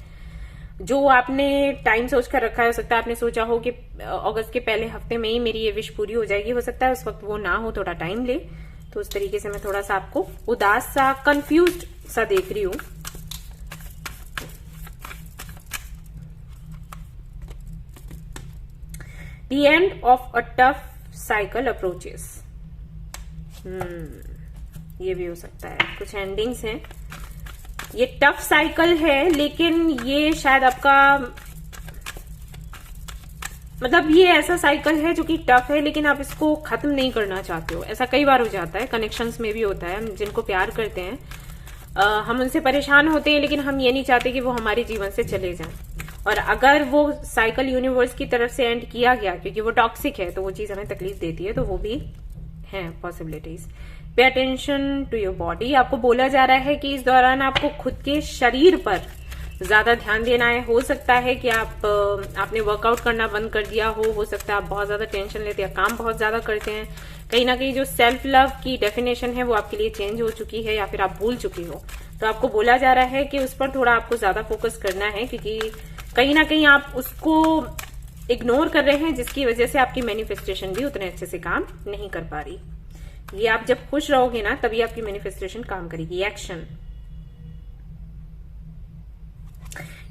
जो आपने टाइम सोच कर रखा है, हो सकता है आपने सोचा हो कि अगस्त के पहले हफ्ते में ही मेरी ये विश पूरी हो जाएगी, हो सकता है उस वक्त वो ना हो, थोड़ा टाइम ले। तो उस तरीके से मैं थोड़ा सा आपको उदास सा, कंफ्यूज्ड सा देख रही हूं। The end of a tough cycle approaches. ये भी हो सकता है, कुछ एंडिंग्स हैं। ये टफ साइकिल है, लेकिन ये शायद आपका, मतलब ये ऐसा साइकिल है जो कि टफ है, लेकिन आप इसको खत्म नहीं करना चाहते हो। ऐसा कई बार हो जाता है, कनेक्शंस में भी होता है। हम जिनको प्यार करते हैं, हम उनसे परेशान होते हैं, लेकिन हम ये नहीं चाहते कि वो हमारे जीवन से चले जाएं। और अगर वो साइकिल यूनिवर्स की तरफ से एंड किया गया, क्योंकि वो टॉक्सिक है, तो वो चीज हमें तकलीफ देती है, तो वो भी है possibilities. Pay attention to your body. आपको बोला जा रहा है कि इस दौरान आपको खुद के शरीर पर ज्यादा ध्यान देना है। हो सकता है कि आपने वर्कआउट करना बंद कर दिया हो सकता है आप बहुत ज्यादा टेंशन लेते हैं, काम बहुत ज्यादा करते हैं। कहीं ना कहीं जो सेल्फ लव की डेफिनेशन है वो आपके लिए चेंज हो चुकी है, या फिर आप भूल चुकी हो। तो आपको बोला जा रहा है कि उस पर थोड़ा आपको ज्यादा फोकस करना है, क्योंकि कहीं ना कहीं आप उसको इग्नोर कर रहे हैं, जिसकी वजह से आपकी मैनिफेस्टेशन भी उतने अच्छे से काम नहीं कर पा रही। ये आप जब खुश रहोगे ना, तभी आपकी मैनिफेस्टेशन काम करेगी। एक्शन।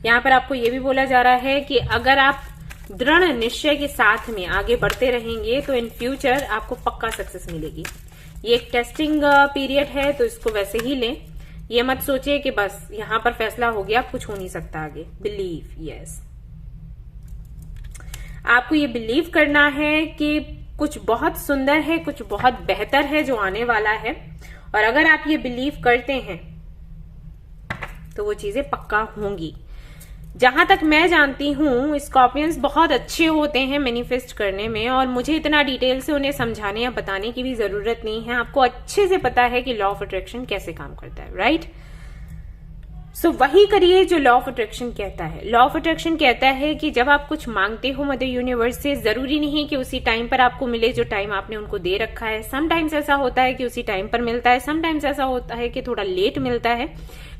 यहां पर आपको ये भी बोला जा रहा है कि अगर आप दृढ़ निश्चय के साथ में आगे बढ़ते रहेंगे तो इन फ्यूचर आपको पक्का सक्सेस मिलेगी। ये एक टेस्टिंग पीरियड है, तो इसको वैसे ही लें। ये मत सोचिए कि बस यहां पर फैसला हो गया, कुछ हो नहीं सकता आगे। Believe, yes. आपको ये बिलीव करना है कि कुछ बहुत सुंदर है, कुछ बहुत बेहतर है जो आने वाला है। और अगर आप ये बिलीव करते हैं तो वो चीजें पक्का होंगी। जहां तक मैं जानती हूँ स्कॉर्पियंस बहुत अच्छे होते हैं मैनिफेस्ट करने में, और मुझे इतना डिटेल से उन्हें समझाने या बताने की भी जरूरत नहीं है। आपको अच्छे से पता है कि लॉ ऑफ अट्रैक्शन कैसे काम करता है, राइट? सो वही करिए जो लॉ ऑफ अट्रैक्शन कहता है। लॉ ऑफ अट्रैक्शन कहता है कि जब आप कुछ मांगते हो मदर यूनिवर्स से, जरूरी नहीं कि उसी टाइम पर आपको मिले जो टाइम आपने उनको दे रखा है। समटाइम्स ऐसा होता है कि उसी टाइम पर मिलता है, समटाइम्स ऐसा होता है कि थोड़ा लेट मिलता है,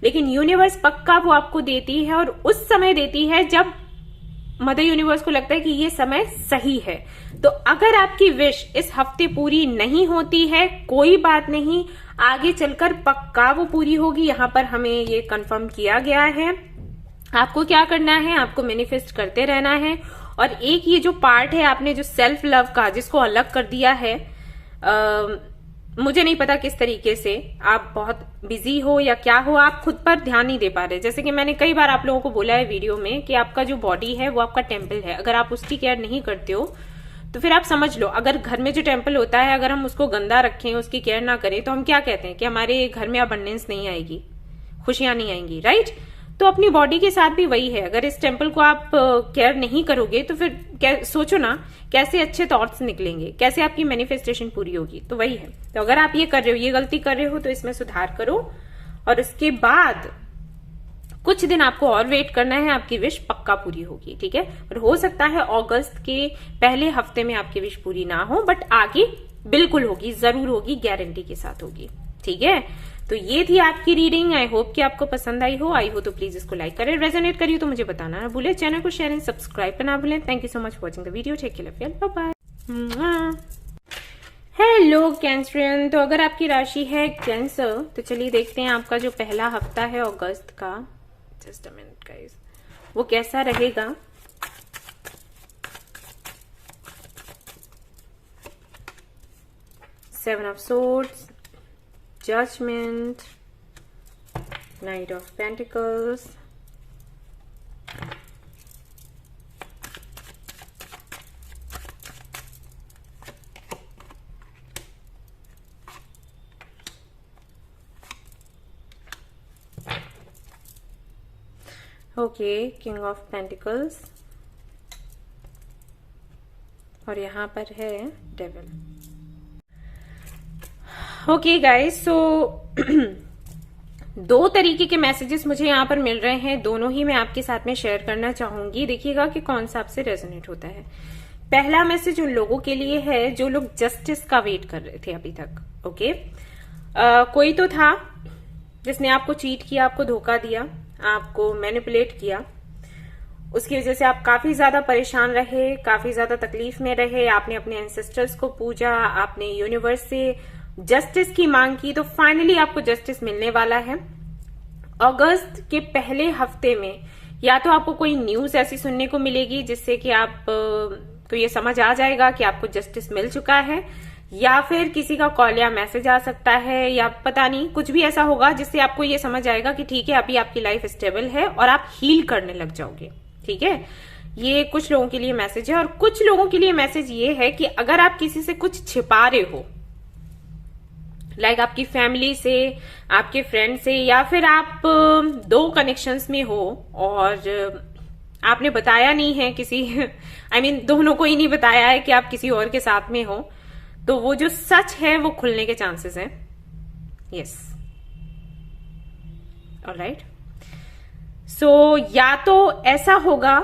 लेकिन यूनिवर्स पक्का वो आपको देती है, और उस समय देती है जब मदर यूनिवर्स को लगता है कि ये समय सही है। तो अगर आपकी विश इस हफ्ते पूरी नहीं होती है, कोई बात नहीं, आगे चलकर पक्का वो पूरी होगी। यहां पर हमें ये कंफर्म किया गया है। आपको क्या करना है, आपको मैनिफेस्ट करते रहना है। और एक ये जो पार्ट है आपने जो सेल्फ लव का जिसको अलग कर दिया है, मुझे नहीं पता किस तरीके से, आप बहुत बिजी हो या क्या हो, आप खुद पर ध्यान नहीं दे पा रहे। जैसे कि मैंने कई बार आप लोगों को बोला है वीडियो में कि आपका जो बॉडी है वो आपका टेम्पल है। अगर आप उसकी केयर नहीं करते हो तो फिर आप समझ लो, अगर घर में जो टेम्पल होता है अगर हम उसको गंदा रखें, उसकी केयर ना करें, तो हम क्या कहते हैं कि हमारे घर में अबंडेंस नहीं आएगी, खुशियां नहीं आएंगी, राइट? तो अपनी बॉडी के साथ भी वही है। अगर इस टेम्पल को आप केयर नहीं करोगे तो फिर सोचो ना कैसे अच्छे थॉट्स निकलेंगे, कैसे आपकी मैनिफेस्टेशन पूरी होगी। तो वही है। तो अगर आप ये कर रहे हो, ये गलती कर रहे हो, तो इसमें सुधार करो, और उसके बाद कुछ दिन आपको और वेट करना है, आपकी विश पक्का पूरी होगी, ठीक है? और हो सकता है अगस्त के पहले हफ्ते में आपकी विश पूरी ना हो, बट आगे बिल्कुल होगी, जरूर होगी, गारंटी के साथ होगी, ठीक है? तो ये थी आपकी रीडिंग। आई होप कि आपको पसंद आई हो। आई हो तो प्लीज इसको लाइक करें, रेजोनेट करिए तो मुझे बताना ना भूले, चैनल को शेयर एंड सब्सक्राइब करना ना भूलें। Thank you so much for watching the video. Take care, love you, bye bye. Hello Cancerian, तो अगर आपकी राशि है कैंसर तो चलिए देखते हैं आपका जो पहला हफ्ता है अगस्त का, जस्ट अ मिनट गाइस, वो कैसा रहेगा। Seven of swords, Judgment, Knight of Pentacles, King of Pentacles, और यहां पर है Devil। ओके गाइस, सो 2 तरीके के मैसेजेस मुझे यहाँ पर मिल रहे हैं, दोनों ही मैं आपके साथ में शेयर करना चाहूंगी। देखिएगा कि कौन सा आपसे रेजोनेट होता है। पहला मैसेज उन लोगों के लिए है जो लोग जस्टिस का वेट कर रहे थे अभी तक। ओके, कोई तो था जिसने आपको चीट किया, आपको धोखा दिया, आपको मैनिपुलेट किया, उसकी वजह से आप काफी ज्यादा परेशान रहे, काफी ज्यादा तकलीफ में रहे। आपने अपने एंसेस्टर्स को पूजा, आपने यूनिवर्स से जस्टिस की मांग की, तो फाइनली आपको जस्टिस मिलने वाला है। अगस्त के पहले हफ्ते में या तो आपको कोई न्यूज ऐसी सुनने को मिलेगी जिससे कि आप तो ये समझ आ जाएगा कि आपको जस्टिस मिल चुका है, या फिर किसी का कॉल या मैसेज आ सकता है, या पता नहीं कुछ भी ऐसा होगा जिससे आपको ये समझ आएगा कि ठीक है अभी आपकी लाइफ स्टेबल है और आप हील करने लग जाओगे, ठीक है? ये कुछ लोगों के लिए मैसेज है। और कुछ लोगों के लिए मैसेज ये है कि अगर आप किसी से कुछ छिपा रहे हो, लाइक आपकी फैमिली से, आपके फ्रेंड से, या फिर आप 2 कनेक्शंस में हो और आपने बताया नहीं है किसी I mean, दोनों को ही नहीं बताया है कि आप किसी और के साथ में हो, तो वो जो सच है वो खुलने के चांसेस हैं। Yes, alright. सो या तो ऐसा होगा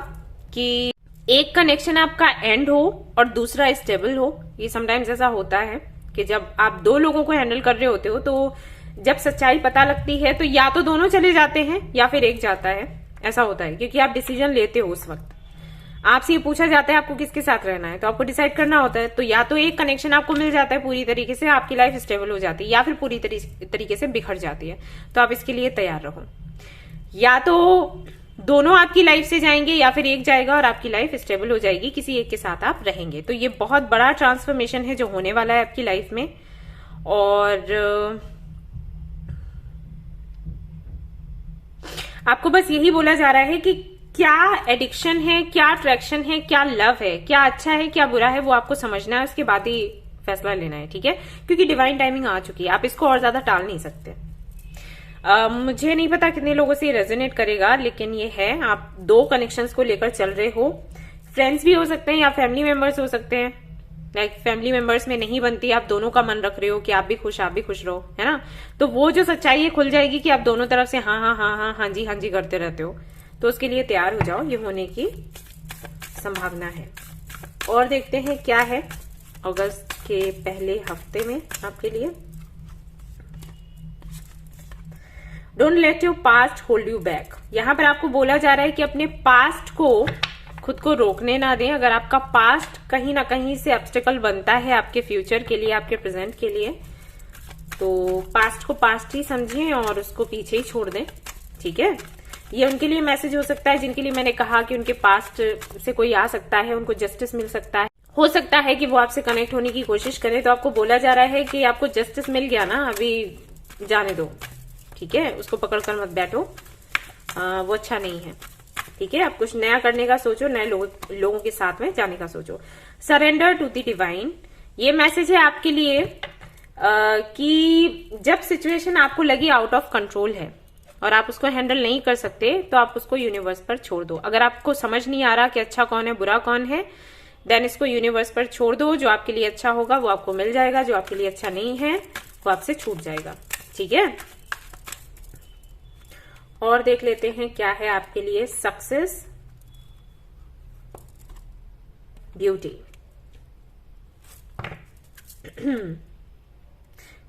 कि एक कनेक्शन आपका एंड हो और दूसरा स्टेबल हो। ये समटाइम्स ऐसा होता है कि जब आप 2 लोगों को हैंडल कर रहे होते हो तो जब सच्चाई पता लगती है तो या तो दोनों चले जाते हैं या फिर एक जाता है। ऐसा होता है क्योंकि आप डिसीजन लेते हो उस वक्त। आपसे ये पूछा जाता है आपको किसके साथ रहना है, तो आपको डिसाइड करना होता है। तो या तो एक कनेक्शन आपको मिल जाता है पूरी तरीके से, आपकी लाइफ स्टेबल हो जाती है, या फिर पूरी तरीके से बिखर जाती है। तो आप इसके लिए तैयार रहो। या तो दोनों आपकी लाइफ से जाएंगे या फिर एक जाएगा और आपकी लाइफ स्टेबल हो जाएगी, किसी एक के साथ आप रहेंगे। तो ये बहुत बड़ा ट्रांसफॉर्मेशन है जो होने वाला है आपकी लाइफ में। और आपको बस यही बोला जा रहा है कि क्या एडिक्शन है, क्या अट्रैक्शन है, क्या लव है, क्या अच्छा है, क्या बुरा है, वो आपको समझना है, उसके बाद ही फैसला लेना है, ठीक है। क्योंकि डिवाइन टाइमिंग आ चुकी है, आप इसको और ज्यादा टाल नहीं सकते। मुझे नहीं पता कितने लोगों से रेजोनेट करेगा, लेकिन ये है, आप दो कनेक्शंस को लेकर चल रहे हो। फ्रेंड्स भी हो सकते हैं या फैमिली मेंबर्स हो सकते हैं। लाइक फैमिली मेंबर्स में नहीं बनती, आप दोनों का मन रख रहे हो कि आप भी खुश रहो, है ना। तो वो जो सच्चाई है खुल जाएगी कि आप दोनों तरफ से हाँ हाँ हाँ हाँ हाँ जी हाँ जी करते रहते हो। तो उसके लिए तैयार हो जाओ, ये होने की संभावना है। और देखते हैं क्या है अगस्त के पहले हफ्ते में आपके लिए। Don't let your past hold you back. यहां पर आपको बोला जा रहा है कि अपने पास्ट को खुद को रोकने ना दें। अगर आपका पास्ट कहीं ना कहीं से ऑब्स्टेकल बनता है आपके फ्यूचर के लिए, आपके प्रेजेंट के लिए, तो पास्ट को पास्ट ही समझिए और उसको पीछे ही छोड़ दें, ठीक है। ये उनके लिए मैसेज हो सकता है जिनके लिए मैंने कहा कि उनके पास्ट से कोई आ सकता है, उनको जस्टिस मिल सकता है। हो सकता है कि वो आपसे कनेक्ट होने की कोशिश करें, तो आपको बोला जा रहा है कि आपको जस्टिस मिल गया ना, अभी जाने दो, ठीक है। उसको पकड़कर मत बैठो, वो अच्छा नहीं है, ठीक है। आप कुछ नया करने का सोचो, नए लोगों के साथ में जाने का सोचो। सरेंडर टू द डिवाइन, ये मैसेज है आपके लिए कि जब सिचुएशन आपको लगी आउट ऑफ कंट्रोल है और आप उसको हैंडल नहीं कर सकते, तो आप उसको यूनिवर्स पर छोड़ दो। अगर आपको समझ नहीं आ रहा कि अच्छा कौन है बुरा कौन है, देन इसको यूनिवर्स पर छोड़ दो। जो आपके लिए अच्छा होगा वो आपको मिल जाएगा, जो आपके लिए अच्छा नहीं है वो आपसे छूट जाएगा, ठीक है। और देख लेते हैं क्या है आपके लिए सक्सेस, ब्यूटी,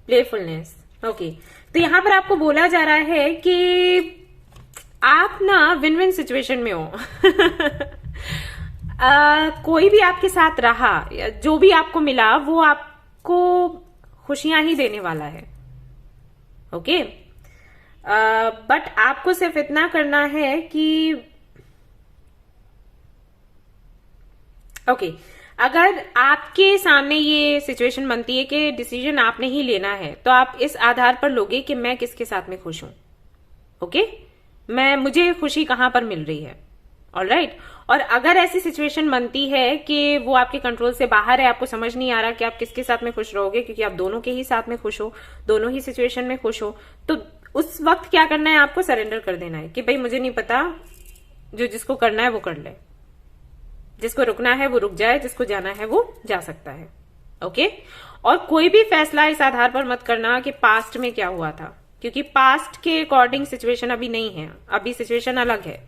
प्लेफुलनेस। ओके, तो यहां पर आपको बोला जा रहा है कि आप ना विन विन सिचुएशन में हो। कोई भी आपके साथ रहा, जो भी आपको मिला वो आपको खुशियां ही देने वाला है, ओके। बट आपको सिर्फ इतना करना है कि ओके, अगर आपके सामने ये सिचुएशन बनती है कि डिसीजन आपने ही लेना है, तो आप इस आधार पर लोगे कि मैं किसके साथ में खुश हूं, ओके, मुझे खुशी कहां पर मिल रही है, ऑलराइट। और अगर ऐसी सिचुएशन बनती है कि वो आपके कंट्रोल से बाहर है, आपको समझ नहीं आ रहा कि आप किसके साथ में खुश रहोगे, क्योंकि आप दोनों के ही साथ में खुश हो, दोनों ही सिचुएशन में खुश हो, तो उस वक्त क्या करना है, आपको सरेंडर कर देना है कि भाई मुझे नहीं पता, जो जिसको करना है वो कर ले, जिसको रुकना है वो रुक जाए, जिसको जाना है वो जा सकता है, ओके। और कोई भी फैसला इस आधार पर मत करना कि पास्ट में क्या हुआ था, क्योंकि पास्ट के अकॉर्डिंग सिचुएशन अभी नहीं है, अभी सिचुएशन अलग है,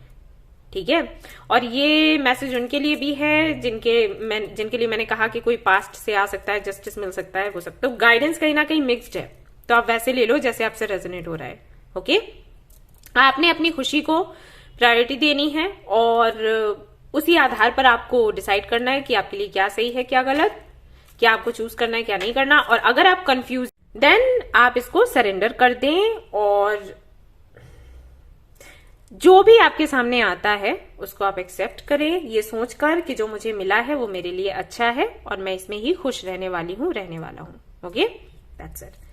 ठीक है। और ये मैसेज उनके लिए भी है जिनके लिए मैंने कहा कि कोई पास्ट से आ सकता है, जस्टिस मिल सकता है, वो सब। तो गाइडेंस कहीं ना कहीं मिक्स्ड है, तो आप वैसे ले लो जैसे आपसे रेजोनेट हो रहा है, ओके। आपने अपनी खुशी को प्रायोरिटी देनी है और उसी आधार पर आपको डिसाइड करना है कि आपके लिए क्या सही है क्या गलत, क्या आपको चूज करना है क्या नहीं करना। और अगर आप कंफ्यूज, देन आप इसको सरेंडर कर दें और जो भी आपके सामने आता है उसको आप एक्सेप्ट करें, ये सोचकर कि जो मुझे मिला है वो मेरे लिए अच्छा है और मैं इसमें ही खुश रहने वाला हूं, ओके, दैट्स इट।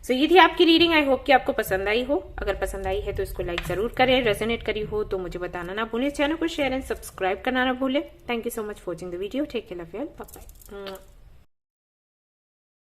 सो ये थी आपकी रीडिंग। आई होप कि आपको पसंद आई हो। अगर पसंद आई है तो इसको लाइक जरूर करें, रेजोनेट करी हो तो मुझे बताना ना भूलें, चैनल को शेयर एंड सब्सक्राइब करना ना भूलें। Thank you so much for watching the video, take care, love you all, bye bye.